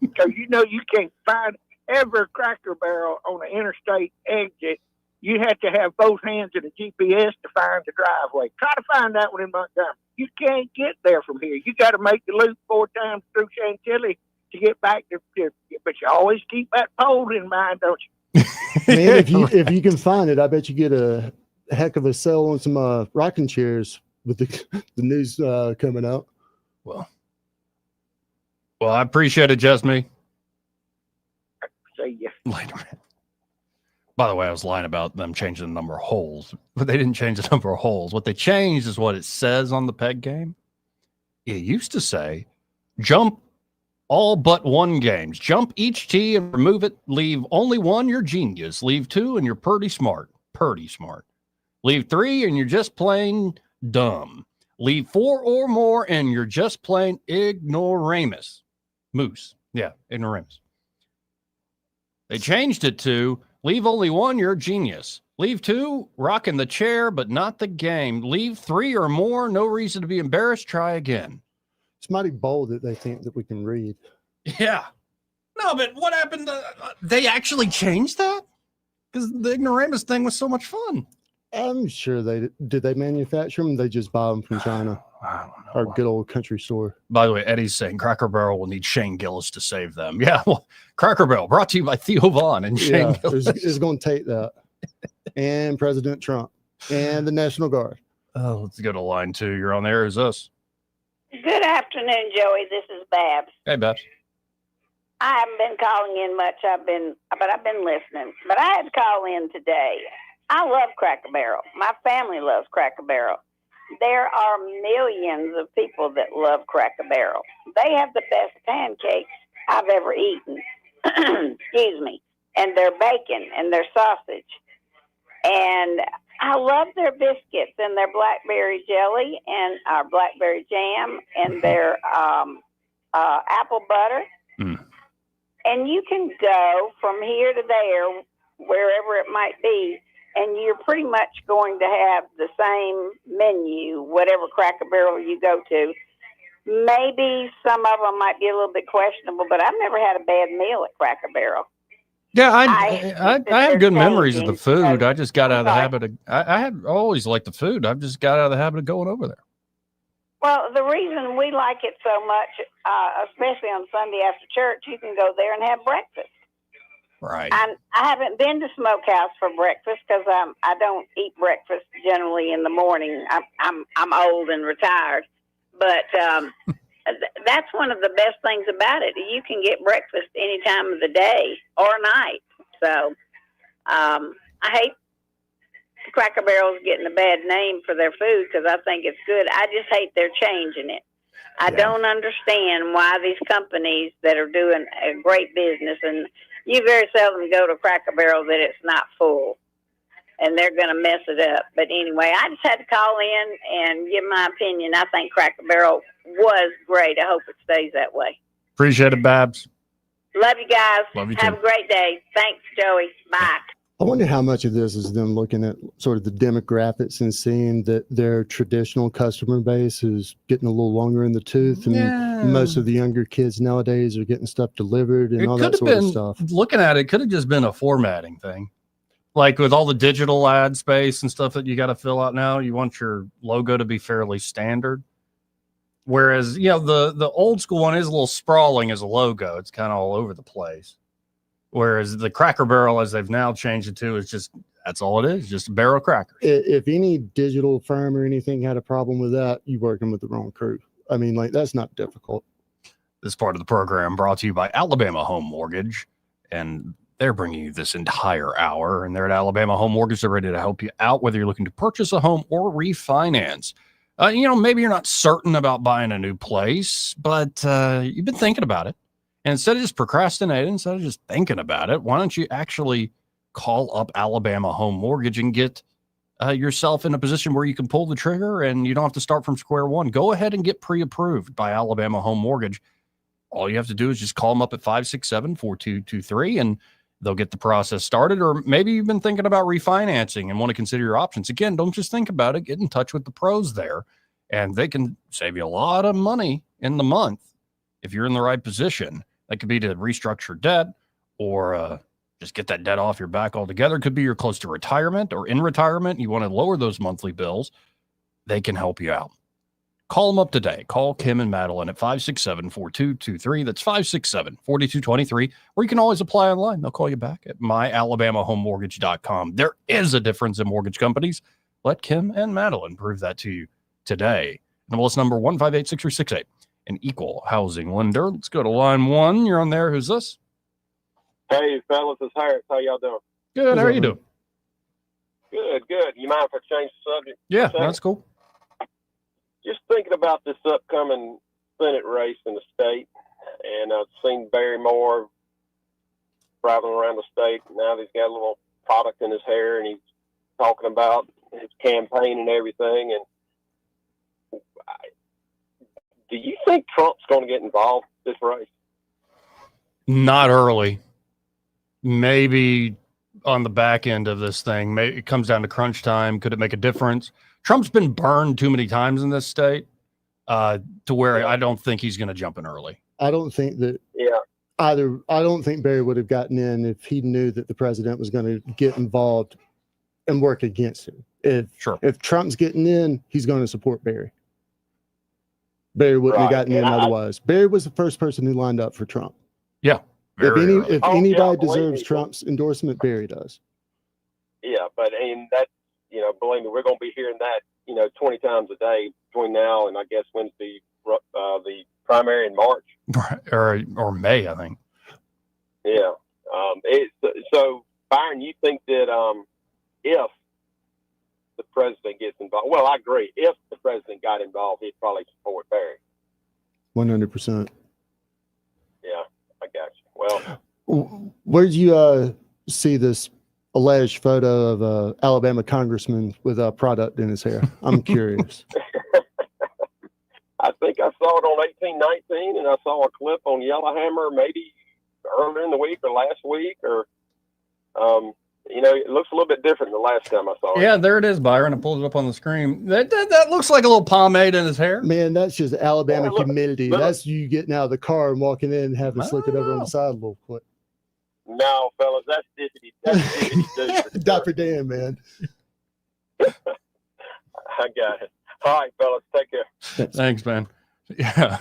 Speaker 2: because you can't find every Cracker Barrel on the interstate exit. You have to have both hands in a GPS to find the driveway. Try to find that one in Montgomery. You can't get there from here. You got to make the loop 4 times through Chantilly to get back to. But you always keep that pole in mind, don't you?
Speaker 6: Man, if you can find it, I bet you get a heck of a sale on some rocking chairs with the news coming out.
Speaker 5: Well, I appreciate it, just me.
Speaker 2: See ya
Speaker 5: later, man.
Speaker 25: By the way, I was lying about them changing the number of holes, but they didn't change the number of holes. What they changed is what it says on the peg game. It used to say, jump all but one games. Jump each tee and remove it. Leave only one, you're genius. Leave two, and you're pretty smart. Pretty smart. Leave three, and you're just plain dumb. Leave four or more, and you're just plain ignoramus. Moose. Yeah, ignoramus. They changed it to leave only one, you're a genius. Leave two, rocking the chair, but not the game. Leave three or more, no reason to be embarrassed. Try again.
Speaker 6: It's mighty bold that they think that we can read.
Speaker 25: Yeah. No, but what happened? They actually changed that? Because the ignoramus thing was so much fun.
Speaker 6: I'm sure did they manufacture them? They just buy them from China.
Speaker 25: I don't know.
Speaker 6: Our good old country store.
Speaker 25: By the way, Eddie's saying Cracker Barrel will need Shane Gillis to save them. Yeah, well, Cracker Barrel brought to you by Theo Vaughn and Shane Gillis.
Speaker 6: It's going to take that. And President Trump and the National Guard.
Speaker 25: Oh, let's go to line 2. You're on there. Who's us?
Speaker 1: Good afternoon, Joey. This is Babs.
Speaker 25: Hey, Babs.
Speaker 1: I haven't been calling in much. I've been listening. But I had to call in today. I love Cracker Barrel. My family loves Cracker Barrel. There are millions of people that love Cracker Barrel. They have the best pancakes I've ever eaten. Excuse me. And their bacon and their sausage. And I love their biscuits and their blackberry jelly and our blackberry jam and their apple butter. And you can go from here to there, wherever it might be, and you're pretty much going to have the same menu, whatever Cracker Barrel you go to. Maybe some of them might be a little bit questionable, but I've never had a bad meal at Cracker Barrel.
Speaker 25: Yeah, I have good memories of the food. I just got out of the habit of, I had always liked the food. I've just got out of the habit of going over there.
Speaker 1: Well, the reason we like it so much, especially on Sunday after church, you can go there and have breakfast.
Speaker 25: Right.
Speaker 1: I haven't been to Smokehouse for breakfast because I don't eat breakfast generally in the morning. I'm old and retired, but that's one of the best things about it. You can get breakfast any time of the day or night. So I hate Cracker Barrel's getting a bad name for their food because I think it's good. I just hate they're changing it. I don't understand why these companies that are doing a great business, and you very seldom go to Cracker Barrel that it's not full, and they're going to mess it up. But anyway, I just had to call in and give my opinion. I think Cracker Barrel was great. I hope it stays that way.
Speaker 25: Appreciate it, Babs.
Speaker 1: Love you guys.
Speaker 25: Love you
Speaker 1: Have
Speaker 25: too.
Speaker 1: a great day. Thanks, Joey. Bye.
Speaker 6: I wonder how much of this is them looking at sort of the demographics and seeing that their traditional customer base is getting a little longer in the tooth, and most of the younger kids nowadays are getting stuff delivered and all that sort of stuff.
Speaker 25: Looking at it, could have just been a formatting thing. Like with all the digital ad space and stuff that you got to fill out now, you want your logo to be fairly standard. Whereas, the old school one is a little sprawling as a logo. It's kind of all over the place. Whereas the Cracker Barrel, as they've now changed it to, is just, that's all it is, just a barrel of crackers.
Speaker 6: If any digital firm or anything had a problem with that, you're working with the wrong crew. I mean, that's not difficult.
Speaker 25: This part of the program brought to you by Alabama Home Mortgage, and they're bringing you this entire hour, and they're at Alabama Home Mortgage. They're ready to help you out, whether you're looking to purchase a home or refinance. Maybe you're not certain about buying a new place, but you've been thinking about it. And instead of just procrastinating, instead of just thinking about it, why don't you actually call up Alabama Home Mortgage and get yourself in a position where you can pull the trigger and you don't have to start from square one. Go ahead and get pre-approved by Alabama Home Mortgage. All you have to do is just call them up at 567-4223 and they'll get the process started. Or maybe you've been thinking about refinancing and want to consider your options. Again, don't just think about it. Get in touch with the pros there, and they can save you a lot of money in the month if you're in the right position. That could be to restructure debt or just get that debt off your back altogether. It could be you're close to retirement or in retirement. You want to lower those monthly bills. They can help you out. Call them up today. Call Kim and Madeline at 567-4223. That's 567-4223. Or you can always apply online. They'll call you back at myalabamahomemortgage.com. There is a difference in mortgage companies. Let Kim and Madeline prove that to you today. NMLS number 1586368. An equal housing lender. Let's go to line 1. You're on there. Who's this?
Speaker 21: Hey, fellas, it's Harris. How y'all doing?
Speaker 25: Good. How are you doing?
Speaker 9: Good. You mind if I change the subject?
Speaker 25: Yeah, that's cool.
Speaker 9: Just thinking about this upcoming Senate race in the state, and I've seen Barry Moore traveling around the state. Now he's got a little product in his hair, and he's talking about his campaign and everything. And do you think Trump's going to get involved in this race?
Speaker 25: Not early. Maybe on the back end of this thing. Maybe it comes down to crunch time. Could it make a difference? Trump's been burned too many times in this state to where I don't think he's going to jump in early.
Speaker 6: I don't think that I don't think Barry would have gotten in if he knew that the president was going to get involved and work against him. If Trump's getting in, he's going to support Barry. Barry wouldn't have gotten in otherwise. Barry was the first person who lined up for Trump.
Speaker 25: Yeah.
Speaker 6: If anybody deserves Trump's endorsement, Barry does.
Speaker 9: Yeah, but that, believe me, we're going to be hearing that, 20 times a day between now and I guess when's the primary in March
Speaker 25: or May, I think.
Speaker 9: Yeah. So Byron, you think that if the president gets involved, well, I agree. If the president got involved, he'd probably support Barry.
Speaker 6: 100%.
Speaker 9: Yeah, I got you. Well,
Speaker 6: where did you see this alleged photo of a Alabama congressman with a product in his hair? I'm curious.
Speaker 9: I think I saw it on 1819, and I saw a clip on Yellowhammer maybe earlier in the week or last week, or it looks a little bit different than the last time I saw it.
Speaker 25: Yeah, there it is, Byron. I pulled it up on the screen. That looks like a little pomade in his hair.
Speaker 6: Man, that's just Alabama humidity. That's you getting out of the car and walking in and having to slick it over on the side a little quick.
Speaker 9: No, fellas, that's dippity. That's dippity.
Speaker 6: Dapper Dan, man.
Speaker 9: I got it. All right, fellas, take care.
Speaker 25: Thanks, man. Yeah,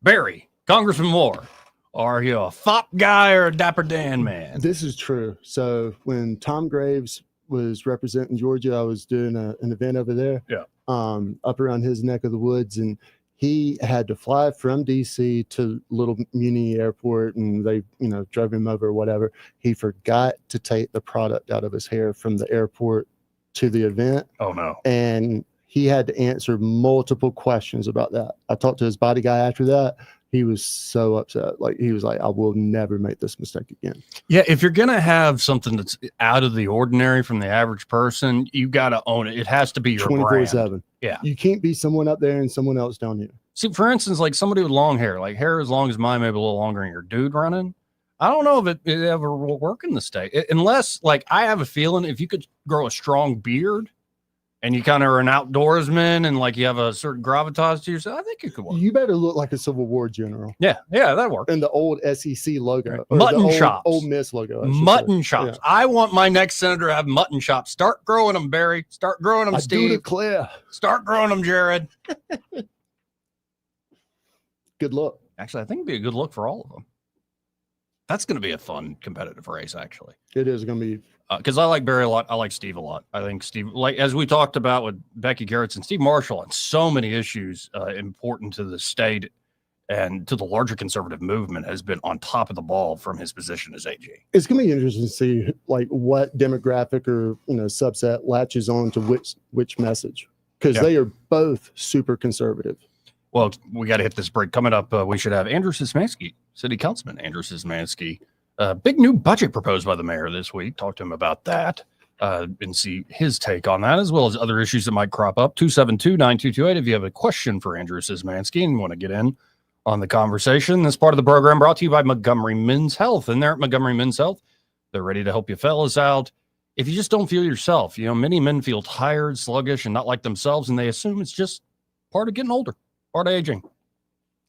Speaker 25: Barry, Congressman Moore, are you a fop guy or a Dapper Dan man?
Speaker 6: This is true. So when Tom Graves was representing Georgia, I was doing an event over there.
Speaker 25: Yeah.
Speaker 6: Up around his neck of the woods, and he had to fly from DC to Little Muni Airport, and they, drove him over or whatever. He forgot to take the product out of his hair from the airport to the event.
Speaker 25: Oh no.
Speaker 6: And he had to answer multiple questions about that. I talked to his body guy after that. He was so upset. He was like, I will never make this mistake again.
Speaker 25: Yeah, if you're going to have something that's out of the ordinary from the average person, you got to own it. It has to be your
Speaker 6: 24/7.
Speaker 25: Yeah.
Speaker 6: You can't be someone up there and someone else down here.
Speaker 25: See, for instance, like somebody with long hair, like hair as long as mine, maybe a little longer than your dude running. I don't know if it ever will work in the state. Unless, I have a feeling if you could grow a strong beard and you kind of are an outdoorsman and you have a certain gravitas to yourself, I think it could work.
Speaker 6: You better look like a Civil War general.
Speaker 25: Yeah, that'd work.
Speaker 6: And the old SEC logo.
Speaker 25: Mutton chops.
Speaker 6: Old Miss logo.
Speaker 25: Mutton chops. Yeah. I want my next senator to have mutton chops. Start growing them, Barry. Start growing them, Steve.
Speaker 6: I do declare.
Speaker 25: Start growing them, Jared.
Speaker 6: Good look.
Speaker 25: Actually, I think it'd be a good look for all of them. That's going to be a fun competitive race, actually.
Speaker 6: It is going to be.
Speaker 25: Because I like Barry a lot. I like Steve a lot. I think Steve, as we talked about with Becky Garrett and Steve Marshall, and so many issues important to the state and to the larger conservative movement, has been on top of the ball from his position as AG.
Speaker 6: It's going to be interesting to see what demographic or subset latches on to which message, because they are both super conservative.
Speaker 25: Well, we got to hit this break. Coming up, we should have Andrew Szymanski, City Councilman Andrew Szymanski. Big new budget proposed by the mayor this week. Talk to him about that and see his take on that, as well as other issues that might crop up. 272-9228 if you have a question for Andrew Szymanski and want to get in on the conversation. This part of the program brought to you by Montgomery Men's Health. And there at Montgomery Men's Health, they're ready to help you fellas out. If you just don't feel yourself, many men feel tired, sluggish, and not like themselves, and they assume it's just part of getting older, part of aging.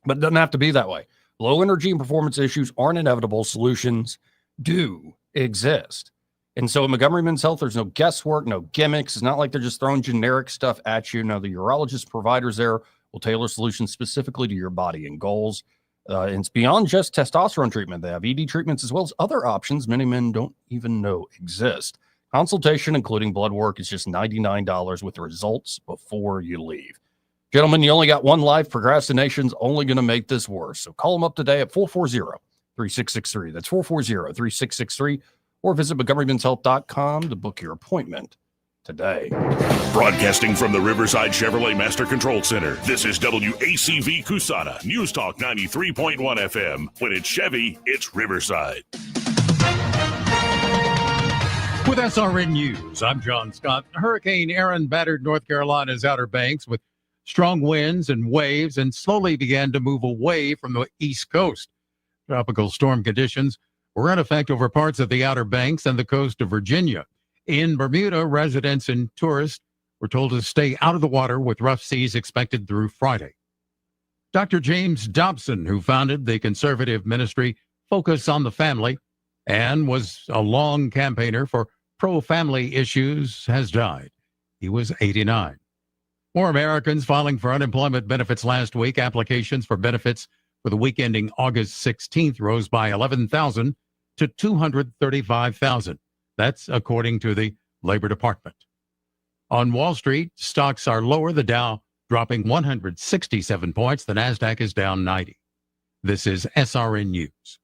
Speaker 25: But it doesn't have to be that way. Low energy and performance issues aren't inevitable. Solutions do exist. And so at Montgomery Men's Health, there's no guesswork, no gimmicks. It's not like they're just throwing generic stuff at you. No, the urologist providers there will tailor solutions specifically to your body and goals. And it's beyond just testosterone treatment. They have ED treatments as well as other options many men don't even know exist. Consultation, including blood work, is just $99 with results before you leave. Gentlemen, you only got one life. Procrastination's only going to make this worse. So call them up today at 440-3663. That's 440-3663. or visit MontgomeryMen'sHealth.com to book your appointment today.
Speaker 3: Broadcasting from the Riverside Chevrolet Master Control Center, this is WACV Cusana, News Talk 93.1 FM. When it's Chevy, it's Riverside.
Speaker 8: With SRN News, I'm John Scott. Hurricane Aaron battered North Carolina's Outer Banks with strong winds and waves and slowly began to move away from the East Coast. Tropical storm conditions were in effect over parts of the Outer Banks and the coast of Virginia. In Bermuda, residents and tourists were told to stay out of the water with rough seas expected through Friday. Dr. James Dobson, who founded the conservative ministry Focus on the Family and was a long campaigner for pro-family issues, has died. He was 89. More Americans filing for unemployment benefits last week. Applications for benefits for the week ending August 16th rose by 11,000 to 235,000. That's according to the Labor Department. On Wall Street, stocks are lower. The Dow dropping 167 points. The Nasdaq is down 90. This is SRN News.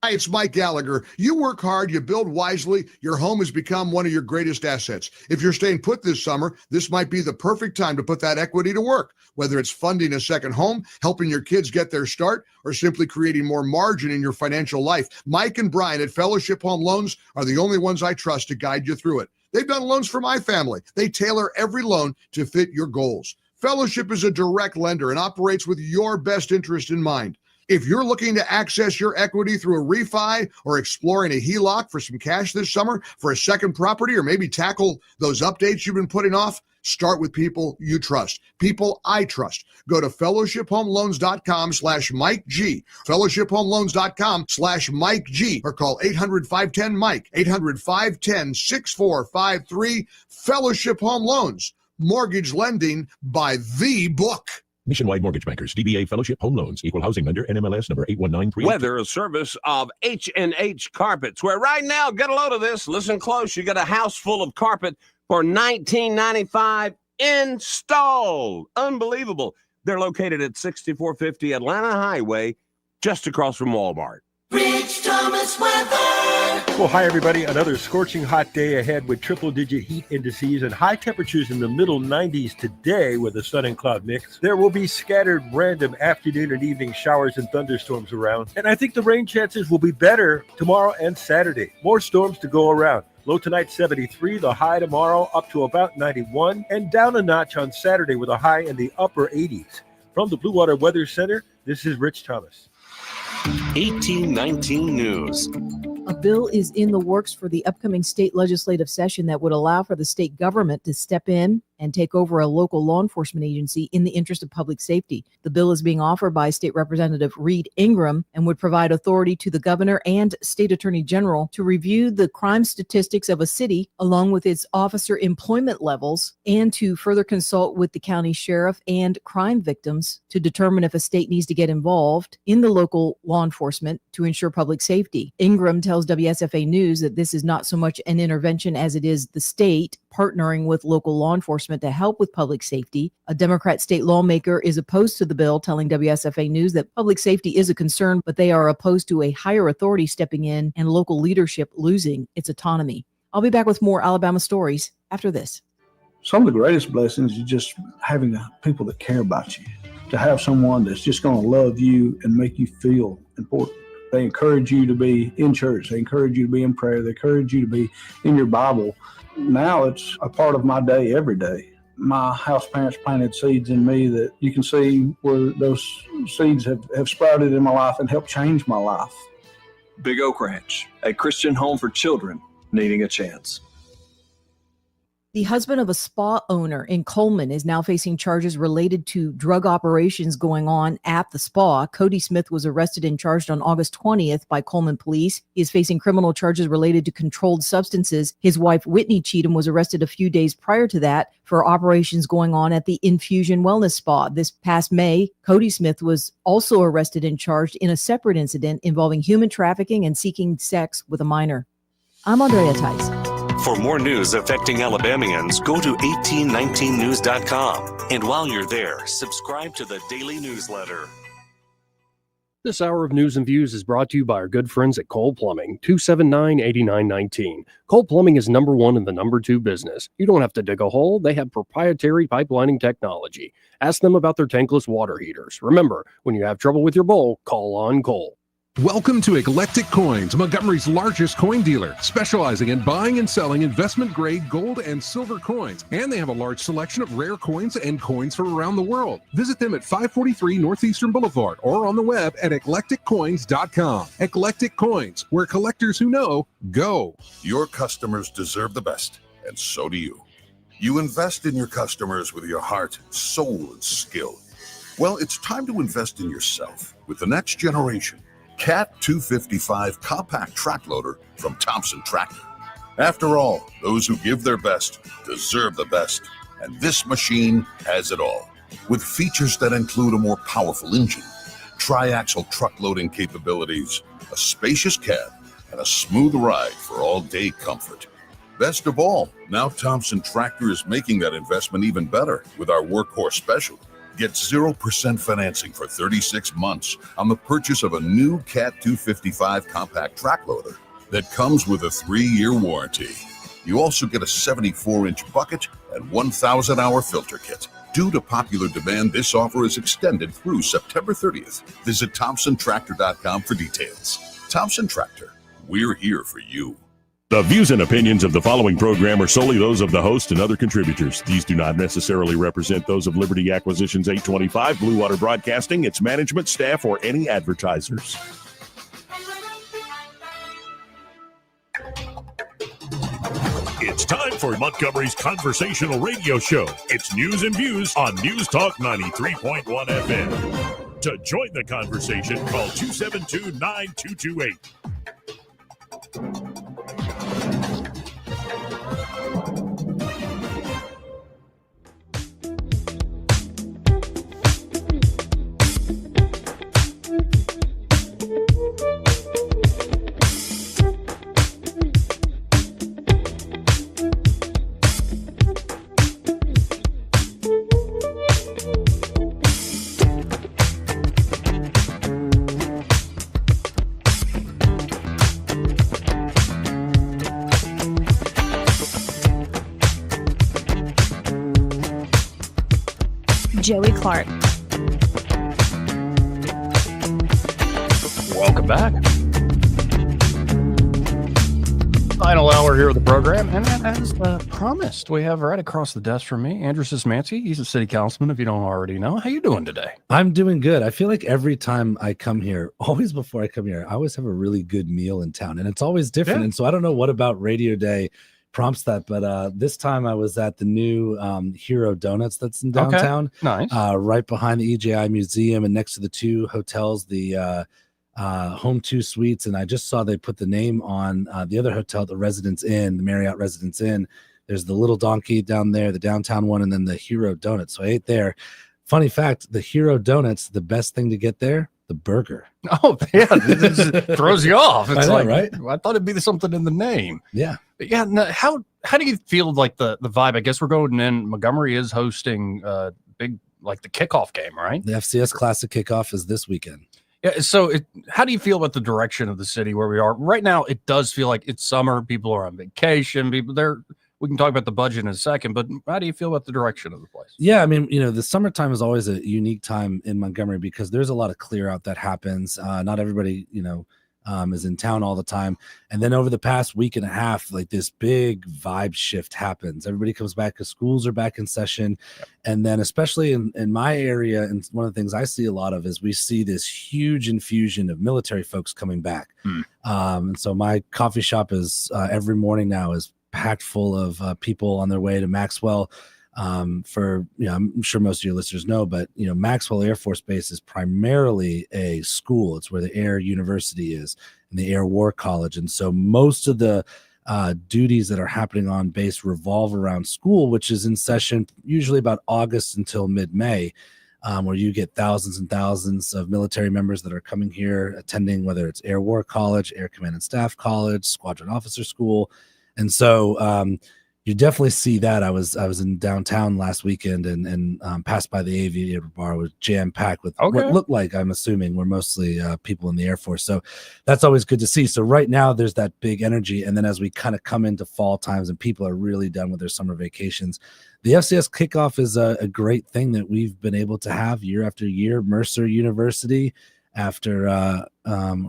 Speaker 21: Hi, it's Mike Gallagher. You work hard, you build wisely, your home has become one of your greatest assets. If you're staying put this summer, this might be the perfect time to put that equity to work, whether it's funding a second home, helping your kids get their start, or simply creating more margin in your financial life. Mike and Brian at Fellowship Home Loans are the only ones I trust to guide you through it. They've done loans for my family. They tailor every loan to fit your goals. Fellowship is a direct lender and operates with your best interest in mind. If you're looking to access your equity through a refi or exploring a HELOC for some cash this summer for a second property, or maybe tackle those updates you've been putting off, start with people you trust, people I trust. Go to fellowshiphomeloans.com/Mike G, fellowshiphomeloans.com/Mike G, or call 800-510-MIKE, 800-510-6453. Fellowship Home Loans, mortgage lending by the book.
Speaker 22: Nationwide Mortgage Bankers, DBA Fellowship Home Loans, Equal Housing Lender, NMLS number 8193.
Speaker 23: Weather, a service of H&H Carpets, where right now, get a load of this, listen close, you get a house full of carpet for $19.95 installed. Unbelievable. They're located at 6450 Atlanta Highway, just across from Walmart.
Speaker 10: Rich Thomas weather.
Speaker 19: Well, hi, everybody. Another scorching hot day ahead with triple-digit heat indices and high temperatures in the middle 90s today with a sun and cloud mix. There will be scattered random afternoon and evening showers and thunderstorms around. And I think the rain chances will be better tomorrow and Saturday. More storms to go around. Low tonight, 73. The high tomorrow up to about 91. And down a notch on Saturday with a high in the upper 80s. From the Blue Water Weather Center, this is Rich Thomas.
Speaker 24: 1819 News.
Speaker 26: A bill is in the works for the upcoming state legislative session that would allow for the state government to step in and take over a local law enforcement agency in the interest of public safety. The bill is being offered by State Representative Reed Ingram and would provide authority to the governor and state attorney general to review the crime statistics of a city along with its officer employment levels and to further consult with the county sheriff and crime victims to determine if a state needs to get involved in the local law enforcement to ensure public safety. Ingram tells WSFA News that this is not so much an intervention as it is the state partnering with local law enforcement to help with public safety. A Democrat state lawmaker is opposed to the bill, telling WSFA News that public safety is a concern, but they are opposed to a higher authority stepping in and local leadership losing its autonomy. I'll be back with more Alabama stories after this.
Speaker 11: Some of the greatest blessings is just having people that care about you, to have someone that's just going to love you and make you feel important. They encourage you to be in church. They encourage you to be in prayer. They encourage you to be in your Bible. Now it's a part of my day every day. My house parents planted seeds in me that you can see where those seeds have sprouted in my life and helped change my life.
Speaker 27: Big Oak Ranch, a Christian home for children needing a chance.
Speaker 26: The husband of a spa owner in Coleman is now facing charges related to drug operations going on at the spa. Cody Smith was arrested and charged on August 20th by Coleman police. He is facing criminal charges related to controlled substances. His wife, Whitney Cheatham, was arrested a few days prior to that for operations going on at the Infusion Wellness Spa. This past May, Cody Smith was also arrested and charged in a separate incident involving human trafficking and seeking sex with a minor. I'm Andrea Tice.
Speaker 24: For more news affecting Alabamians, go to 1819news.com. And while you're there, subscribe to the daily newsletter.
Speaker 4: This hour of News and Views is brought to you by our good friends at Cole Plumbing, 279-8919. Cole Plumbing is number one in the number two business. You don't have to dig a hole. They have proprietary pipelining technology. Ask them about their tankless water heaters. Remember, when you have trouble with your bowl, call on Cole.
Speaker 12: Welcome to Eclectic Coins, Montgomery's largest coin dealer, specializing in buying and selling investment-grade gold and silver coins. And they have a large selection of rare coins and coins from around the world. Visit them at 543 Northeastern Boulevard or on the web at eclecticcoins.com. Eclectic Coins, where collectors who know go.
Speaker 13: Your customers deserve the best, and so do you. You invest in your customers with your heart, soul, and skill. Well, it's time to invest in yourself with the next generation. Cat 255 compact track loader from Thompson Tractor. After all, those who give their best deserve the best, and this machine has it all. With features that include a more powerful engine, tri-axle truck loading capabilities, a spacious cab, and a smooth ride for all-day comfort. Best of all, now Thompson Tractor is making that investment even better with our Workhorse Special. Get 0% financing for 36 months on the purchase of a new Cat 255 compact track loader that comes with a 3-year warranty. You also get a 74-inch bucket and 1,000-hour filter kit. Due to popular demand, this offer is extended through September 30th. Visit ThompsonTractor.com for details. Thompson Tractor, we're here for you.
Speaker 3: The views and opinions of the following program are solely those of the host and other contributors. These do not necessarily represent those of Liberty Acquisitions 825, Blue Water Broadcasting, its management, staff, or any advertisers. It's time for Montgomery's conversational radio show. It's News and Views on News Talk 93.1 FM. To join the conversation, call 272-9228.
Speaker 7: Joey Clark.
Speaker 25: Welcome back. Final hour here of the program, and as promised, we have right across the desk from me, Andrew Sismanski. He's a city councilman, if you don't already know. How you doing today?
Speaker 14: I'm doing good. I feel like every time I come here, always before I come here, I always have a really good meal in town, and it's always different.
Speaker 25: Yeah.
Speaker 14: And so I don't know what about Radio Day prompts that, but this time I was at the new Hero Donuts that's in downtown.
Speaker 25: Okay. Nice.
Speaker 14: Right behind the EJI Museum and next to the two hotels, the Home 2 Suites, and I just saw they put the name on the other hotel, the Residence Inn, the Marriott Residence Inn. There's the Little Donkey down there, the downtown one, and then the Hero Donuts. So I ate there. Funny fact, the Hero Donuts, the best thing to get there, the burger.
Speaker 25: Oh, yeah. It throws you off. It's
Speaker 14: I know,
Speaker 25: like,
Speaker 14: right?
Speaker 25: I thought it'd be something in the name.
Speaker 14: Yeah.
Speaker 25: But yeah, no, how do you feel like the vibe? I guess we're going in. Montgomery is hosting big, like the kickoff game, right?
Speaker 14: The FCS Classic kickoff is this weekend.
Speaker 25: Yeah. So how do you feel about the direction of the city where we are right now? It does feel like it's summer. People are on vacation. We can talk about the budget in a second, but how do you feel about the direction of the place?
Speaker 14: Yeah, I mean, the summertime is always a unique time in Montgomery because there's a lot of clear out that happens. Not everybody, is in town all the time. And then over the past week and a half, like this big vibe shift happens. Everybody comes back because schools are back in session. Yep. And then especially in my area, and one of the things I see a lot of is we see this huge infusion of military folks coming back. And so my coffee shop is every morning now is packed full of people on their way to Maxwell. I'm sure most of your listeners know, but Maxwell Air Force Base is primarily a school. It's where the Air University is and the Air War College, and so most of the duties that are happening on base revolve around school, which is in session usually about August until mid-May, where you get thousands and thousands of military members that are coming here attending, whether it's Air War College, Air Command and Staff College, Squadron Officer School. And so, you definitely see that. I was in downtown last weekend and passed by the Aviator Bar, was jam packed with what looked like, I'm assuming, were mostly people in the Air Force. So that's always good to see. So right now there's that big energy, and then as we kind of come into fall times and people are really done with their summer vacations, the FCS kickoff is a great thing that we've been able to have year after year. Mercer University, after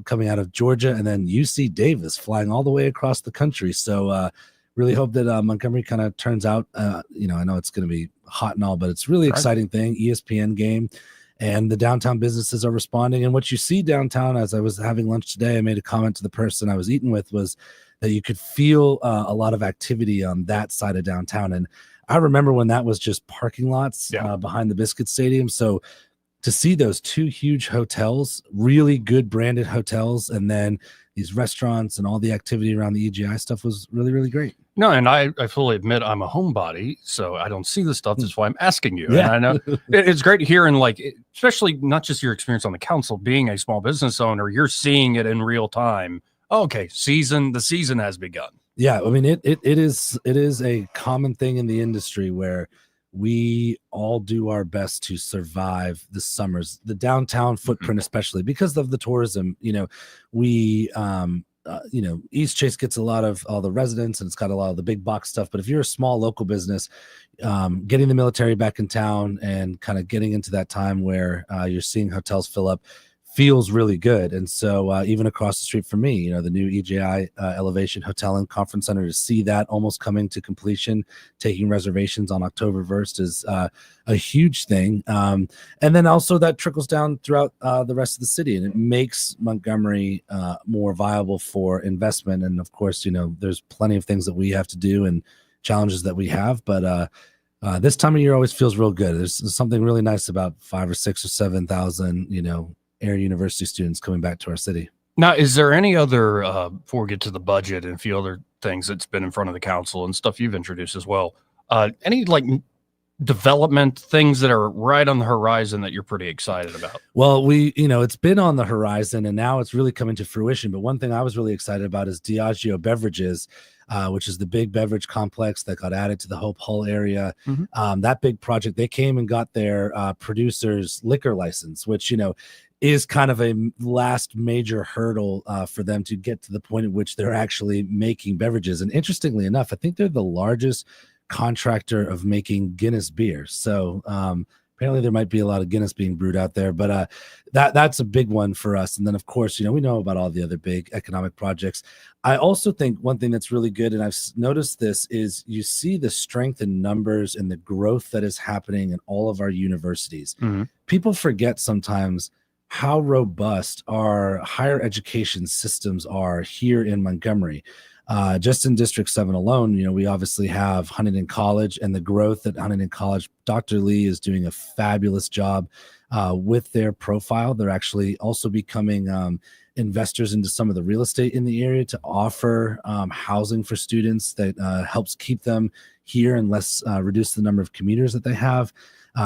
Speaker 14: coming out of Georgia, and then UC Davis flying all the way across the country. So really hope that Montgomery kind of turns out, I know it's going to be hot and all, but it's really exciting thing. ESPN game, and the downtown businesses are responding. And what you see downtown, as I was having lunch today, I made a comment to the person I was eating with, was that you could feel a lot of activity on that side of downtown. And I remember when that was just parking lots behind the Biscuit Stadium. So to see those two huge hotels, really good branded hotels, and then these restaurants and all the activity around the EGI stuff was really, really great.
Speaker 25: No, and I fully admit I'm a homebody, so I don't see the stuff. That's why I'm asking you.
Speaker 14: Yeah.
Speaker 25: And I know it's great hearing, like, especially not just your experience on the council, being a small business owner, you're seeing it in real time. Okay, the season has begun.
Speaker 14: Yeah, I mean, it is a common thing in the industry where we all do our best to survive the summers, the downtown footprint, especially because of the tourism. We East Chase gets a lot of all the residents, and it's got a lot of the big box stuff. But if you're a small local business, getting the military back in town and kind of getting into that time where you're seeing hotels fill up feels really good. And so even across the street from me, the new EJI Elevation Hotel and Conference Center, to see that almost coming to completion, taking reservations on October 1st is a huge thing. And then also that trickles down throughout the rest of the city, and it makes Montgomery more viable for investment. And of course, there's plenty of things that we have to do and challenges that we have, but this time of year always feels real good. There's something really nice about 5,000 or 6,000 or 7,000, Air University students coming back to our city.
Speaker 25: Now, is there any other, before we get to the budget and a few other things that's been in front of the council and stuff you've introduced as well, any development things that are right on the horizon that you're pretty excited about?
Speaker 14: Well, it's been on the horizon and now it's really coming to fruition. But one thing I was really excited about is Diageo Beverages, which is the big beverage complex that got added to the Hope Hull area. That big project, they came and got their producer's liquor license, which, is kind of a last major hurdle for them to get to the point at which they're actually making beverages. And interestingly enough, I think they're the largest contractor of making Guinness beer. So apparently there might be a lot of Guinness being brewed out there, but that's a big one for us. And then of course, we know about all the other big economic projects. I also think one thing that's really good, and I've noticed this, is you see the strength in numbers and the growth that is happening in all of our universities. People forget sometimes how robust our higher education systems are here in Montgomery. Just in District 7 alone, we obviously have Huntington College and the growth at Huntington College. Dr. Lee is doing a fabulous job with their profile. They're actually also becoming investors into some of the real estate in the area to offer housing for students that helps keep them here and reduce the number of commuters that they have.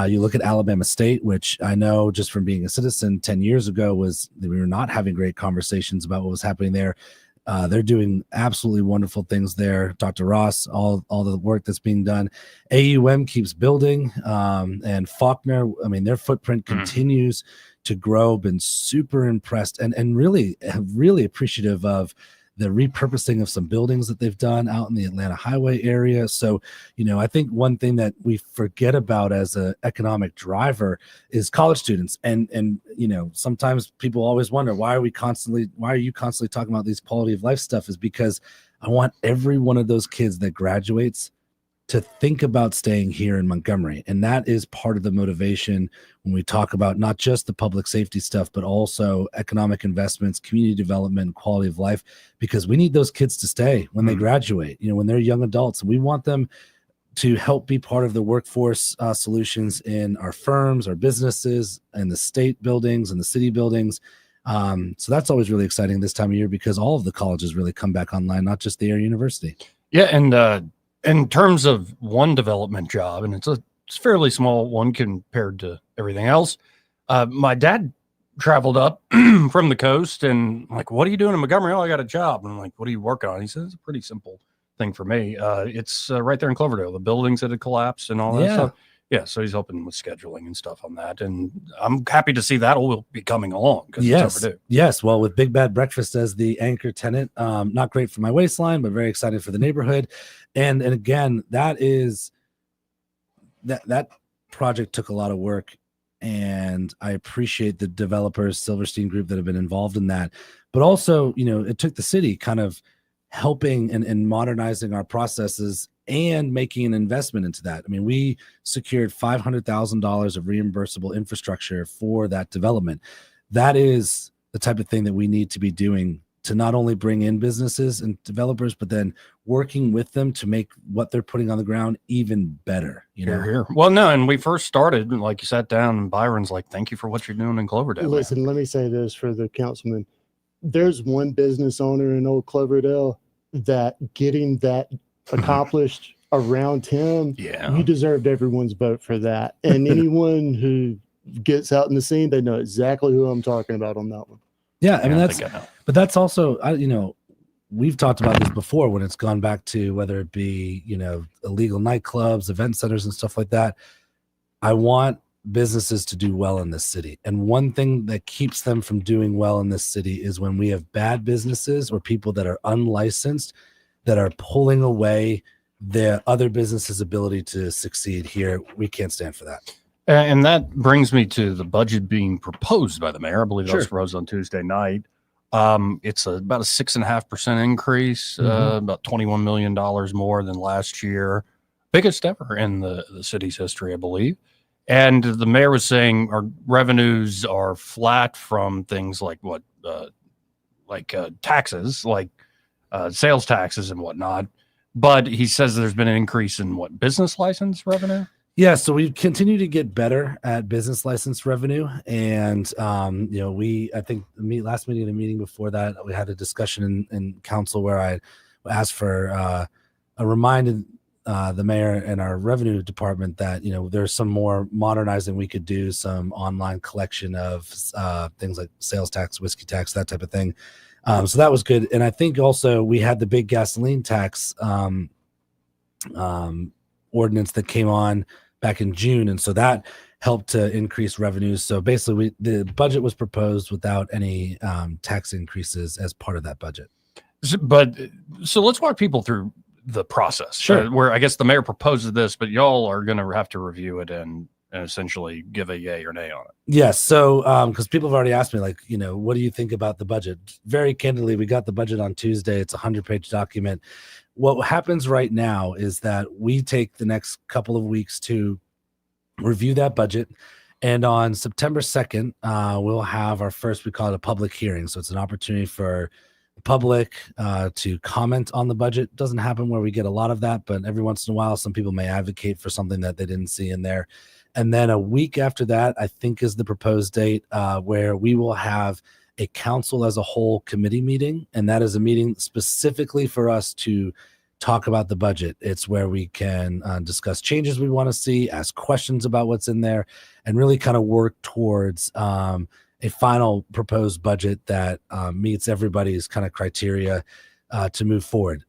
Speaker 14: You look at Alabama State, which I know just from being a citizen 10 years ago we were not having great conversations about what was happening there. They're doing absolutely wonderful things there. Dr. Ross, all the work that's being done. AUM keeps building, and Faulkner, their footprint continues to grow. Been super impressed and really appreciative of the repurposing of some buildings that they've done out in the Atlanta highway area. So, I think one thing that we forget about as an economic driver is college students. And sometimes people always wonder, why are you constantly talking about these quality of life stuff? Is because I want every one of those kids that graduates to think about staying here in Montgomery. And that is part of the motivation when we talk about not just the public safety stuff, but also economic investments, community development, quality of life, because we need those kids to stay when they graduate, when they're young adults. We want them to help be part of the workforce solutions in our firms, our businesses, and the state buildings and the city buildings. So that's always really exciting this time of year because all of the colleges really come back online, not just the Air University.
Speaker 25: Yeah, and in terms of one development job, and it's a fairly small one compared to everything else, my dad traveled up from the coast and like, what are you doing in Montgomery? Oh, I got a job. And I'm like, what are you working on? He says, it's a pretty simple thing for me. It's right there in Cloverdale, the buildings that had collapsed and all that stuff. Yeah, so he's helping with scheduling and stuff on that, and I'm happy to see that will be coming along because it's overdue.
Speaker 14: Yes, well, with Big Bad Breakfast as the anchor tenant, not great for my waistline, but very excited for the neighborhood. And again, that project took a lot of work, and I appreciate the developers, Silverstein Group, that have been involved in that. But also, it took the city kind of helping and modernizing our processes and making an investment into that. I mean, we secured $500,000 of reimbursable infrastructure for that development. That is the type of thing that we need to be doing to not only bring in businesses and developers, but then working with them to make what they're putting on the ground even better.
Speaker 25: Here. Well, no, and we first started, like you sat down and Byron's like, thank you for what you're doing in Cloverdale.
Speaker 6: Listen, let me say this for the councilman. There's one business owner in Old Cloverdale that getting that accomplished around him, you deserved everyone's vote for that. And anyone who gets out in the scene, they know exactly who I'm talking about on that one.
Speaker 14: Yeah, I mean, but that's also, we've talked about this before when it's gone back to whether it be, illegal nightclubs, event centers and stuff like that. I want businesses to do well in this city. And one thing that keeps them from doing well in this city is when we have bad businesses or people that are unlicensed that are pulling away the other businesses' ability to succeed here. We can't stand for that.
Speaker 25: And that brings me to the budget being proposed by the mayor. I believe that was proposed on Tuesday night. It's about a 6.5% increase, about $21 million more than last year. Biggest ever in the city's history, I believe. And the mayor was saying our revenues are flat from things like taxes, like sales taxes and whatnot. But he says there's been an increase in business license revenue?
Speaker 14: Yeah, so we continue to get better at business license revenue. And, I think last meeting and the meeting before that, we had a discussion in council where I asked for a reminder the mayor and our revenue department that, there's some more modernizing we could do, some online collection of things like sales tax, whiskey tax, that type of thing. So that was good. And I think also we had the big gasoline tax ordinance that came on back in June. And so that helped to increase revenues. So basically the budget was proposed without any tax increases as part of that budget.
Speaker 25: So let's walk people through the process.
Speaker 14: Sure.
Speaker 25: Where I guess the mayor proposes this, but y'all are going to have to review it and essentially give a yay or nay on it.
Speaker 14: Yes. So, because people have already asked me, like, what do you think about the budget? Very candidly, we got the budget on Tuesday. It's a 100-page document. What happens right now is that we take the next couple of weeks to review that budget. And on September 2nd, we'll have our first, we call it a public hearing. So it's an opportunity for the public to comment on the budget. It doesn't happen where we get a lot of that, but every once in a while, some people may advocate for something that they didn't see in there. And then a week after that, I think is the proposed date where we will have a council as a whole committee meeting. And that is a meeting specifically for us to talk about the budget. It's where we can discuss changes we want to see, ask questions about what's in there, and really kind of work towards a final proposed budget that meets everybody's kind of criteria to move forward.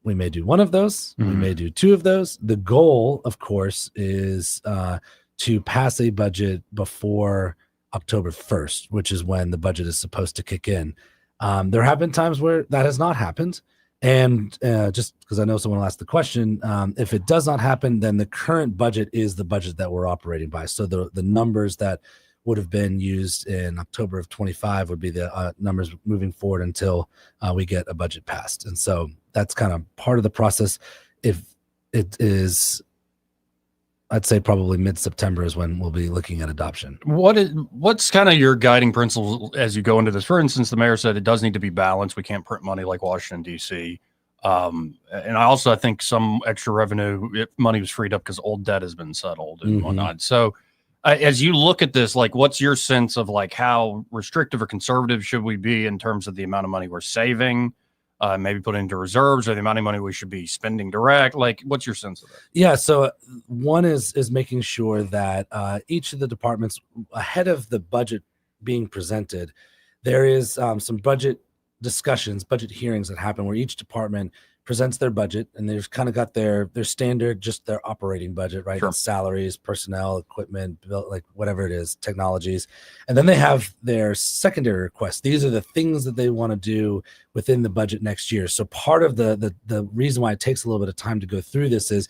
Speaker 14: We may do one of those. We may do two of those. The goal, of course, is to pass a budget before October 1st, which is when the budget is supposed to kick in. There have been times where that has not happened. And just because I know someone will ask the question, if it does not happen, then the current budget is the budget that we're operating by. So the numbers that would have been used in October of 25 would be the numbers moving forward until we get a budget passed. And so that's kind of part of the process. If it is, I'd say probably mid-September is when we'll be looking at adoption.
Speaker 25: What's kind of your guiding principle as you go into this? For instance, the mayor said it does need to be balanced. We can't print money like Washington, D.C. And I think some extra revenue, if money was freed up because old debt has been settled and whatnot. So as you look at this, like, what's your sense of like how restrictive or conservative should we be in terms of the amount of money we're saving? Maybe put into reserves, or the amount of money we should be spending direct. Like, what's your sense of it?
Speaker 14: Yeah. So one is making sure that each of the departments, ahead of the budget being presented, there is some budget discussions, budget hearings that happen where each department presents their budget, and they've kind of got their standard, just their operating budget, right?
Speaker 25: Sure.
Speaker 14: Salaries, personnel, equipment, like whatever it is, technologies. And then they have their secondary requests. These are the things that they want to do within the budget next year. So part of the reason why it takes a little bit of time to go through this is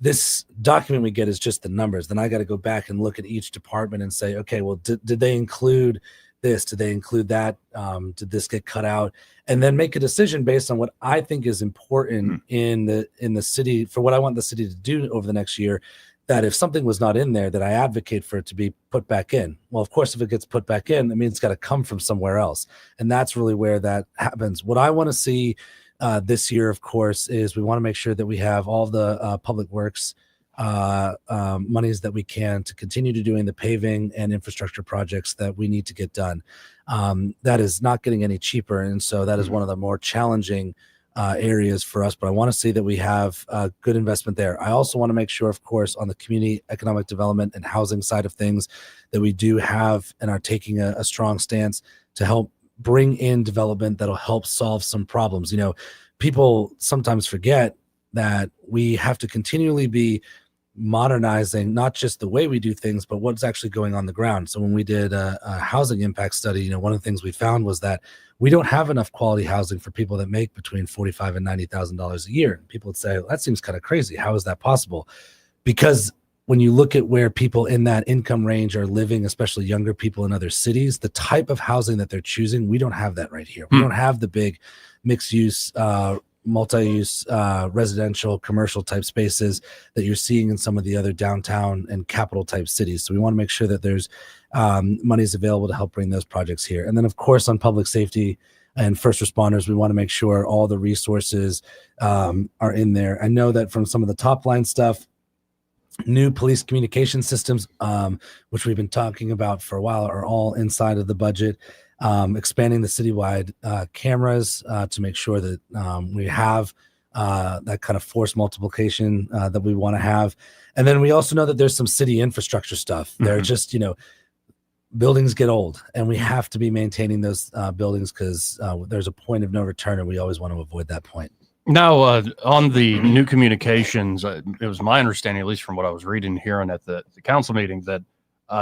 Speaker 14: this document we get is just the numbers. Then I got to go back and look at each department and say, okay, well, did they include this? Did they include that? Did this get cut out? And then make a decision based on what I think is important in the city, for what I want the city to do over the next year, that if something was not in there, that I advocate for it to be put back in. Well, of course, if it gets put back in, I mean, it's got to come from somewhere else. And that's really where that happens. What I want to see this year, of course, is we want to make sure that we have all the public works monies that we can to continue to doing the paving and infrastructure projects that we need to get done. That is not getting any cheaper. And so that is one of the more challenging areas for us, but I want to see that we have good investment there. I also want to make sure, of course, on the community economic development and housing side of things, that we do have and are taking a strong stance to help bring in development that'll help solve some problems. You know, people sometimes forget that we have to continually be modernizing not just the way we do things, but what's actually going on the ground. So when we did a housing impact study, you know, one of the things we found was that we don't have enough quality housing for people that make between $45,000 and $90,000 a year. And people would say, well, that seems kind of crazy. How is that possible? Because when you look at where people in that income range are living, especially younger people in other cities, the type of housing that they're choosing, we don't have that right here. We don't have the big mixed use, multi-use residential commercial type spaces that you're seeing in some of the other downtown and capital type cities. So we want to make sure that there's monies available to help bring those projects here. And then of course on public safety and first responders, we want to make sure all the resources are in there. I know that from some of the top line stuff, new police communication systems, which we've been talking about for a while, are all inside of the budget. Expanding the citywide cameras to make sure that we have that kind of force multiplication that we want to have. And then we also know that there's some city infrastructure stuff. They're just, you know, buildings get old and we have to be maintaining those buildings because there's a point of no return and we always want to avoid that point.
Speaker 25: Now, on the new communications, it was my understanding, at least from what I was reading and hearing at the council meeting, that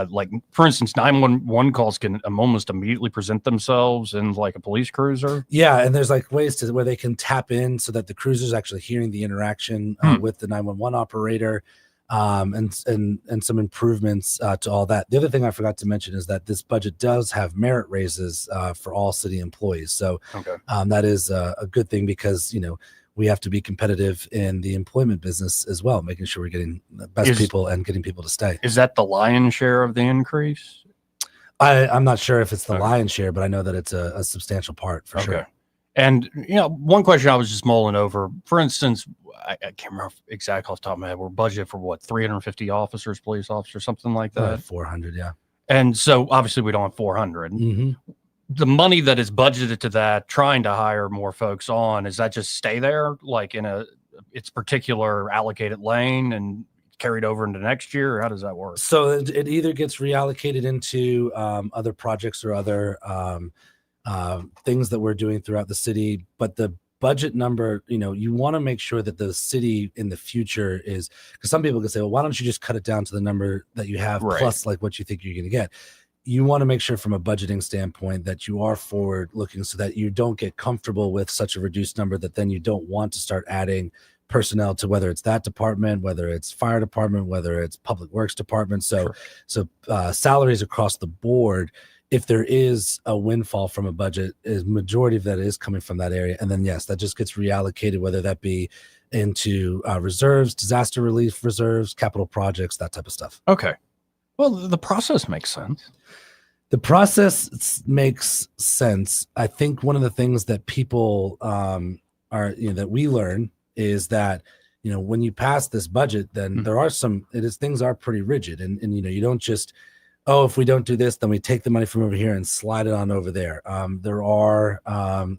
Speaker 25: like, for instance, 911 calls can almost immediately present themselves in like a police cruiser.
Speaker 14: Yeah, and there's like ways to where they can tap in so that the cruiser's actually hearing the interaction with the 911 operator, and some improvements to all that. The other thing I forgot to mention is that this budget does have merit raises for all city employees. So that is a good thing because, you know, we have to be competitive in the employment business as well, making sure we're getting the best people and getting people to stay.
Speaker 25: Is that the lion's share of the increase?
Speaker 14: I'm not sure if it's the lion's share, but I know that it's a substantial part for sure.
Speaker 25: And, you know, one question I was just mulling over, for instance, I can't remember exactly off the top of my head, we're budgeted for what, 350 officers, police officers, something like that?
Speaker 14: 400, yeah. And
Speaker 25: so obviously we don't have 400. The money that is budgeted to that, trying to hire more folks on, is that just stay there like in its particular allocated lane and carried over into next year, or how does that work?
Speaker 14: So it either gets reallocated into other projects or other things that we're doing throughout the city, but the budget number, you know, you want to make sure that the city in the future is, because some people can say, well, why don't you just cut it down to the number that you have plus like what you think you're going to get. You want to make sure from a budgeting standpoint that you are forward looking so that you don't get comfortable with such a reduced number that then you don't want to start adding personnel to, whether it's that department, whether it's fire department, whether it's public works department. So salaries across the board, if there is a windfall from a budget, is majority of that is coming from that area. And then, yes, that just gets reallocated, whether that be into reserves, disaster relief reserves, capital projects, that type of stuff.
Speaker 25: Okay. Well, the process makes sense.
Speaker 14: The process makes sense. I think one of the things that people are, you know, that we learn is that, you know, when you pass this budget, then there are things are pretty rigid. And, you know, you don't just, oh, if we don't do this, then we take the money from over here and slide it on over there. There are,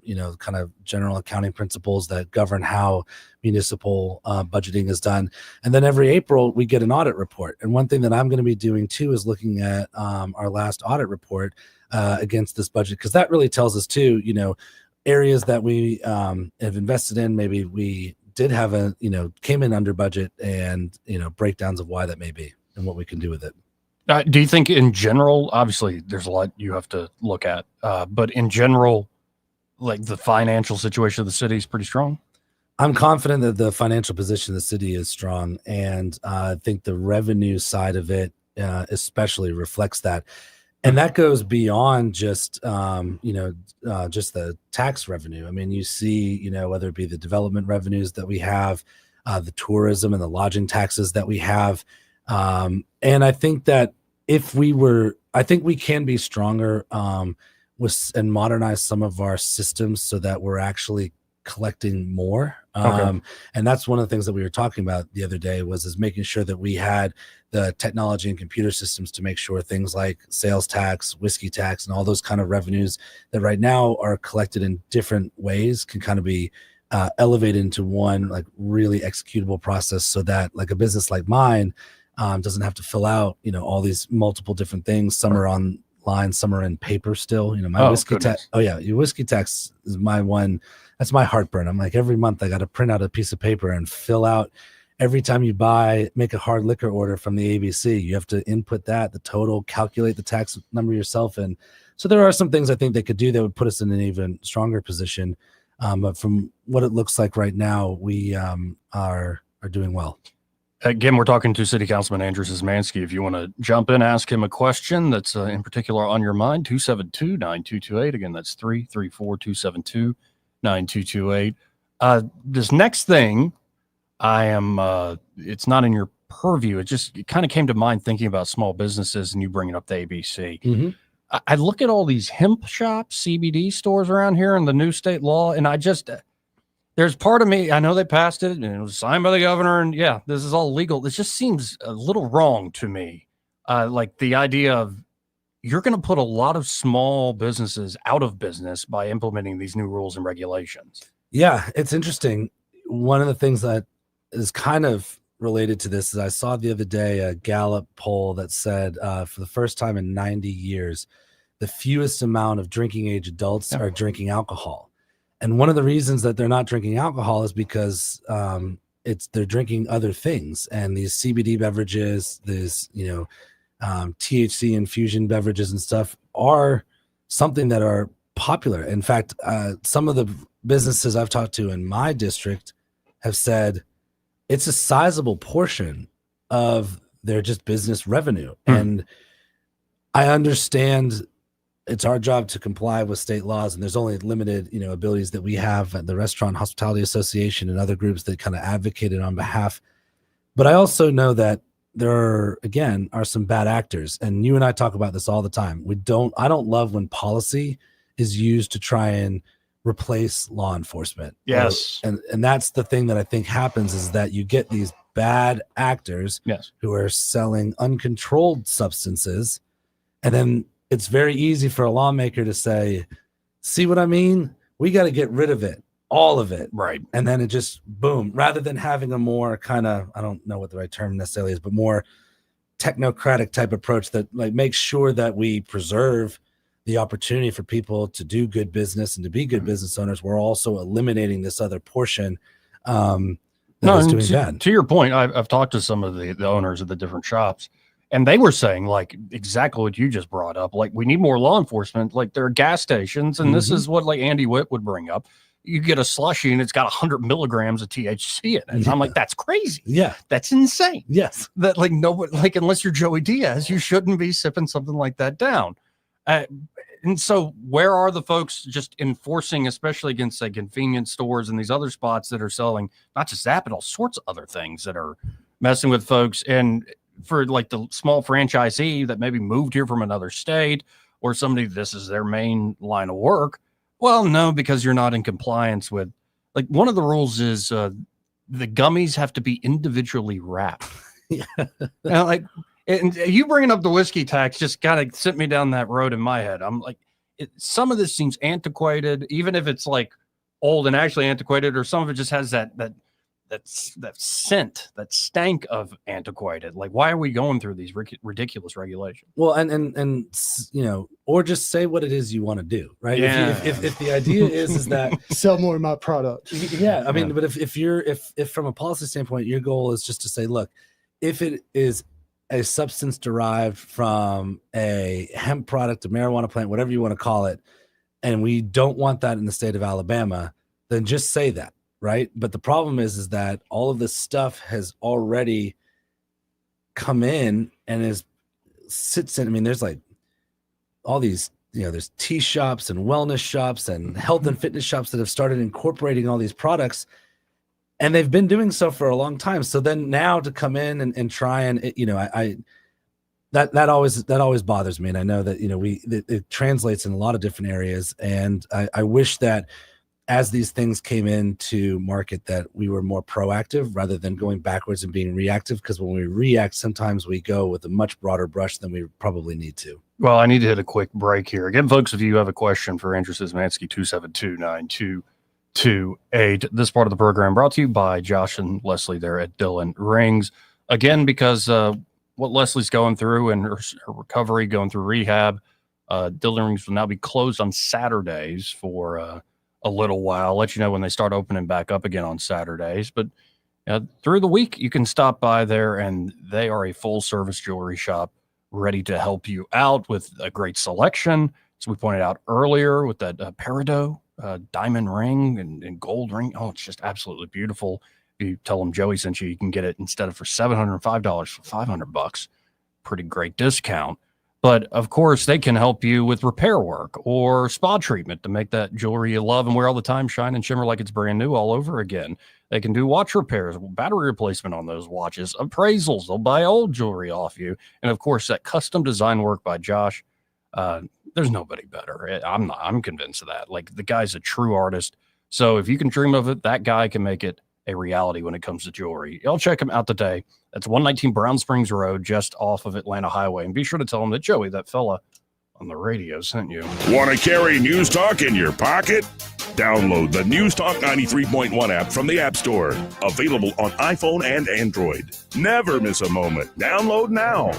Speaker 14: you know, kind of general accounting principles that govern how municipal budgeting is done. And then every April we get an audit report. And one thing that I'm going to be doing too is looking at our last audit report against this budget, because that really tells us too, you know, areas that we have invested in, maybe we did have came in under budget, and breakdowns of why that may be and what we can do with it.
Speaker 25: Do you think in general, obviously there's a lot you have to look at, but in general, like the financial situation of the city is pretty strong?
Speaker 14: I'm confident that the financial position of the city is strong, and I think the revenue side of it especially reflects that. And that goes beyond just, just the tax revenue. I mean, you see, whether it be the development revenues that we have, the tourism and the lodging taxes that we have. And I think that I think we can be stronger and modernize some of our systems so that we're actually collecting more.
Speaker 25: Okay.
Speaker 14: And that's one of the things that we were talking about the other day is making sure that we had the technology and computer systems to make sure things like sales tax, whiskey tax, and all those kind of revenues that right now are collected in different ways can kind of be elevated into one like really executable process, so that like a business like mine doesn't have to fill out, all these multiple different things. Some are online, some are in paper still. My whiskey tax. Oh yeah, your whiskey tax is my one. That's my heartburn. I'm like, every month I got to print out a piece of paper and fill out. Every time you make a hard liquor order from the ABC, you have to input the total, calculate the tax number yourself. And so there are some things I think they could do that would put us in an even stronger position. But from what it looks like right now, we are doing well.
Speaker 25: Again, we're talking to City Councilman Andrew Szymanski. If you want to jump in, ask him a question that's in particular on your mind, 272-9228. Again, that's 334-272-9228. This next thing, it's not in your purview. It kind of came to mind thinking about small businesses and you bringing up the ABC.
Speaker 14: Mm-hmm.
Speaker 25: I look at all these hemp shops, CBD stores around here and the new state law, and there's part of me, I know they passed it and it was signed by the governor, and yeah, this is all legal. This just seems a little wrong to me. Like the idea of you're going to put a lot of small businesses out of business by implementing these new rules and regulations.
Speaker 14: Yeah, it's interesting. One of the things that is kind of related to this is I saw the other day a Gallup poll that said for the first time in 90 years, the fewest amount of drinking age adults are drinking alcohol. And one of the reasons that they're not drinking alcohol is because they're drinking other things. And these CBD beverages, these THC infusion beverages and stuff are something that are popular. In fact, some of the businesses I've talked to in my district have said it's a sizable portion of their just business revenue. And I understand it's our job to comply with state laws, and there's only limited, abilities that we have at the Restaurant Hospitality Association and other groups that kind of advocated on behalf. But I also know that there are some bad actors, and you and I talk about this all the time. I don't love when policy is used to try and replace law enforcement.
Speaker 25: Yes.
Speaker 14: And that's the thing that I think happens, is that you get these bad actors who are selling uncontrolled substances, and then it's very easy for a lawmaker to say, see what I mean? We got to get rid of it, all of it.
Speaker 25: Right.
Speaker 14: And then it just, boom, rather than having a more kind of, I don't know what the right term necessarily is, but more technocratic type approach that like makes sure that we preserve the opportunity for people to do good business and to be good business owners. We're also eliminating this other portion that is doing bad.
Speaker 25: To your point, I've talked to some of the owners of the different shops, and they were saying like exactly what you just brought up. Like, we need more law enforcement. Like, there are gas stations, and this is what like Andy Witt would bring up. You get a slushie and it's got 100 milligrams of THC in it. And I'm like, that's crazy.
Speaker 14: Yeah.
Speaker 25: That's insane.
Speaker 14: Yes.
Speaker 25: That like nobody, like, unless you're Joey Diaz, you shouldn't be sipping something like that down. And so where are the folks just enforcing, especially against say convenience stores and these other spots that are selling not just that, but all sorts of other things that are messing with folks? And for like the small franchisee that maybe moved here from another state, or somebody, this is their main line of work. Well, no, because you're not in compliance with, like, one of the rules is the gummies have to be individually wrapped. And you bringing up the whiskey tax just kind of sent me down that road in my head. I'm like, some of this seems antiquated, even if it's like old and actually antiquated, or some of it just has that that scent, that stank of antiquated. Like, why are we going through these ridiculous regulations?
Speaker 14: Well, and or just say what it is you want to do, right?
Speaker 25: Yeah.
Speaker 14: If the idea is that
Speaker 6: sell more of my products.
Speaker 14: Yeah, I mean, but if from a policy standpoint, your goal is just to say, look, if it is a substance derived from a hemp product, a marijuana plant, whatever you want to call it, and we don't want that in the state of Alabama, then just say that. Right. But the problem is that all of this stuff has already come in and sits in. I mean, there's like all these, there's tea shops and wellness shops and health and fitness shops that have started incorporating all these products, and they've been doing so for a long time. So then now to come in and try and, that always bothers me. And I know that, it translates in a lot of different areas. And I wish that, as these things came into market, that we were more proactive rather than going backwards and being reactive. Because when we react, sometimes we go with a much broader brush than we probably need to.
Speaker 25: Well, I need to hit a quick break here. Again, folks, if you have a question for Andrew Szymanski, 272-9228. This part of the program brought to you by Josh and Leslie there at Dillon Rings. Again, because what Leslie's going through and her recovery, going through rehab, Dillon Rings will now be closed on Saturdays for a little while. I'll let you know when they start opening back up again on Saturdays. But through the week, you can stop by there, and they are a full-service jewelry shop ready to help you out with a great selection. As we pointed out earlier, with that peridot diamond ring and gold ring. Oh, it's just absolutely beautiful. If you tell them Joey sent you, you can get it instead of for $705 for $500. Pretty great discount. But, of course, they can help you with repair work or spa treatment to make that jewelry you love and wear all the time shine and shimmer like it's brand new all over again. They can do watch repairs, battery replacement on those watches, appraisals. They'll buy old jewelry off you. And, of course, that custom design work by Josh, there's nobody better. I'm convinced of that. Like, the guy's a true artist. So if you can dream of it, that guy can make it a reality when it comes to jewelry. Y'all check him out today. That's 119 Brown Springs Road, just off of Atlanta Highway. And be sure to tell him that Joey, that fella on the radio, sent you.
Speaker 3: Want to carry News Talk in your pocket? Download the News Talk 93.1 app from the App Store. Available on iPhone and Android. Never miss a moment. Download now.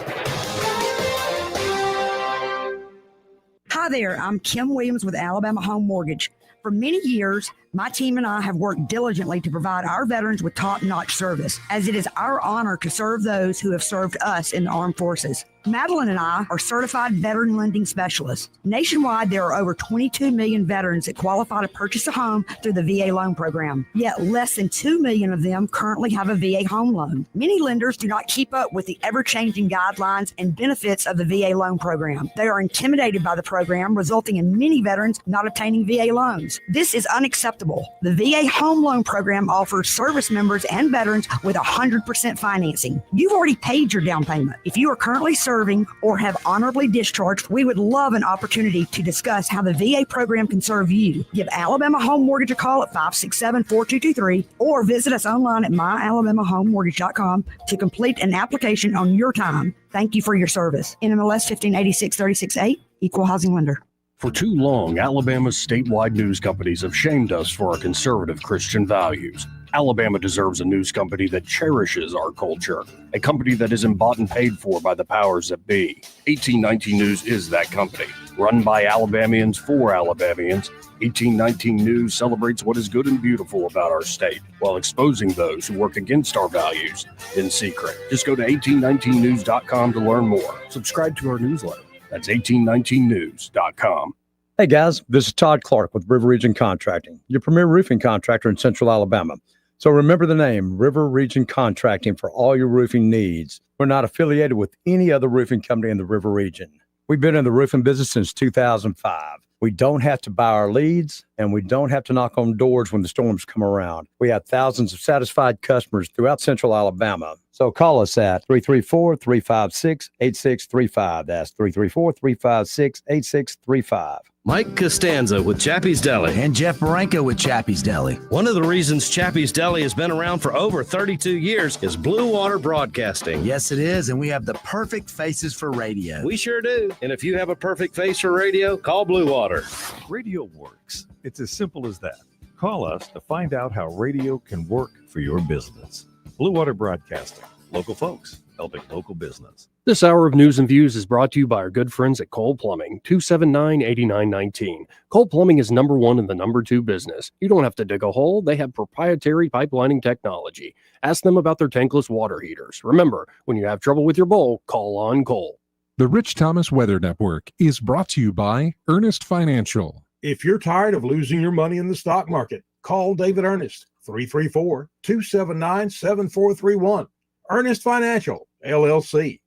Speaker 2: Hi there, I'm Kim Williams with Alabama Home Mortgage. For many years, my team and I have worked diligently to provide our veterans with top-notch service, as it is our honor to serve those who have served us in the armed forces. Madeline and I are certified veteran lending specialists. Nationwide, there are over 22 million veterans that qualify to purchase a home through the VA loan program. Yet less than 2 million of them currently have a VA home loan. Many lenders do not keep up with the ever-changing guidelines and benefits of the VA loan program. They are intimidated by the program, resulting in many veterans not obtaining VA loans. This is unacceptable. The VA home loan program offers service members and veterans with 100% financing. You've already paid your down payment. If you are currently serving or have honorably discharged, we would love an opportunity to discuss how the VA program can serve you. Give Alabama Home Mortgage a call at 567-4223 or visit us online at myalabamahomemortgage.com to complete an application on your time. Thank you for your service. NMLS 1586368, Equal Housing Lender.
Speaker 4: For too long, Alabama's statewide news companies have shamed us for our conservative Christian values. Alabama deserves a news company that cherishes our culture, a company that isn't bought and paid for by the powers that be. 1819 News is that company. Run by Alabamians for Alabamians, 1819 News celebrates what is good and beautiful about our state, while exposing those who work against our values in secret. Just go to 1819news.com to learn more. Subscribe to our newsletter. That's 1819news.com.
Speaker 5: Hey guys, this is Todd Clark with River Region Contracting, your premier roofing contractor in Central Alabama. So remember the name, River Region Contracting, for all your roofing needs. We're not affiliated with any other roofing company in the River Region. We've been in the roofing business since 2005. We don't have to buy our leads, and we don't have to knock on doors when the storms come around. We have thousands of satisfied customers throughout Central Alabama. So call us at 334-356-8635. That's 334-356-8635.
Speaker 15: Mike Costanza with Chappie's Deli. And Jeff Marenko with Chappie's Deli. One of the reasons Chappie's Deli has been around for over 32 years is Blue Water Broadcasting.
Speaker 16: Yes, it is, and we have the perfect faces for radio.
Speaker 15: We sure do. And if you have a perfect face for radio, call Blue Water.
Speaker 17: Radio works. It's as simple as that.
Speaker 1: Call us to find out how radio can work for your business. Blue Water Broadcasting, local folks helping local business.
Speaker 4: This hour of news and views is brought to you by our good friends at Cole Plumbing, 279-8919. Cole Plumbing is number one in the number two business. You don't have to dig a hole. They have proprietary pipelining technology. Ask them about their tankless water heaters. Remember, when you have trouble with your bowl, call on Cole.
Speaker 12: The Rich Thomas Weather Network is brought to you by Earnest Financial.
Speaker 8: If you're tired of losing your money in the stock market, call David Earnest, 334-279-7431. Earnest Financial, LLC.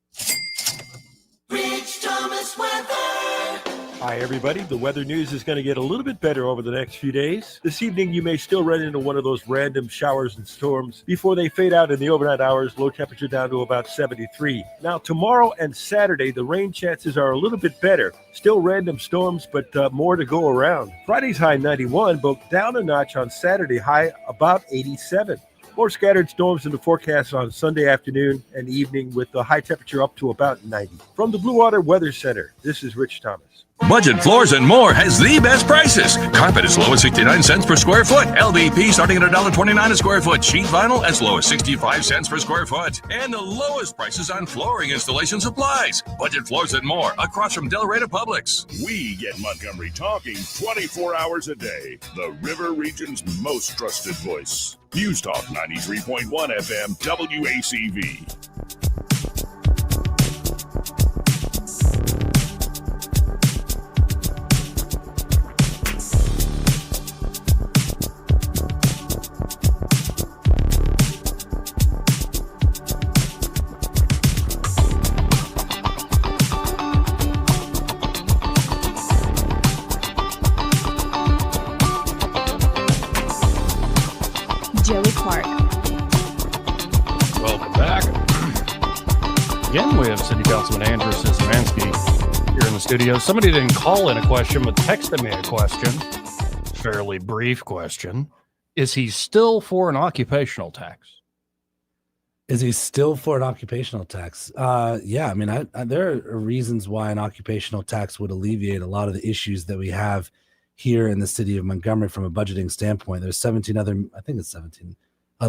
Speaker 10: Rich Thomas Weather.
Speaker 19: Hi, everybody. The weather news is going to get a little bit better over the next few days. This evening, you may still run into one of those random showers and storms before they fade out in the overnight hours. Low temperature down to about 73. Now, tomorrow and Saturday, the rain chances are a little bit better. Still random storms, but more to go around. Friday's high 91, but down a notch on Saturday, high about 87. More scattered storms in the forecast on Sunday afternoon and evening with the high temperature up to about 90. From the Blue Water Weather Center, this is Rich Thomas.
Speaker 9: Budget Floors and More has the best prices. Carpet as low as 69 cents per square foot. LVP starting at $1.29 a square foot. Sheet vinyl as low as 65 cents per square foot. And the lowest prices on flooring installation supplies. Budget Floors and More across from Delray Publix.
Speaker 3: We get Montgomery talking 24 hours a day. The River Region's most trusted voice. News Talk 93.1 FM WACV.
Speaker 7: Joey Clark.
Speaker 25: Welcome back. Again, we have City Councilman Andrew Szymanski here in the studio. Somebody didn't call in a question, but texted me a question. Fairly brief question. Is he still for an occupational tax?
Speaker 14: Is he still for an occupational tax? Yeah, I mean, there are reasons why an occupational tax would alleviate a lot of the issues that we have here in the city of Montgomery from a budgeting standpoint. There's 17 other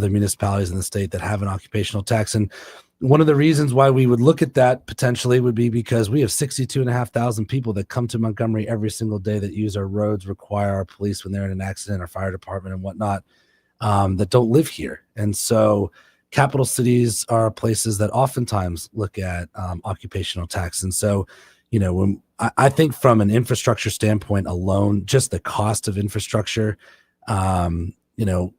Speaker 14: municipalities in the state that have an occupational tax. And one of the reasons why we would look at that potentially would be because we have 62,500 people that come to Montgomery every single day that use our roads, require our police when they're in an accident, our fire department and whatnot, that don't live here. And so capital cities are places that oftentimes look at occupational tax. And so, you know, when I think from an infrastructure standpoint alone, just the cost of infrastructure, you know,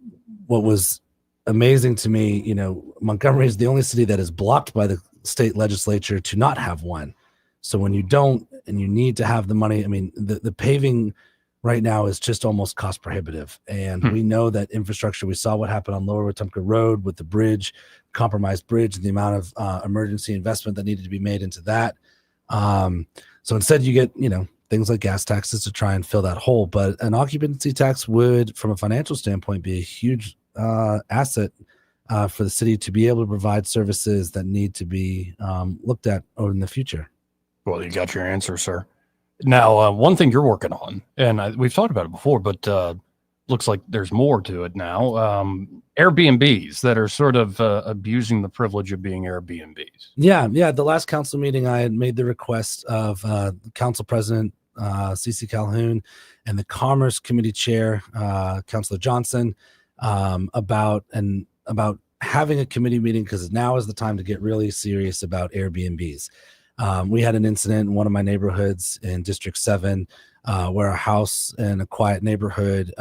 Speaker 14: what was amazing to me, you know, Montgomery is the only city that is blocked by the state legislature to not have one. So when you don't and you need to have the money, I mean, the paving right now is just almost cost prohibitive. And we know that infrastructure, we saw what happened on Lower Wetumpka Road with the bridge, compromised bridge, and the amount of emergency investment that needed to be made into that. So instead you get, you know, things like gas taxes to try and fill that hole. But an occupancy tax would, from a financial standpoint, be a huge asset for the city to be able to provide services that need to be looked at in the future.
Speaker 25: Well, you got your answer, sir. Now, one thing you're working on, and we've talked about it before, but looks like there's more to it now. Airbnbs that are sort of abusing the privilege of being Airbnbs.
Speaker 14: Yeah. At the last council meeting, I had made the request of Council President CC Calhoun and the Commerce Committee Chair, Councilor Johnson, about having a committee meeting because now is the time to get really serious about Airbnbs. We had an incident in one of my neighborhoods in District 7 where a house in a quiet neighborhood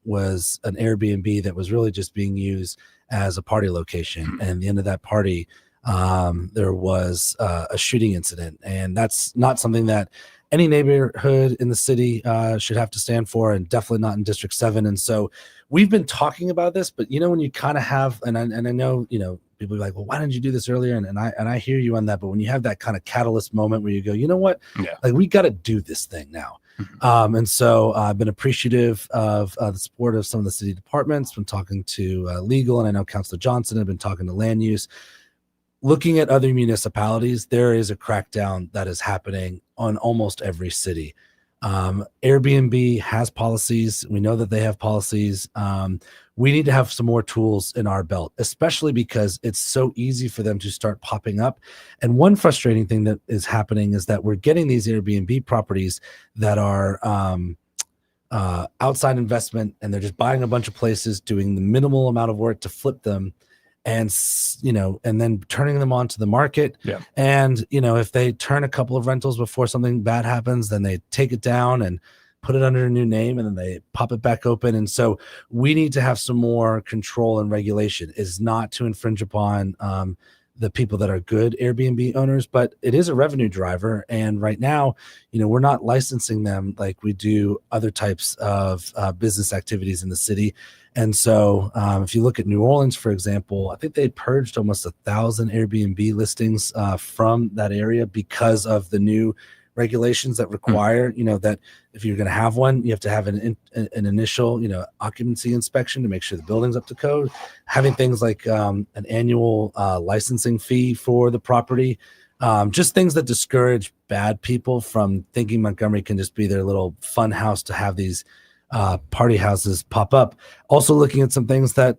Speaker 14: was an Airbnb that was really just being used as a party location. And at the end of that party, there was a shooting incident. And that's not something that any neighborhood in the city should have to stand for, and definitely not in District 7. And so we've been talking about this, but you know, when you kind of have, and I know, you know, people are like, well, why didn't you do this earlier? And I hear you on that. But when you have that kind of catalyst moment where you go, you know what, like we got to do this thing now. And so I've been appreciative of the support of some of the city departments, been talking to legal, and I know Councilor Johnson have been talking to land use. Looking at other municipalities, there is a crackdown that is happening on almost every city. Airbnb has policies. We know that they have policies. We need to have some more tools in our belt, especially because it's so easy for them to start popping up. And one frustrating thing that is happening is that we're getting these Airbnb properties that are outside investment, and they're just buying a bunch of places, doing the minimal amount of work to flip them, and and then turning them onto the market.
Speaker 25: Yeah.
Speaker 14: And if they turn a couple of rentals before something bad happens, then they take it down and put it under a new name, and then they pop it back open. And so we need to have some more control and regulation. Is not to infringe upon the people that are good Airbnb owners, but it is a revenue driver. And right now, we're not licensing them like we do other types of business activities in the city. And so if you look at New Orleans, for example, I think they purged almost 1,000 Airbnb listings from that area because of the new regulations that require, that if you're going to have one, you have to have an initial, occupancy inspection to make sure the building's up to code. Having things like an annual licensing fee for the property, just things that discourage bad people from thinking Montgomery can just be their little fun house to have these party houses pop up. Also looking at some things that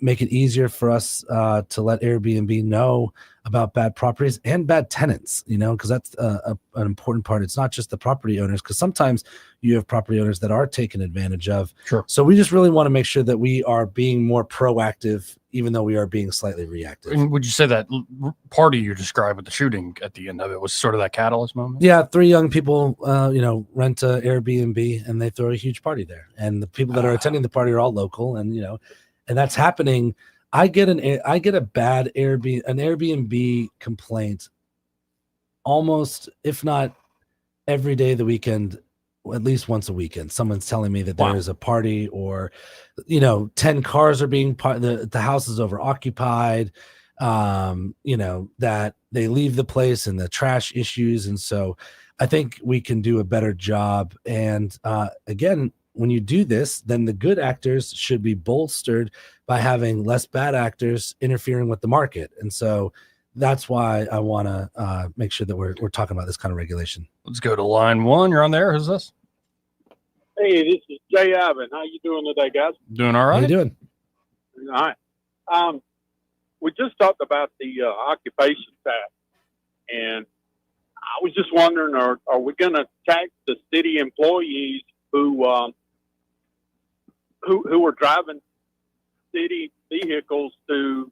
Speaker 14: make it easier for us to let Airbnb know about bad properties and bad tenants, because that's an important part. It's not just the property owners, because sometimes you have property owners that are taken advantage of.
Speaker 25: Sure.
Speaker 14: So we just really want to make sure that we are being more proactive, even though we are being slightly reactive.
Speaker 25: And would you say that party you described with the shooting at the end of it was sort of that catalyst moment?
Speaker 14: Yeah, 3 young people, rent a Airbnb and they throw a huge party there, and the people that are attending the party are all local, and and that's happening. I get a bad Airbnb complaint almost, if not every day of the weekend, at least once a weekend. Someone's telling me that there is a party, or 10 cars are being the house is over occupied, that they leave the place and the trash issues. And so I think we can do a better job. And again, when you do this, then the good actors should be bolstered by having less bad actors interfering with the market. And so that's why I want to make sure that we're talking about this kind of regulation.
Speaker 25: Let's go to line 1. You're on there. Who's this?
Speaker 11: Hey, this is Jay Ivan. How you doing today, guys?
Speaker 25: Doing all right.
Speaker 14: How you doing?
Speaker 11: All right. We just talked about the occupation tax, and I was just wondering, are we going to tax the city employees who are driving city vehicles to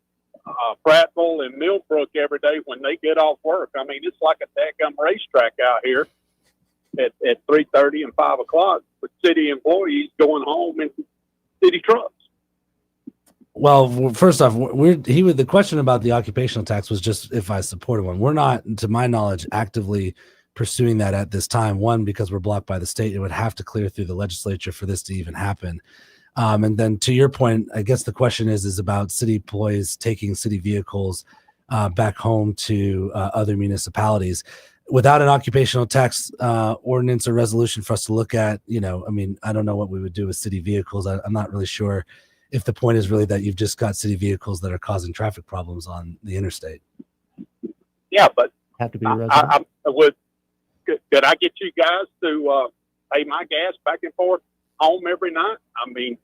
Speaker 11: Prattville and Millbrook every day when they get off work? I mean, it's like a daggum racetrack out here at 3:30 and 5 o'clock with city employees going home in city trucks.
Speaker 14: Well, first off, the question about the occupational tax was just if I supported one. We're not, to my knowledge, actively pursuing that at this time. One, because we're blocked by the state. It would have to clear through the legislature for this to even happen. And then to your point, I guess the question is about city employees taking city vehicles back home to other municipalities. Without an occupational tax ordinance or resolution for us to look at, I don't know what we would do with city vehicles. I'm not really sure if the point is really that you've just got city vehicles that are causing traffic problems on the interstate.
Speaker 11: Yeah, but
Speaker 6: have to be
Speaker 11: could I get you guys to pay my gas back and forth home every night? I mean,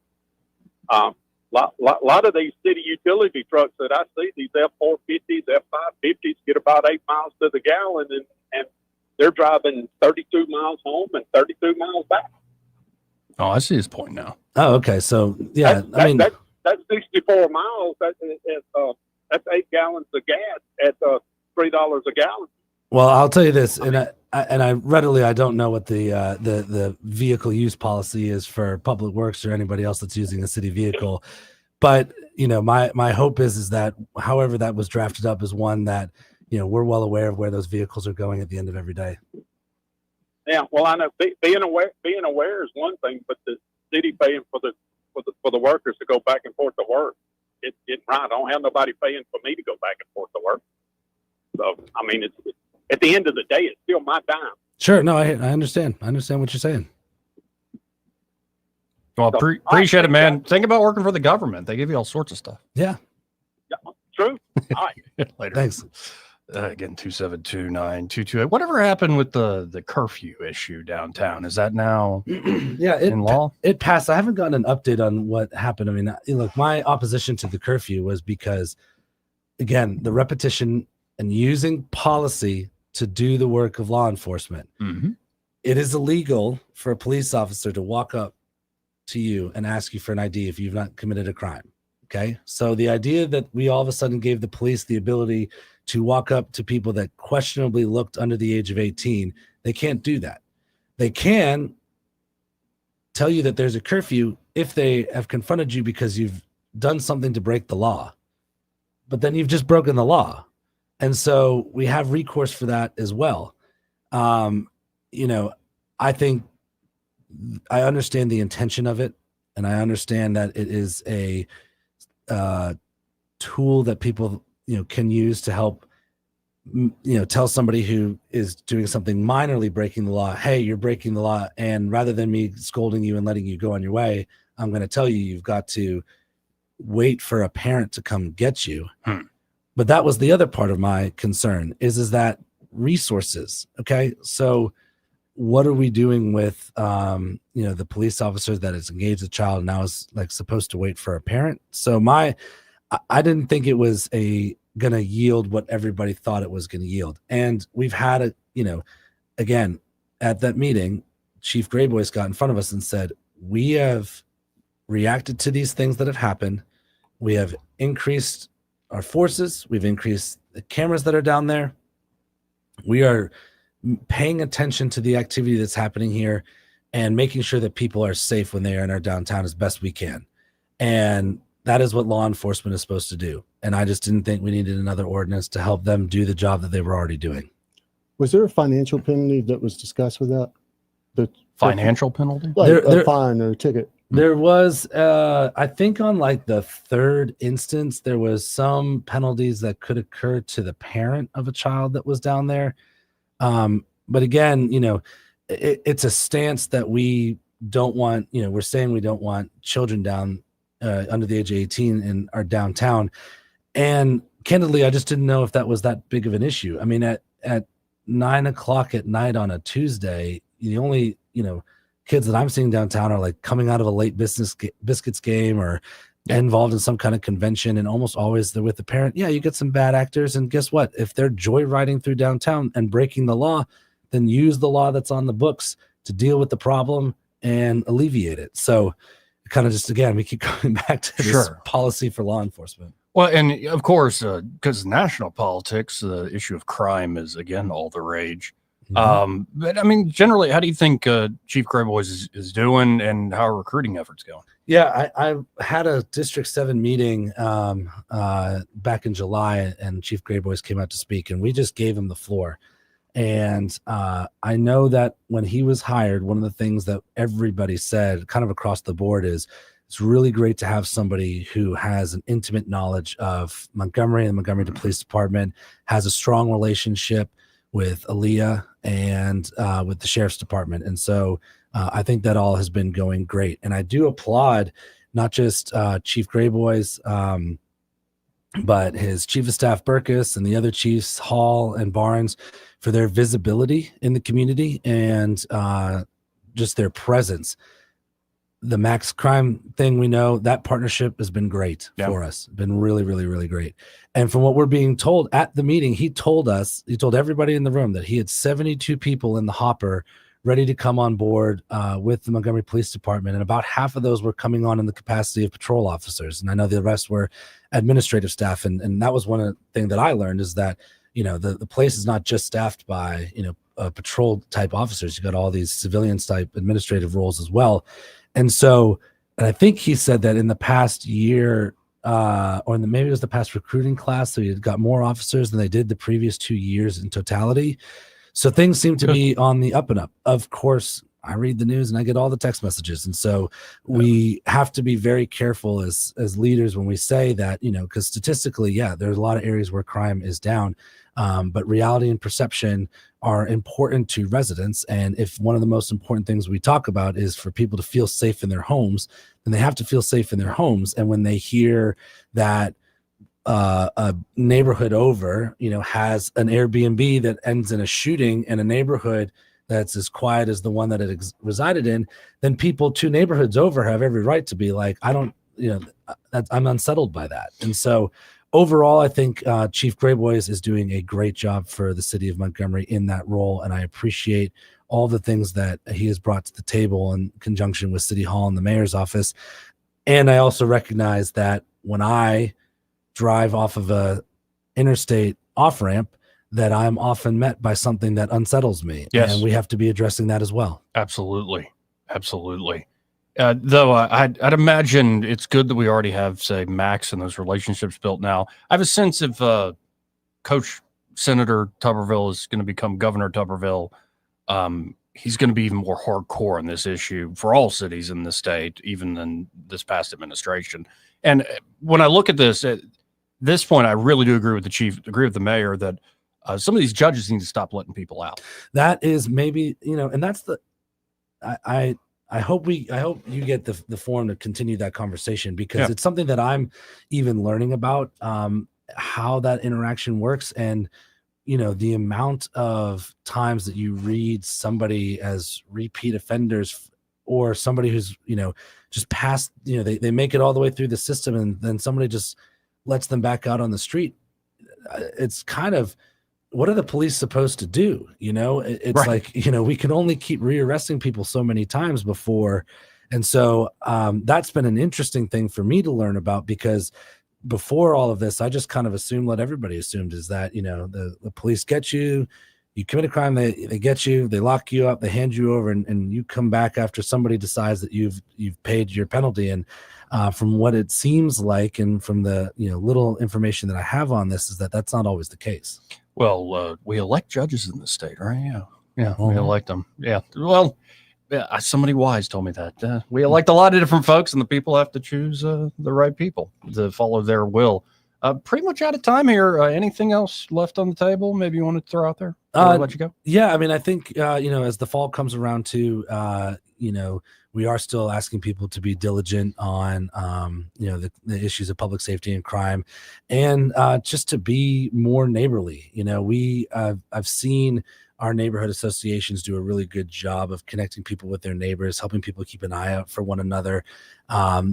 Speaker 11: lot of these city utility trucks that I see, these F450s, F550s, get about 8 miles to the gallon, and they're driving 32 miles home and 32 miles back.
Speaker 25: Oh, I see his point now.
Speaker 14: Oh, okay. So yeah,
Speaker 11: that's 64 miles. That's 8 gallons of gas at $3 a gallon.
Speaker 14: Well, I'll tell you this, and I don't know what the vehicle use policy is for Public Works or anybody else that's using a city vehicle, but my hope is that however that was drafted up is one that we're well aware of where those vehicles are going at the end of every day.
Speaker 11: Yeah, well, I know being aware is one thing, but the city paying for the workers to go back and forth to work, it's right. I don't have nobody paying for me to go back and forth to work. So I mean, it's at the end of the day, it's still my dime.
Speaker 14: Sure, no, I understand. I understand what you're saying.
Speaker 25: Well, appreciate it, man. Think about working for the government. They give you all sorts of stuff.
Speaker 14: Yeah.
Speaker 11: True. All right.
Speaker 25: Later.
Speaker 14: Thanks.
Speaker 25: Again, 272-922. Whatever happened with the curfew issue downtown? Is that now in law?
Speaker 14: It passed. I haven't gotten an update on what happened. I mean, look, my opposition to the curfew was because, again, the repetition and using policy to do the work of law enforcement.
Speaker 25: Mm-hmm.
Speaker 14: It is illegal for a police officer to walk up to you and ask you for an ID if you've not committed a crime. Okay. So the idea that we all of a sudden gave the police the ability to walk up to people that questionably looked under the age of 18, they can't do that. They can tell you that there's a curfew if they have confronted you because you've done something to break the law, but then you've just broken the law. And so we have recourse for that as well. I think I understand the intention of it, and I understand that it is a tool that people can use to help tell somebody who is doing something minorly breaking the law, hey, you're breaking the law, and rather than me scolding you and letting you go on your way, I'm going to tell you you've got to wait for a parent to come get you. But that was the other part of my concern is that resources. Okay, so what are we doing with the police officer that has engaged the child and now is like supposed to wait for a parent? So I didn't think it was going to yield what everybody thought it was going to yield. And we've had again, at that meeting, Chief Grayboyce got in front of us and said, we have reacted to these things that have happened. We have increased our forces. We've increased the cameras that are down there. We are paying attention to the activity that's happening here and making sure that people are safe when they are in our downtown as best we can. And that is what law enforcement is supposed to do. And I just didn't think we needed another ordinance to help them do the job that they were already doing.
Speaker 6: Was there a financial penalty that was discussed with that? The
Speaker 25: financial penalty?
Speaker 6: Like a fine or a ticket?
Speaker 14: There was, I think on like the third instance, there was some penalties that could occur to the parent of a child that was down there. But again, it's a stance that we don't want, we're saying we don't want children down under the age of 18 in our downtown. And candidly, I just didn't know if that was that big of an issue. I mean, at 9:00 at night on a Tuesday, the only, kids that I'm seeing downtown are like coming out of a late biscuits game or involved in some kind of convention, and almost always they're with the parent. Yeah, you get some bad actors, and guess what? If they're joyriding through downtown and breaking the law, then use the law that's on the books to deal with the problem and alleviate it. So kind of just, again, we keep going back to this policy for law enforcement.
Speaker 25: Well, and of course, because national politics, the issue of crime is, again, all the rage.
Speaker 14: Mm-hmm.
Speaker 25: But I mean, generally, how do you think Chief Grayboyce is doing, and how are recruiting efforts going?
Speaker 14: Yeah, I had a District 7 meeting back in July, and Chief Grayboyce came out to speak, and we just gave him the floor. And I know that when he was hired, one of the things that everybody said kind of across the board is it's really great to have somebody who has an intimate knowledge of Montgomery and the Montgomery Police Department, has a strong relationship with Aaliyah and with the Sheriff's Department. And so I think that all has been going great. And I do applaud not just Chief Grayboyce, but his Chief of Staff Burkus and the other chiefs, Hall and Barnes, for their visibility in the community and just their presence. The max crime thing, we know that partnership has been great for us. Been really, really, really great. And from what we're being told at the meeting, he told everybody in the room that he had 72 people in the hopper ready to come on board with the Montgomery Police Department. And about half of those were coming on in the capacity of patrol officers. And I know the rest were administrative staff. And that was one thing that I learned is that, the place is not just staffed by, patrol type officers. You got all these civilians type administrative roles as well. And so, and I think he said that in the past year, maybe it was the past recruiting class, so he had got more officers than they did the previous 2 years in totality. So things seem to be on the up and up. Of course, I read the news and I get all the text messages. And so we have to be very careful as leaders when we say that, because statistically, there's a lot of areas where crime is down. But reality and perception are important to residents. And if one of the most important things we talk about is for people to feel safe in their homes, then they have to feel safe in their homes. And when they hear that a neighborhood over, has an Airbnb that ends in a shooting in a neighborhood that's as quiet as the one that it resided in, then people 2 neighborhoods over have every right to be like, I'm unsettled by that. And so overall, I think Chief Grayboys is doing a great job for the city of Montgomery in that role. And I appreciate all the things that he has brought to the table in conjunction with City Hall and the mayor's office. And I also recognize that when I drive off of a interstate off-ramp, that I'm often met by something that unsettles me.
Speaker 25: Yes.
Speaker 14: And we have to be addressing that as well.
Speaker 25: Absolutely. Though I'd imagine it's good that we already have, say, Max and those relationships built now. I have a sense if Coach Senator Tuberville is going to become Governor Tuberville, he's going to be even more hardcore on this issue for all cities in the state, even than this past administration. And when I look at this, at this point, I really do agree with the chief, agree with the mayor that some of these judges need to stop letting people out.
Speaker 14: That is maybe, and that's I hope you get the forum to continue that conversation, because it's something that I'm even learning about, how that interaction works. And, the amount of times that you read somebody as repeat offenders, or somebody who's, just passed, they make it all the way through the system and then somebody just lets them back out on the street. It's kind of, what are the police supposed to do? It's right. Like, we can only keep rearresting people so many times before. And so that's been an interesting thing for me to learn about, because before all of this, I just kind of assumed what everybody assumed, is that, the police get you, you commit a crime, they get you, they lock you up, they hand you over, and you come back after somebody decides that you've paid your penalty. And from what it seems like, and from the little information that I have on this, is that that's not always the case.
Speaker 25: Well, we elect judges in the state, right? Yeah, we elect them. Yeah. Well, somebody wise told me that we elect a lot of different folks, and the people have to choose the right people to follow their will. Pretty much out of time here. Anything else left on the table? Maybe you want to throw out there? Let you go.
Speaker 14: Yeah, I mean, I think as the fall comes around too, we are still asking people to be diligent on the issues of public safety and crime, and just to be more neighborly. I've seen our neighborhood associations do a really good job of connecting people with their neighbors, helping people keep an eye out for one another.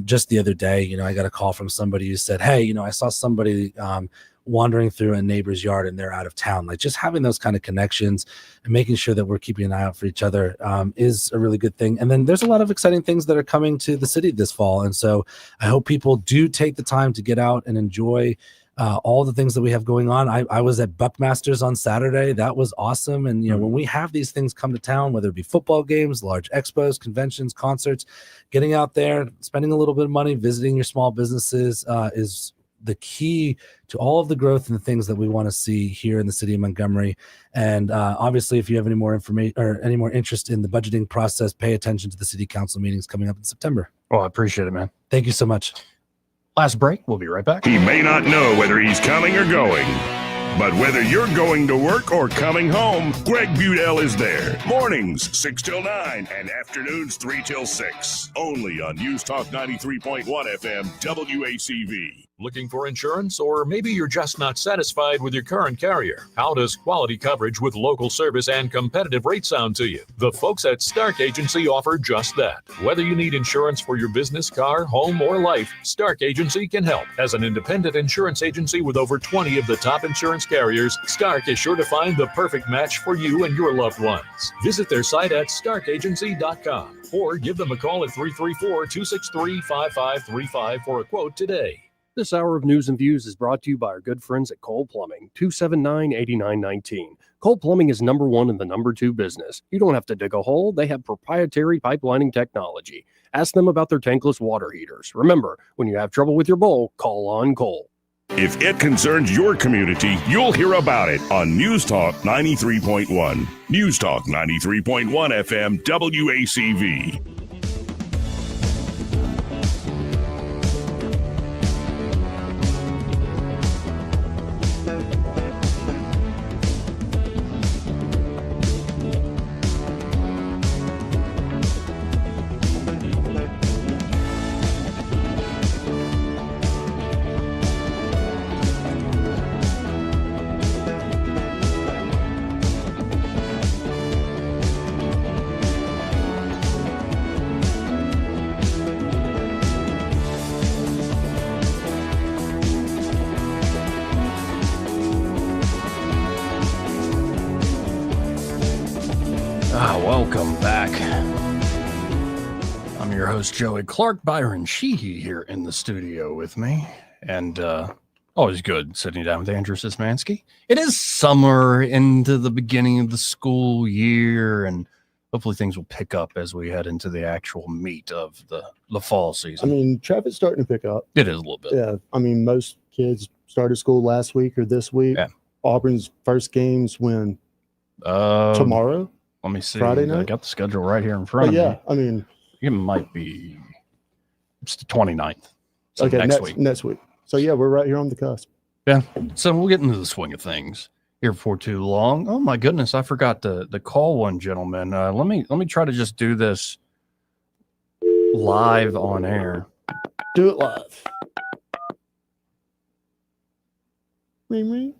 Speaker 14: Just the other day, I got a call from somebody who said, hey, I saw somebody wandering through a neighbor's yard and they're out of town. Like, just having those kind of connections and making sure that we're keeping an eye out for each other is a really good thing. And then there's a lot of exciting things that are coming to the city this fall. And so I hope people do take the time to get out and enjoy all the things that we have going on. I was at Buckmasters on Saturday. That was awesome. And, when we have these things come to town, whether it be football games, large expos, conventions, concerts, getting out there, spending a little bit of money, visiting your small businesses is the key to all of the growth and the things that we want to see here in the city of Montgomery. And obviously, if you have any more information or any more interest in the budgeting process, pay attention to the city council meetings coming up in September.
Speaker 25: Oh, I appreciate it, man.
Speaker 14: Thank you so much.
Speaker 25: Last break. We'll be right back.
Speaker 3: He may not know whether he's coming or going, but whether you're going to work or coming home, Greg Budell is there. Mornings 6 till 9 and afternoons 3 till 6. Only on News Talk 93.1 FM WACV.
Speaker 17: Looking for insurance, or maybe you're just not satisfied with your current carrier? How does quality coverage with local service and competitive rates sound to you? The folks at Stark Agency offer just that. Whether you need insurance for your business, car, home, or life, Stark Agency can help. As an independent insurance agency with over 20 of the top insurance carriers, Stark is sure to find the perfect match for you and your loved ones. Visit their site at starkagency.com or give them a call at 334-263-5535 for a quote today.
Speaker 4: This hour of News and Views is brought to you by our good friends at Cole Plumbing, 279-8919. Cole Plumbing is number one in the number two business. You don't have to dig a hole. They have proprietary pipelining technology. Ask them about their tankless water heaters. Remember, when you have trouble with your bowl, call on Cole.
Speaker 3: If it concerns your community, you'll hear about it on News Talk 93.1. News Talk 93.1 FM WACV.
Speaker 25: Welcome back. I'm your host, Joey Clark. Byron Sheehy here in the studio with me. And always good sitting down with Andrew Sismansky. It is summer into the beginning of the school year, and hopefully things will pick up as we head into the actual meat of the fall season.
Speaker 6: I mean, traffic's starting to pick up.
Speaker 25: It is a little bit.
Speaker 6: Yeah. I mean, most kids started school last week or this week.
Speaker 25: Yeah.
Speaker 6: Auburn's first games when? Tomorrow?
Speaker 25: Let me see.
Speaker 6: Friday
Speaker 25: I
Speaker 6: night?
Speaker 25: got the schedule right here in front of me.
Speaker 6: Yeah, I mean,
Speaker 25: it might be. It's the 29th. So
Speaker 6: okay,
Speaker 25: next week.
Speaker 6: So yeah, we're right here on the cusp.
Speaker 25: Yeah. So we'll get into the swing of things here for too long. Oh my goodness, I forgot to call one gentleman. Let me try to just do this live on air.
Speaker 6: Do it live. Ring ring.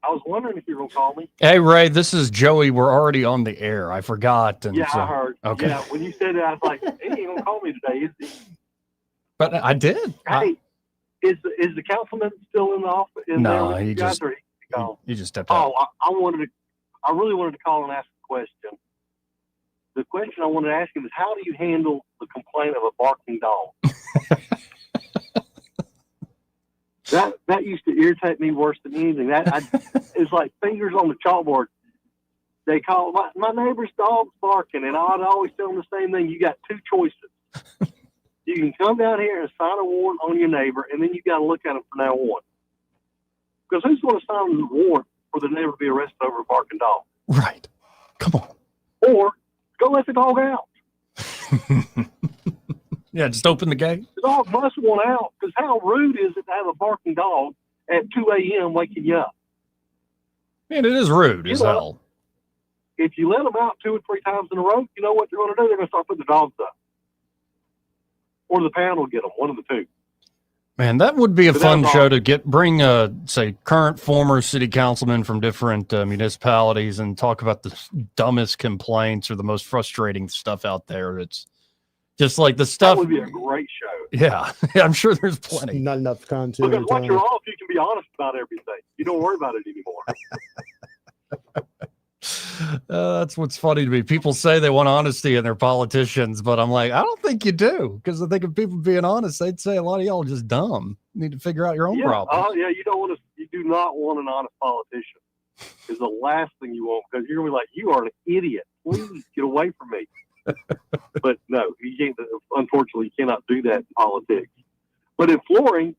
Speaker 18: I was wondering if you were going to call me.
Speaker 25: Hey, Ray, this is Joey. We're already on the air. I forgot. And
Speaker 18: Yeah,
Speaker 25: so,
Speaker 18: I heard.
Speaker 25: Okay.
Speaker 18: Yeah, when you said that, I was like, he ain't going to call me today, is he?
Speaker 25: But I did.
Speaker 18: Hey, is the councilman still in the office?
Speaker 25: No,
Speaker 18: he
Speaker 25: just stepped out.
Speaker 18: Oh, I really wanted to call and ask a question. The question I wanted to ask him is, how do you handle the complaint of a barking dog? That used to irritate me worse than anything. It's like fingers on the chalkboard. They call my neighbor's dog's barking, and I'd always tell them the same thing. You got two choices. You can come down here and sign a warrant on your neighbor, and then you got to look at him from now on. Because who's going to sign the warrant for the neighbor to be arrested over a barking dog?
Speaker 25: Right. Come on.
Speaker 18: Or go let the dog out.
Speaker 25: Yeah, just open the gate.
Speaker 18: The dog must want out, because how rude is it to have a barking dog at 2 a.m. waking you up?
Speaker 25: Man, it is rude as hell.
Speaker 18: If you let them out 2 or 3 times in a row, you know what they're going to do? They're going to start putting the dogs up. Or the pound will get them, one of the two.
Speaker 25: Man, that would be a fun show to bring say current former city councilmen from different municipalities and talk about the dumbest complaints or the most frustrating stuff out there. It's just like the stuff.
Speaker 18: That would be a great show.
Speaker 25: Yeah, I'm sure there's plenty.
Speaker 6: Not enough content.
Speaker 18: Because once you're off, you can be honest about everything. You don't worry about it anymore.
Speaker 25: That's what's funny to me. People say they want honesty in their politicians, but I'm like, I don't think you do. Because I think if people being honest, they'd say a lot of y'all are just dumb. You need to figure out your own problems.
Speaker 18: Yeah, you do not want an honest politician. Is the last thing you want, because you're going to be like, you are an idiot. Please get away from me. But no, you can't. Unfortunately, you cannot do that in politics. But in flooring,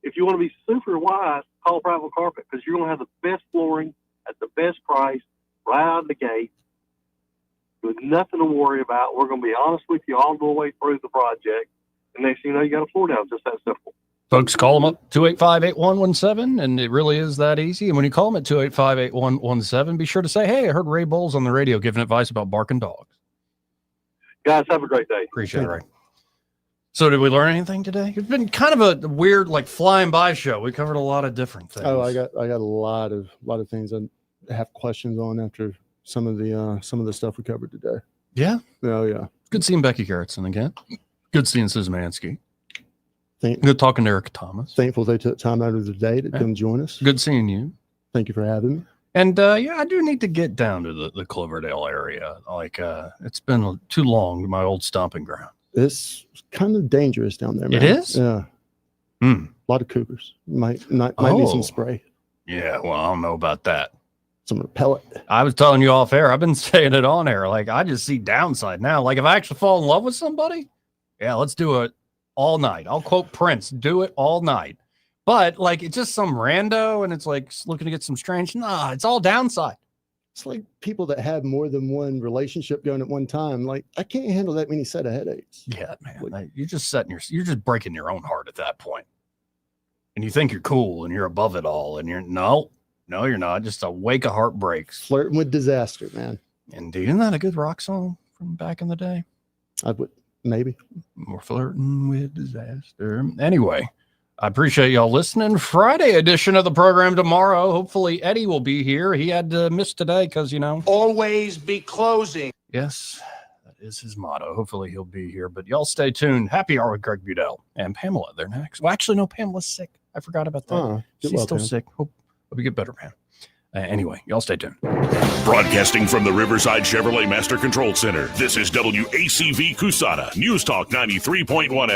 Speaker 18: if you want to be super wise, call Private Carpet, because you're going to have the best flooring at the best price right out of the gate with nothing to worry about. We're going to be honest with you all the way through the project. And next thing you know, you got a floor down. Just that simple.
Speaker 25: Folks, call them up 285-8117, and it really is that easy. And when you call them at 285-8117, be sure to say, hey, I heard Ray Bowles on the radio giving advice about barking dogs.
Speaker 18: Guys, have a great day.
Speaker 25: Appreciate it, Ray. So did we learn anything today? It's been kind of a weird, like, flying by show. We covered a lot of different things.
Speaker 6: Oh, I got a lot of things I have questions on after some of the stuff we covered today.
Speaker 25: Yeah.
Speaker 6: Oh yeah.
Speaker 25: Good seeing Becky Garrettson again. Good seeing Szymanski. Good talking to Eric Thomas.
Speaker 6: Thankful they took time out of their day to come join us.
Speaker 25: Good seeing you.
Speaker 6: Thank you for having me.
Speaker 25: And yeah, I do need to get down to the Cloverdale area. Like it's been too long, my old stomping ground.
Speaker 6: It's kind of dangerous down there, man.
Speaker 25: It is?
Speaker 6: Yeah. A lot of cougars. Might need some spray.
Speaker 25: Yeah, well, I don't know about that.
Speaker 6: Some repellent.
Speaker 25: I was telling you off air. I've been saying it on air. Like, I just see downside now. Like, if I actually fall in love with somebody, yeah, let's do it all night. I'll quote Prince, do it all night. But, like, it's just some rando, and it's like looking to get some strange. Nah, it's all downside.
Speaker 6: It's like people that have more than one relationship going at one time. Like, I can't handle that many set of headaches.
Speaker 25: Yeah, man. Like, you're just you're just breaking your own heart at that point. And you think you're cool and you're above it all, and no, you're not. Just a wake of heartbreaks.
Speaker 6: Flirting with disaster, man.
Speaker 25: Indeed. Isn't that a good rock song from back in the day?
Speaker 6: I would maybe.
Speaker 25: We're flirting with disaster. Anyway, I appreciate y'all listening. Friday edition of the program tomorrow. Hopefully Eddie will be here. He had to miss today because,
Speaker 20: always be closing.
Speaker 25: Yes, that is his motto. Hopefully he'll be here. But y'all stay tuned. Happy hour with Greg Budell and Pamela. They're next. Well, actually, no, Pamela's sick. I forgot about that.
Speaker 6: Oh, get
Speaker 25: She's
Speaker 6: well,
Speaker 25: still
Speaker 6: Tim.
Speaker 25: sick. Hope you get better, man. Anyway, y'all stay tuned.
Speaker 3: Broadcasting from the Riverside Chevrolet Master Control Center, this is WACV Cusana, News Talk 93.1